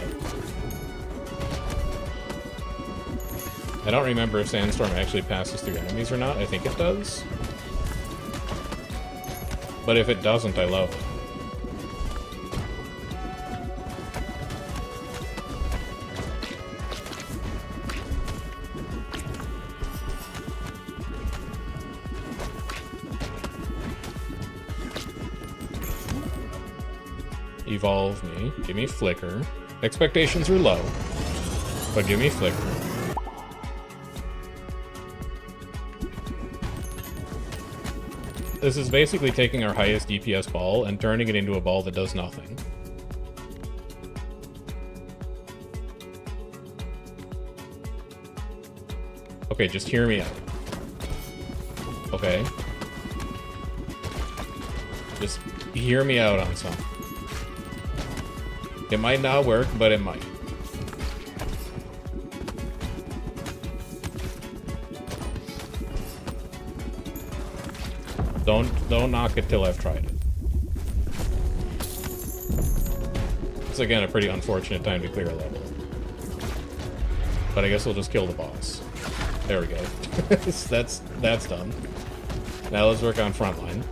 I don't remember if Sandstorm actually passes through enemies or not. I think it does. But if it doesn't, I love it. Evolve me. Give me Flicker. Expectations are low, but give me Flicker. This is basically taking our highest DPS ball and turning it into a ball that does nothing. Okay, just hear me out. Okay? Just hear me out on something. It might not work, but it might. Don't knock it till I've tried it. It's again a pretty unfortunate time to clear a level. But I guess we'll just kill the boss. There we go. that's done. Now let's work on frontline.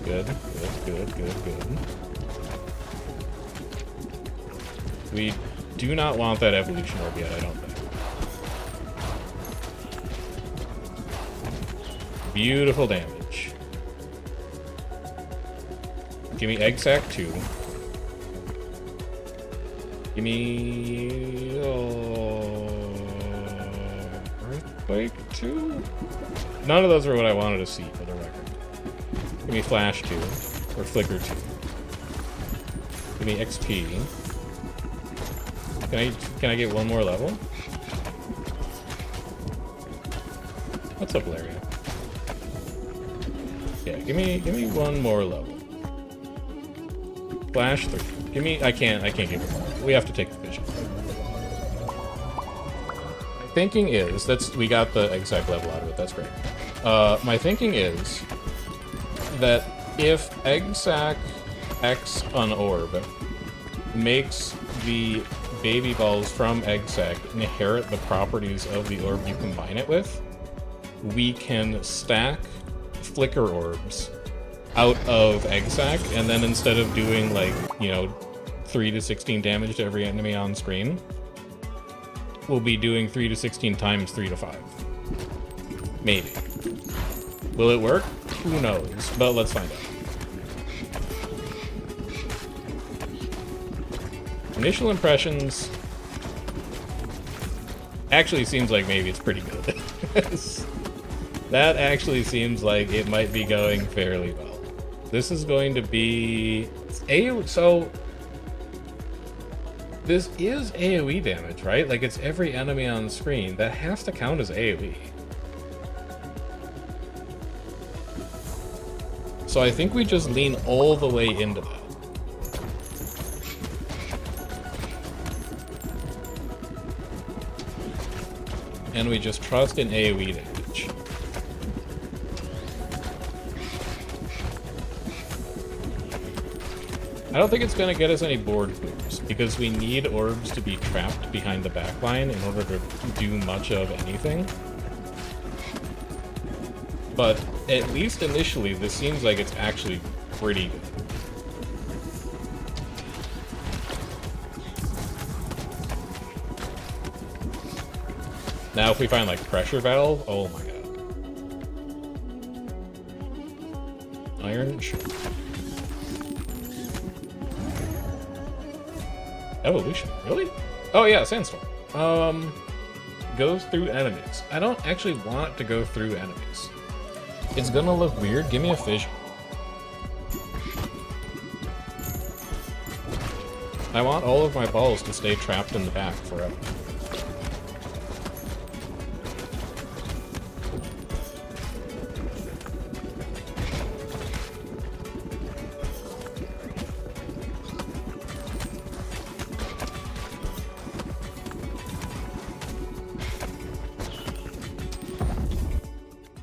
Good. We do not want that evolution orb yet, I don't think. Beautiful damage. Give me Egg Sac 2. Give me... Earthquake 2? None of those are what I wanted to see, for the record. Give me Flash 2. Or Flicker 2. Give me XP. Can I get one more level? What's up, Larry? Yeah, give me one more level. Flash 3. Give me... I can't give it more. We have to take the vision. My thinking is... we got the exact level out of it. That's great. My thinking is that if Egg Sac X an orb makes the baby balls from Egg Sac inherit the properties of the orb you combine it with, we can stack Flicker orbs out of Egg Sac, and then instead of doing, like, you know, 3 to 16 damage to every enemy on screen, we'll be doing 3 to 16 times 3 to 5. Maybe. Will it work? Who knows? But let's find out. Initial impressions actually seems like maybe it's pretty good. That actually seems like it might be going fairly well. This is going to be... So... This is AoE damage, right? Like, it's every enemy on the screen. That has to count as AoE. So I think we just lean all the way into that. And we just trust in AoE damage. I don't think it's going to get us any board clears, because we need orbs to be trapped behind the backline in order to do much of anything. But at least initially, this seems like it's actually pretty good. Now if we find, like, pressure valve, oh my god. Iron, sure. Evolution, really? Oh yeah, sandstorm. Goes through enemies. I don't actually want it to go through enemies. It's gonna look weird. Give me a fission. I want all of my balls to stay trapped in the back forever.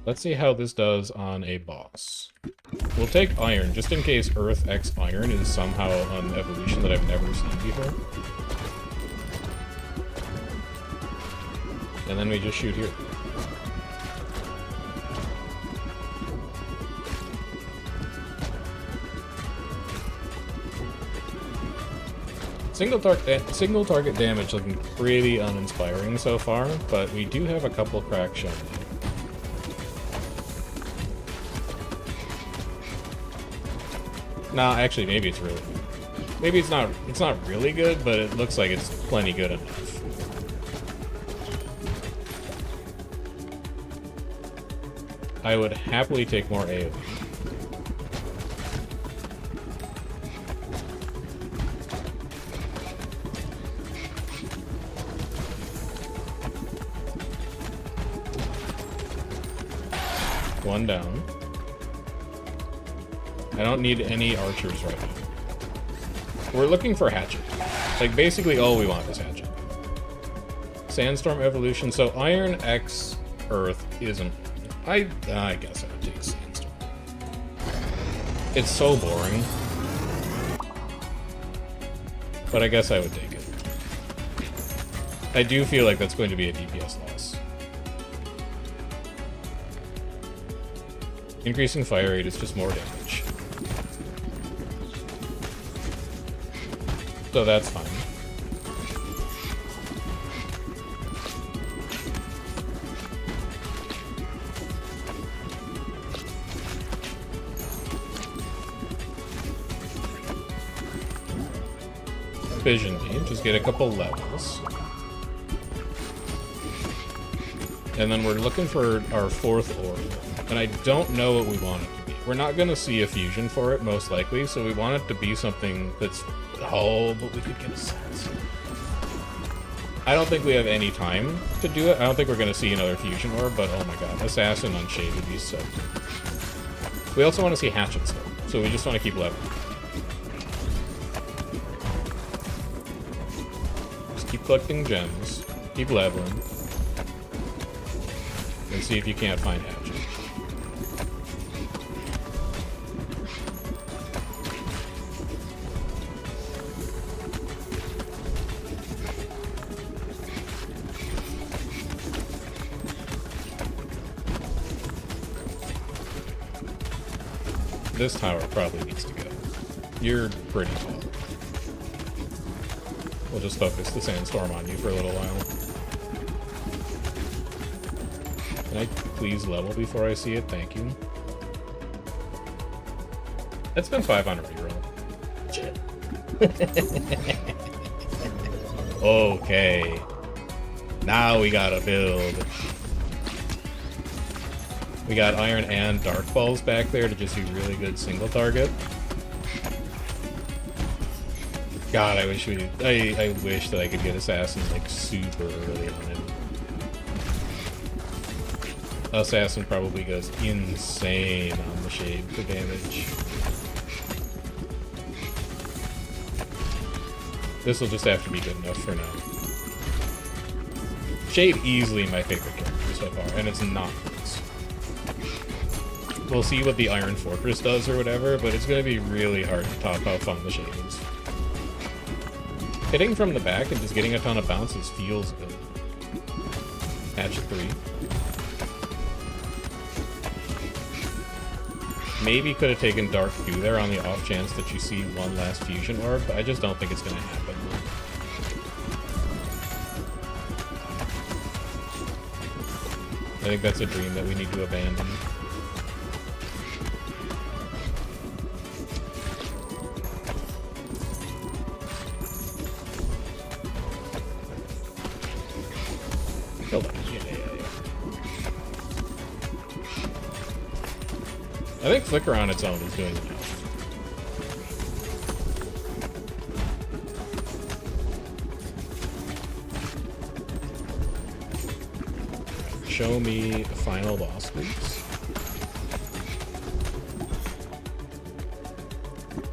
Let's see how this does on a boss. We'll take iron, just in case Earth X iron is somehow an evolution that I've never seen before. And then we just shoot here. Single target damage looking pretty uninspiring so far, but we do have a couple cracks shown. Nah, actually, maybe it's really good. Maybe it's not really good, but it looks like it's plenty good enough. I would happily take more AoE. One down. I don't need any archers right now. We're looking for hatchet. Like, basically all we want is hatchet. Sandstorm evolution, so Iron X Earth isn't... I guess I would take Sandstorm. It's so boring. But I guess I would take it. I do feel like that's going to be a DPS loss. Increasing fire rate is just more damage. So that's fine. Vision beam, just get a couple levels. And then we're looking for our fourth orb. And I don't know what we want it to be. We're not going to see a fusion for it, most likely, so we want it to be something that's... Oh, but we could get a sense. I don't think we have any time to do it. I don't think we're going to see another fusion orb, but oh my god, Assassin on Shade would be so good. We also want to see hatchets, though, so we just want to keep leveling. Just keep collecting gems, keep leveling, and see if you can't find hatchets. This tower probably needs to go. You're pretty tall. We'll just focus the sandstorm on you for a little while. Can I please level before I see it? Thank you. That's been 5 on a reroll. Shit. Okay. Now we gotta build. We got Iron and Dark Balls back there to just do really good single target. God, I wish I wish that I could get assassins like super early on it. Assassin probably goes insane on the shade for damage. This will just have to be good enough for now. Shade easily my favorite character so far, and it's not this. We'll see what the Iron Fortress does or whatever, but it's going to be really hard to top how fun the Shade is. Hitting from the back and just getting a ton of bounces feels good. Hatchet 3. Maybe could have taken Dark 2 there on the off chance that you see one last fusion orb, but I just don't think it's going to happen. I think that's a dream that we need to abandon. Hold on. Yeah. I think Flicker on its own is doing enough. Show me final boss, please.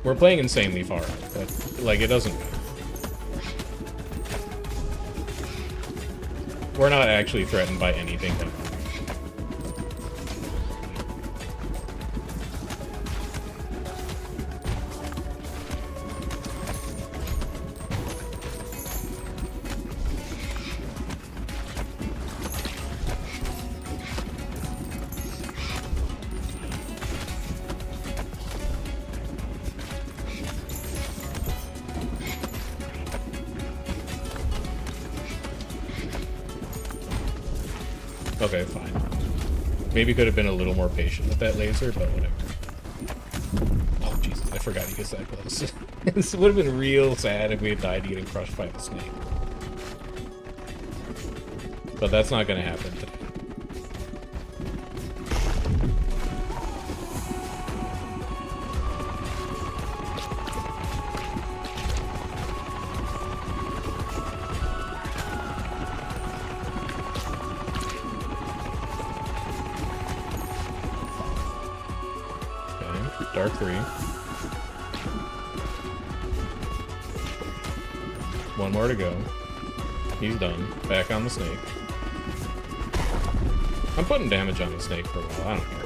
We're playing insanely far out, but, like, it doesn't matter. We're not actually threatened by anything that okay, fine. Maybe could have been a little more patient with that laser, but whatever. Oh, Jesus, I forgot he gets that close. This would have been real sad if we had died getting crushed by the snake. But that's not going to happen today. Dark 3. One more to go. He's done. Back on the snake. I'm putting damage on the snake for a while. I don't care.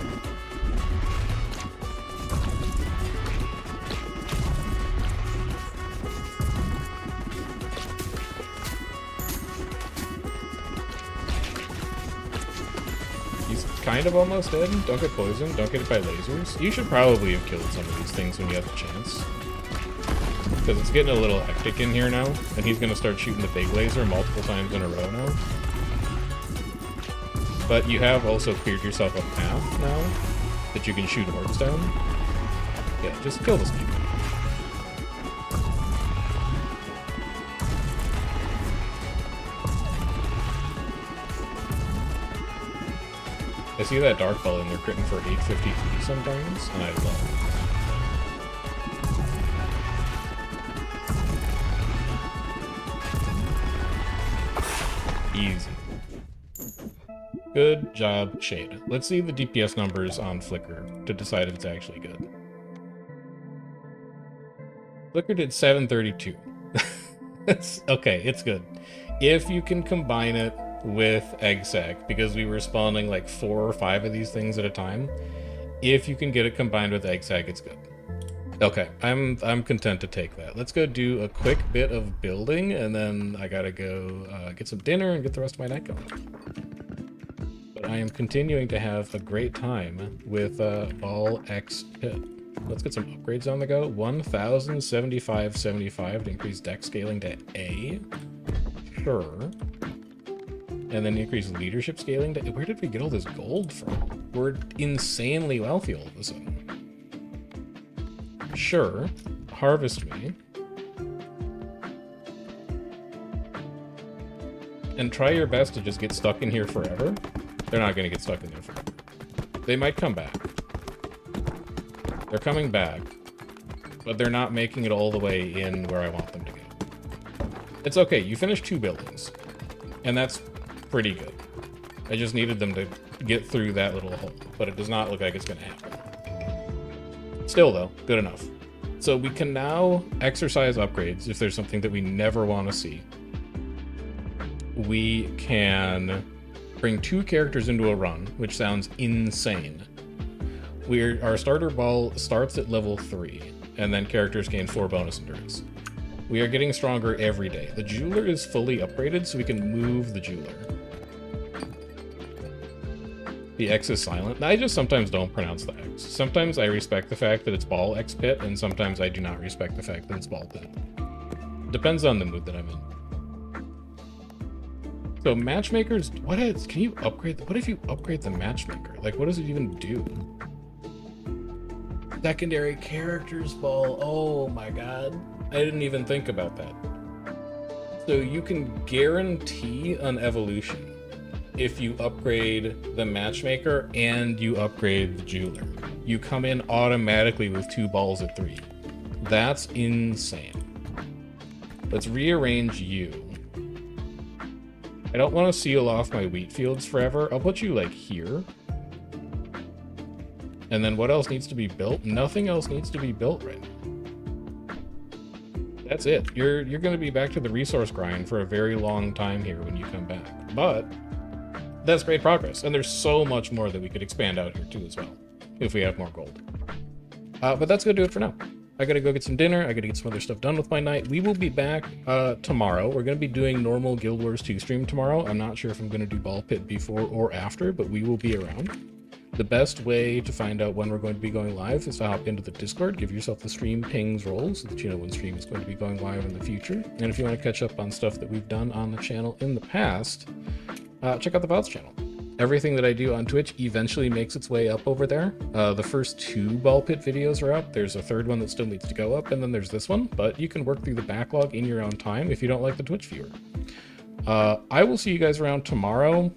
Kind of almost dead. Don't get poisoned. Don't get hit by lasers. You should probably have killed some of these things when you have the chance. Because it's getting a little hectic in here now, and he's going to start shooting the big laser multiple times in a row now. But you have also cleared yourself a path now that you can shoot orbs down. Yeah, just kill this people. I see that Dark Ball in there critting for 853 sometimes, and I love it. Easy. Good job, Shade. Let's see the DPS numbers on Flicker to decide if it's actually good. Flicker did 732. Okay, it's good. If you can combine it with Egg Sac, because we were spawning like 4 or 5 of these things at a time. If you can get it combined with Egg Sac, it's good. Okay, I'm content to take that. Let's go do a quick bit of building, and then I gotta go get some dinner and get the rest of my night going. But I am continuing to have a great time with all X Pit. Let's get some upgrades on the go. 1075 to increase deck scaling to A. Sure. And then increase leadership scaling to... Where did we get all this gold from? We're insanely wealthy all of a sudden. Sure. Harvest me. And try your best to just get stuck in here forever. They're not going to get stuck in there forever. They might come back. They're coming back. but they're not making it all the way in where I want them to go. It's okay, you finished 2 buildings, and that's pretty good. I just needed them to get through that little hole, but it does not look like it's going to happen. Still, though, good enough. So we can now exercise upgrades if there's something that we never want to see. We can bring 2 characters into a run, which sounds insane. Our starter ball starts at level 3, and then characters gain 4 bonus endurance. We are getting stronger every day. The jeweler is fully upgraded, so we can move the jeweler. The X is silent. I just sometimes don't pronounce the X. Sometimes I respect the fact that it's ball X pit, and sometimes I do not respect the fact that it's ball pit. Depends on the mood that I'm in. So matchmakers, can you upgrade? What if you upgrade the matchmaker? Like, what does it even do? Secondary characters ball. Oh my god. I didn't even think about that. So you can guarantee an evolution if you upgrade the matchmaker and you upgrade the jeweler. You come in automatically with 2 balls at 3. That's insane. Let's rearrange you. I don't want to seal off my wheat fields forever. I'll put you like here. And then what else needs to be built? Nothing else needs to be built right now. That's it. You're going to be back to the resource grind for a very long time here when you come back. But that's great progress. And there's so much more that we could expand out here too as well, if we have more gold. But that's going to do it for now. I gotta go get some dinner. I gotta get some other stuff done with my night. We will be back tomorrow. We're gonna be doing normal Guild Wars 2 stream tomorrow. I'm not sure if I'm gonna do Ball Pit before or after, but we will be around. The best way to find out when we're going to be going live is to hop into the Discord, give yourself the stream pings roll so that you know when stream is going to be going live in the future. And if you want to catch up on stuff that we've done on the channel in the past, check out the VODs channel. Everything that I do on Twitch eventually makes its way up over there. The first 2 ball pit videos are up. There's a 3rd one that still needs to go up, and then there's this one. But you can work through the backlog in your own time if you don't like the Twitch viewer. I will see you guys around tomorrow,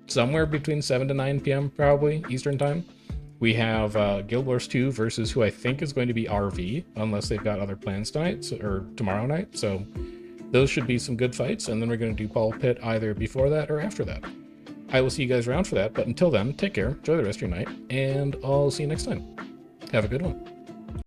somewhere between 7 to 9 p.m. probably, Eastern time. We have Guild Wars 2 versus who I think is going to be RV, unless they've got other plans tonight, or tomorrow night. So those should be some good fights, and then we're going to do ball pit either before that or after that. I will see you guys around for that, but until then, take care, enjoy the rest of your night, and I'll see you next time. Have a good one.